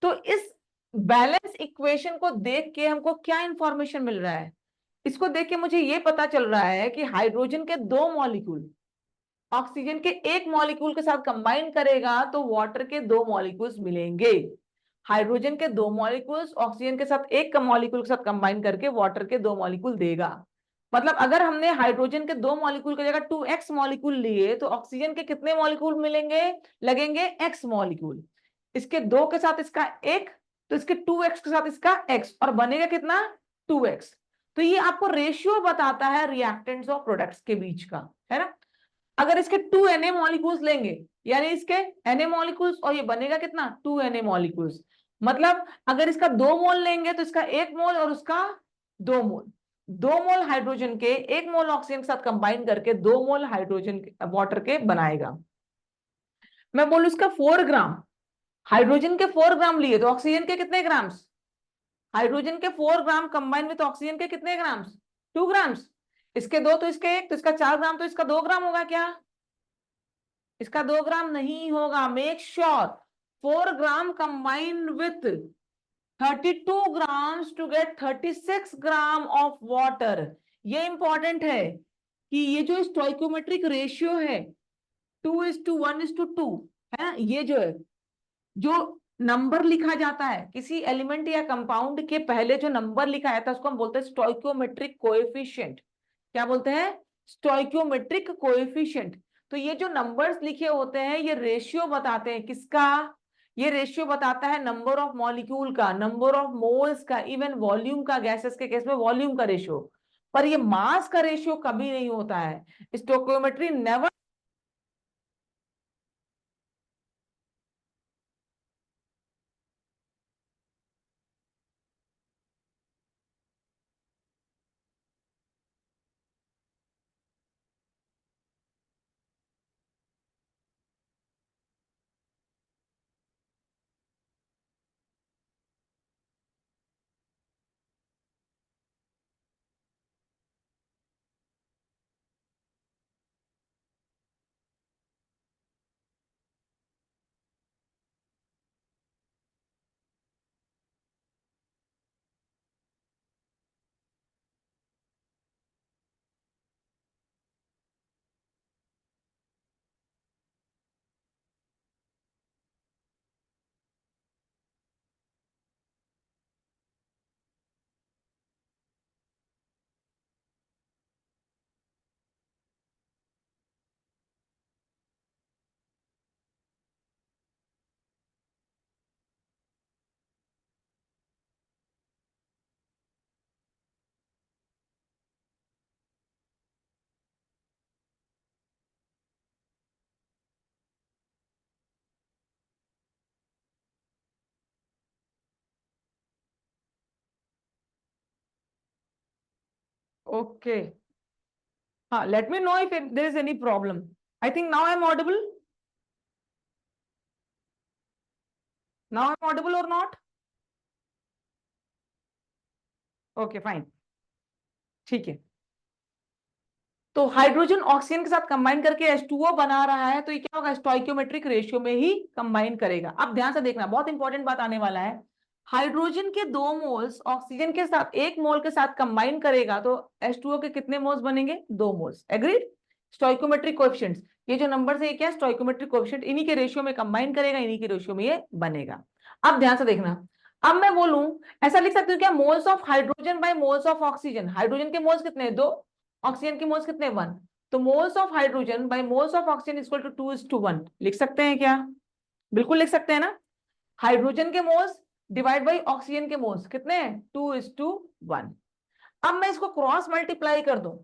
तो इस बैलेंस इक्वेशन को देख के हमको क्या इंफॉर्मेशन मिल रहा है, इसको देख के मुझे ये पता चल रहा है कि हाइड्रोजन के दो मॉलिक्यूल ऑक्सीजन के एक मॉलिक्यूल के साथ कंबाइन करेगा तो वाटर के दो मॉलिक्यूल्स मिलेंगे। हाइड्रोजन के दो मॉलिक्यूल्स ऑक्सीजन के साथ एक मॉलिक्यूल के साथ कंबाइन करके वाटर के दो मॉलिक्यूल देगा। मतलब अगर हमने हाइड्रोजन के दो मॉलिक्यूल की जगह 2x मॉलिक्यूल लिए तो ऑक्सीजन के कितने मॉलिक्यूल मिलेंगे, लगेंगे x मॉलिक्यूल। इसके दो के साथ इसका एक, तो इसके 2x के साथ इसका x, और बनेगा कितना, 2x। तो ये आपको रेशियो बताता है रिएक्टेंट्स और प्रोडक्ट्स के बीच का, है ना। अगर इसके 2Na मॉलिक्यूल्स लेंगे, यानी इसके Na मॉलिक्यूल्स, और ये बनेगा कितना, 2Na मॉलिक्यूल्स। मतलब अगर इसका 2 मोल लेंगे तो इसका 1 मोल और उसका 2 मोल, 2 मोल हाइड्रोजन के 1 मोल ऑक्सीजन के साथ कंबाइन करके 2 मोल हाइड्रोजन वाटर के बनाएगा। मैं बोलूं इसका 4 ग्राम, हाइड्रोजन के 4 ग्राम लिए तो ऑक्सीजन के कितने ग्राम्स, हाइड्रोजन के 4 ग्राम कंबाइन विद ऑक्सीजन के कितने ग्राम्स, 2 ग्राम्स। इसके दो तो इसके एक, तो इसका 4 ग्राम, तो इसका 2 ग्राम होगा क्या, इसका 2 ग्राम नहीं होगा। Make sure 4 gram combine with 32 grams to get 36 gram of water. ये इंपॉर्टेंट है कि ये जो स्टोइकोमेट्रिक रेशियो है 2:1:2, है ना, ये जो है, जो नंबर लिखा जाता है किसी एलिमेंट या कंपाउंड के पहले जो नंबर लिखा जाता है उसको हम बोलते हैं स्टोइकोमेट्रिक कोएफिशिएंट। क्या बोलते हैं, स्टोइकोमेट्रिक कोएफिशिएंट। तो ये जो नंबर्स लिखे होते हैं ये रेशियो बताते हैं, किसका, ये रेशियो बताता है नंबर ऑफ मॉलिक्यूल का, नंबर ऑफ मोल्स का, इवन वॉल्यूम का, गैसेस के केस में वॉल्यूम का रेशियो। पर ये मास का रेशियो कभी नहीं होता है। स्टोइकोमेट्री नेवर ओके, हाँ, let me know if there is any problem. I think now I am audible. Now I am audible और नॉट? ओके फाइन, ठीक है. तो हाइड्रोजन ऑक्सीजन के साथ कंबाइन करके H2O बना रहा है, तो ये क्या होगा, स्टोइकियोमेट्रिक रेशियो में ही कंबाइन करेगा. अब ध्यान से देखना, बहुत इंपॉर्टेंट बात आने वाला है. हाइड्रोजन के 2 मोल्स ऑक्सीजन के साथ 1 मोल के साथ कंबाइन करेगा तो H2O के कितने मोल्स बनेंगे? 2 मोल्स. एग्रीड? स्टोइकियोमेट्रिक कोएफिशिएंट्स, ये जो नंबर है ये क्या है? Stoichiometric coefficient. इन्हीं के रेशियो में कंबाइन करेगा, इन्हीं के रेशियो में ये बनेगा. अब ध्यान से देखना, अब मैं बोलूं, ऐसा लिख सकती हूँ क्या, moles of hydrogen by moles of oxygen. Hydrogen के मोल्स कितने? 2. ऑक्सीजन के मोल्स कितने? 1. तो moles of hydrogen by moles of oxygen equal to 2:1. लिख सकते हैं क्या? बिल्कुल लिख सकते हैं ना. हाइड्रोजन के मोल्स डिवाइड बाई ऑक्सीजन के मोल्स कितने हैं? 2:1. अब मैं इसको क्रॉस मल्टीप्लाई कर दूं,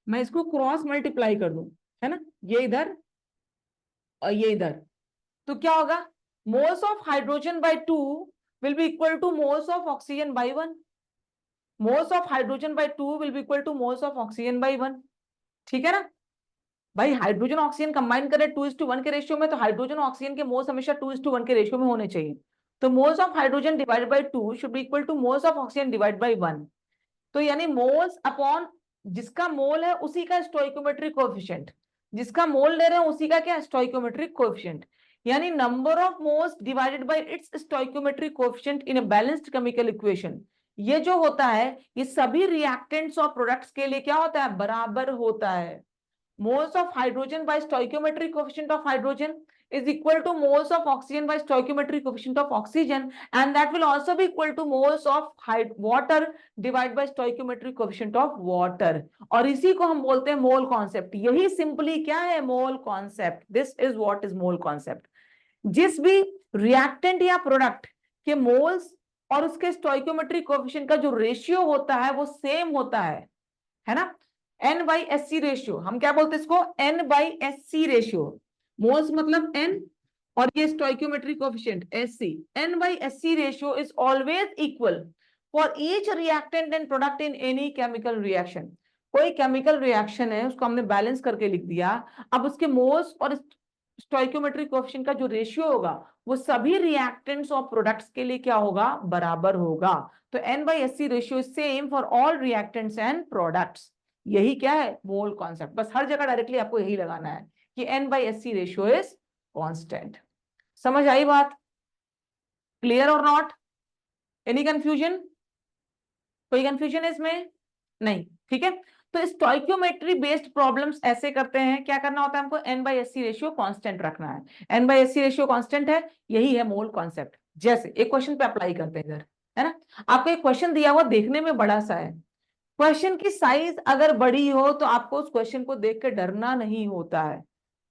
मैं इसको क्रॉस मल्टीप्लाई कर दूं, है ना, ये इधर और ये इधर, तो क्या होगा? Moles of hydrogen bye 2 will be equal two moles of oxygen by 1. Moles of hydrogen bye 2 will be equal two moles of oxygen by 1. ठीक है ना भाई? हाइड्रोजन ऑक्सीजन कंबाइन करें 2:1 के रेशियो में, तो हाइड्रोजन ऑक्सीजन के मोल्स हमेशा 2:1 के रेशियो में होने चाहिए. तो moles of hydrogen divided by 2 should be equal two moles of oxygen divided by 1. तो यानी मोल्स अपॉन जिसका मोल है उसी का स्टोइकियोमेट्रिक कोएफिशिएंट, जिसका मोल ले रहे हैं उसी का क्या? Stoichiometric coefficient. यानी number of moles divided by its stoichiometric coefficient in a balanced chemical equation. ये जो होता है ये सभी रिएक्टेंट्स और प्रोडक्ट्स के लिए क्या होता है? बराबर होता है. moles of hydrogen by stoichiometric coefficient of hydrogen is equal to moles of oxygen by stoichiometric coefficient of oxygen, and that will also be equal to moles of water divided by stoichiometric coefficient of water. और इसी को हम बोलते हैं mole concept. यही simply क्या है? Mole concept. This is what is mole concept. जिस भी रिएक्टेंट या प्रोडक्ट के मोल्स और उसके स्टोइकियोमेट्रिक कोएफिशिएंट का जो रेशियो होता है वो सेम होता है ना. N/SC रेशियो, हम क्या बोलते हैं इसको? N/SC ratio. मोल्स मतलब N और ये stoichiometric coefficient SC. N/SC ratio is always equal for each reactant and product in any chemical reaction. कोई केमिकल रिएक्शन है उसको हमने बैलेंस करके लिख दिया, अब उसके मोल्स और स्टोइकियोमेट्रिक कोएफिशिएंट का जो रेशियो होगा वो सभी रिएक्टेंट्स और प्रोडक्ट्स के लिए क्या होगा? बराबर होगा. तो N/SC ratio is same for all reactants and products. यही क्या है? Mole concept. बस हर जगह डायरेक्टली आपको यही लगाना है कि N/SC रेशियो इज कांस्टेंट. समझ आई बात? क्लियर और नॉट? Any confusion? कोई कंफ्यूजन है इसमें? नहीं. ठीक है, तो स्टोइकियोमेट्री बेस्ड प्रॉब्लम्स ऐसे करते हैं. क्या करना होता है हमको? N/SC रेशियो कांस्टेंट रखना है. N/SC रेशियो कांस्टेंट है, यही है मोल कॉन्सेप्ट. जैसे एक क्वेश्चन पे अप्लाई करते हैं इधर, है ना. आपको एक क्वेश्चन दिया हुआ देखने में बड़ा सा है. क्वेश्चन की साइज अगर बड़ी हो तो आपको उस क्वेश्चन को देख के डरना नहीं होता है.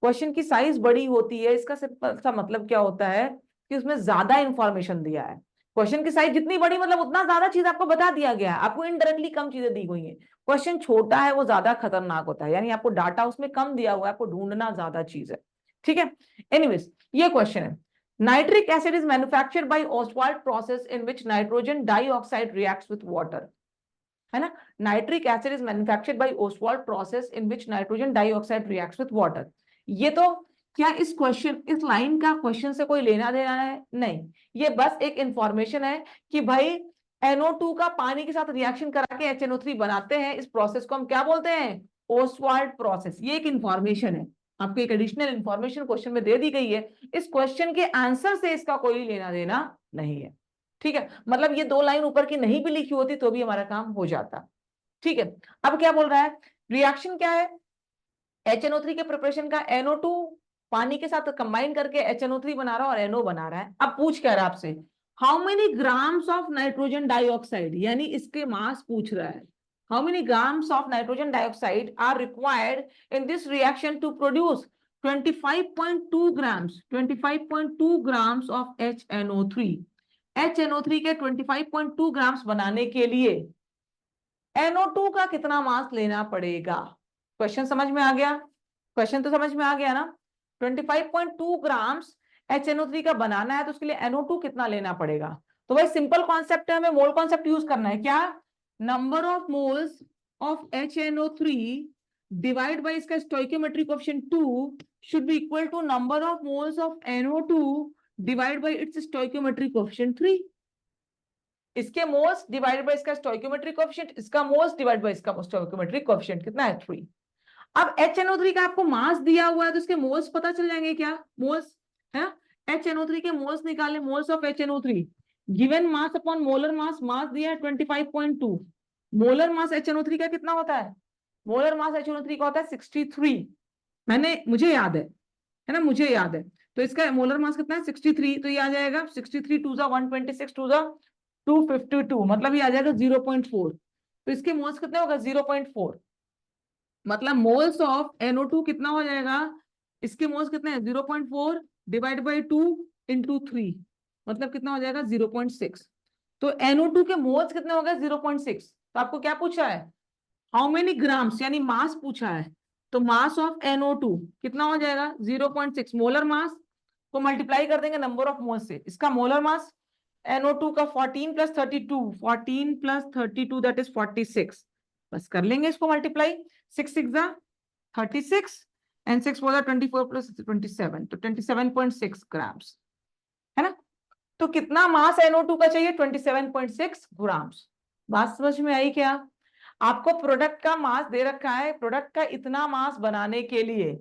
क्वेश्चन की साइज बड़ी होती है, इसका सिंपल सा मतलब क्या होता है कि उसमें ज्यादा इंफॉर्मेशन दिया है. क्वेश्चन की साइज जितनी बड़ी मतलब उतना ज्यादा चीज आपको बता दिया गया है, आपको इनडायरेक्टली कम चीजें दी गई हैं. क्वेश्चन छोटा है वो ज्यादा खतरनाक होता है, यानी आपको डाटा उसमें कम दिया हुआ है, आपको ढूंढना ज्यादा चीज है. ठीक है. एनीवेज, ये क्वेश्चन है. Nitric acid is manufactured by Oswald process in which nitrogen dioxide reacts with water. है ना. Nitric acid is manufactured by Oswald process in which nitrogen dioxide reacts with water. ये तो क्या इस क्वेश्चन, इस line का question से कोई लेना देना है? नहीं. ये बस एक इंफॉर्मेशन है कि भाई NO2 का पानी के साथ रिएक्शन करा के HNO3 बनाते हैं. इस प्रोसेस को हम क्या बोलते हैं? Oswald process. ये एक इंफॉर्मेशन है, आपको एक एडिशनल इंफॉर्मेशन क्वेश्चन में दे दी गई है. इस क्वेश्चन के आंसर से इसका कोई लेना देना नहीं है. ठीक है, मतलब ये 2 लाइन ऊपर की नहीं भी लिखी होती तो भी हमारा काम हो जाता. ठीक है. अब क्या बोल रहा है? रिएक्शन क्या है? HNO3 के प्रिपरेशन का NO2 पानी के साथ कंबाइन करके HNO3 बना रहा है और NO बना रहा है. अब पूछ क्या रहा है आपसे? How many grams of nitrogen dioxide, यानी इसके मास पूछ रहा है. How many grams of nitrogen dioxide are required in this reaction to produce 25.2 grams 25.2 grams of HNO3. HNO3 के 25.2 ग्राम्स बनाने के लिए NO2 का कितना मास लेना पड़ेगा? क्वेश्चन समझ में आ गया? क्वेश्चन तो समझ में आ गया ना. 25.2 ग्राम्स HNO3 का बनाना है तो उसके लिए NO2 कितना लेना पड़ेगा? तो भाई सिंपल कॉन्सेप्ट है, हमें मोल कॉन्सेप्ट यूज करना है. क्या? Number of moles of HNO3 divide by इसका stoichiometric coefficient 2 should be equal to number of moles of NO2 divide by its stoichiometric coefficient 3। इसके मोल्स डिवाइडेड बाय इसका stoichiometric coefficient, इसका moles divide by इसका stoichiometric coefficient कितना है 3। अब HNO3 का आपको मास दिया हुआ है तो इसके मोल्स पता चल जाएंगे क्या, मोल्स है। HNO3 के मोल्स निकाले, moles of HNO3 given mass upon molar mass, mass दिया है 25.2। मोलर मास HNO3 का कितना होता है, मोलर मास HNO3 का होता है 63। मुझे याद है ना, मुझे याद है। तो इसका मोलर मास कितना है 63, तो ये आ जाएगा 63 2 जा 126 2 जा 252, मतलब ये आ जाएगा 0.4। तो इसके मोल्स कितने होगा 0.4, मतलब मोल्स ऑफ NO2 कितना हो जाएगा, इसके मोल्स कितने हैं 0.4 डिवाइड बाई 2 इंटू 3, मतलब कितना हो जाएगा 0.6। तो NO2 के मोल्स कितने हो गए 0.6। तो आपको क्या पूछा है, हाउ मेनी ग्राम्स, यानी मास पूछा है। तो मास ऑफ NO2 कितना हो जाएगा 0.6, मोलर मास को मल्टीप्लाई कर देंगे नंबर ऑफ मोल्स से। इसका मोलर मास NO2 का 14 प्लस 32 दैट इज 46, बस कर लेंगे इसको मल्टीप्लाई। 6 6 जा 36 एंड 6 4 24 प्लस 27, तो 27.6 ग्राम्स है ना। तो कितना मास NO2 का चाहिए 27.6 ग्राम्स। बात समझ में आई क्या। आपको प्रोडक्ट का मास दे रखा है, प्रोडक्ट का इतना मास बनाने के लिए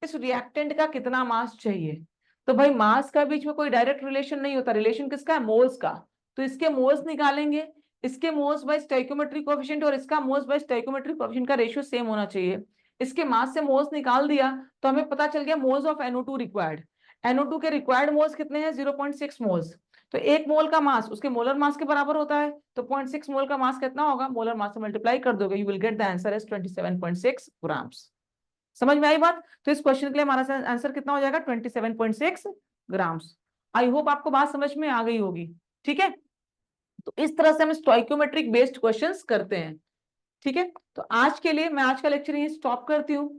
इस रिएक्टेंट का कितना मास चाहिए। तो भाई मास का बीच में कोई डायरेक्ट रिलेशन नहीं होता, रिलेशन किसका है, मोल्स का। तो इसके मोल्स निकालेंगे, इसके मोल्स बाय स्टोइकियोमेट्रिक कोएफिशिएंट और इसका मोल्स बाय स्टोइकियोमेट्रिक कोएफिशिएंट का रेशियो सेम होना चाहिए। इसके मास से मोल्स निकाल दिया तो हमें पता चल गया moles of NO2 required. NO2 के रिक्वायर्ड मोल्स कितने हैं 0.6 मोल्स। तो एक मोल का मास उसके मोलर मास के बराबर होता है, तो 0.6 मोल का मास कितना होगा, मोलर मास से मल्टीप्लाई कर दोगे, you will get the answer as 27.6 grams. समझ में आई बात। तो इस क्वेश्चन के लिए हमारा आंसर कितना हो जाएगा 27.6 ग्राम्स। आई होप आपको बात समझ में आ गई होगी, ठीक है। तो इस तरह से हम स्टोइकियोमेट्रिक बेस्ड क्वेश्चंस करते हैं, ठीक है। तो आज के लिए मैं आज का लेक्चर यही स्टॉप करती हूँ।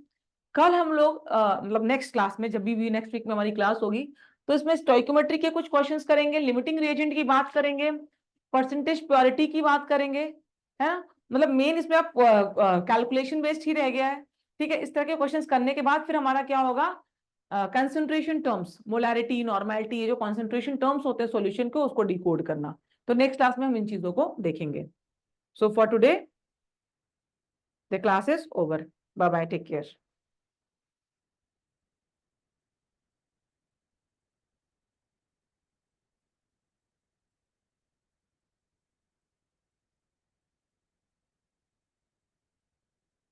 कल हम लोग मतलब नेक्स्ट क्लास में, जब भी नेक्स्ट वीक में हमारी क्लास होगी, तो इसमें स्टोइकियोमेट्री के कुछ क्वेश्चंस करेंगे, लिमिटिंग रिएजेंट की बात करेंगे, परसेंटेज प्योरिटी की बात करेंगे, है ना। मतलब मेन इसमें आप कैलकुलेशन बेस्ड ही रह गया है, ठीक है। इस तरह के क्वेश्चंस करने के बाद फिर हमारा क्या होगा, कंसंट्रेशन टर्म्स, मोलैरिटी, नॉर्मेलिटी, ये जो कंसंट्रेशन टर्म्स होते हैं सॉल्यूशन के, उसको डिकोड करना। तो नेक्स्ट क्लास में हम इन चीजों को देखेंगे। So for today the class is over, bye bye, take care.